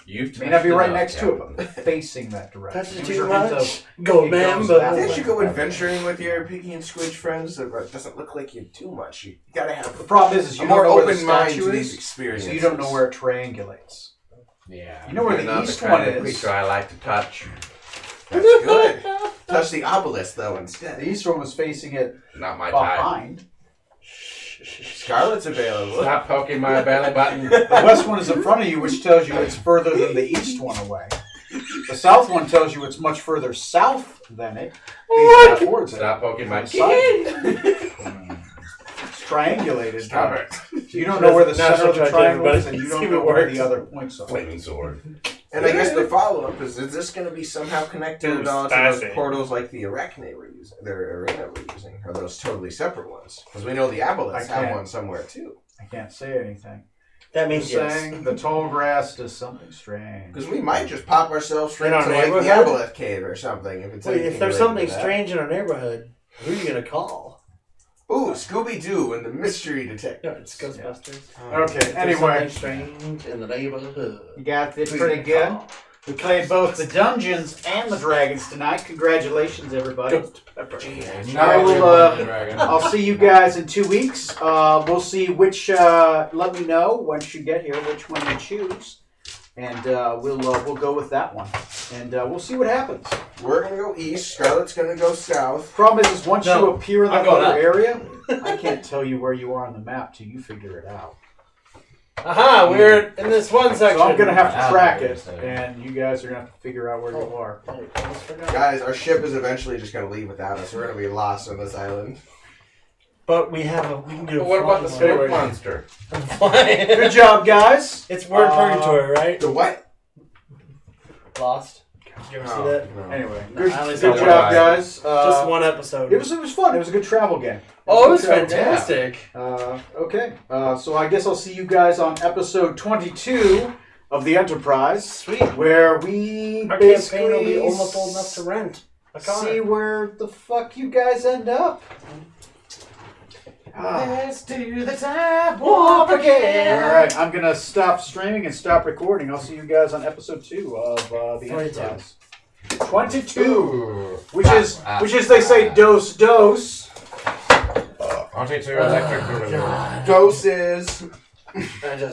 You've May not be touched right enough, next to Captain. it, but facing that direction. Touch it Use too your hint much. of- Gold it man, goes but that Didn't way. you go adventuring with your piggy and squidge friends? It doesn't look like you too much. You gotta have The problem is a you more don't know where the open mind statue to these is, experiences. so you don't know where it triangulates. Yeah. You know where You're the not east kind one of is. creature I like to touch. That's good. Touch the obelisk though instead. The east one was facing it Not my type. behind. Scarlet's available. Stop poking my belly button. The west one is in front of you, which tells you it's further than the east one away. The south one tells you it's much further south than it. Facing towards it. Stop poking my It's triangulated. Stop it. You don't know where the National center of the Treasure, triangle is, everybody. and you See don't if know it where works. the other points are. Flaming sword. And I guess the follow-up is this going to be somehow connected Ooh, to those spicy. portals like the Arachne were using, the arena were using? Or those totally separate ones? Because we know the Aboleths have one somewhere too. I can't say anything. That means Just yes. saying the tall grass does something strange. Because we might just pop ourselves straight In our to like the neighborhood? Aboleth cave or something. If it's Wait, anything if there's related something to that. strange in our neighborhood, who are you gonna call? Ooh, Scooby-Doo and the Mystery No, Detective. it's Ghostbusters. Okay, If there's anyway, something strange in the neighborhood. you got it who pretty you good. call? We played both the Dungeons and the Dragons tonight. Congratulations, everybody. I will, I'll see you guys in 2 weeks. We'll see which. Let me know once you get here which one you choose, and we'll go with that one, and we'll see what happens. We're going to go east. Scarlett's going to go south. Problem is once No, you appear in I'm that going other up. area, I can't tell you where you are on the map till you figure it out. Aha, we're in this one section. So I'm gonna have to Ah, track wait a it, second. and you guys are gonna have to figure out where you are. Oh, almost forgot. Guys, our ship is eventually just going to leave without us. We're going to be lost on this island. But we can do. But what about the flying smoke one. monster? Flying. Good job, guys. It's word purgatory, right? The what? Lost. Did you ever see Oh, that? no. Anyway, No, good, I only good saw job, one. guys. Just one episode. It was fun. It was a good travel game. Oh, it was a good travel game. fantastic. Okay. So I guess I'll see you guys on episode 22 of the Enterprise, Sweet. where we Our basically campaign will be almost old enough to rent. see where the fuck you guys end up. Let's do the time warp again. All right, I'm gonna stop streaming and stop recording. I'll see you guys on episode 2 of the 22. Enterprise. 22, Ooh. which is they say dose. 22 electric boogaloo. Doses. I just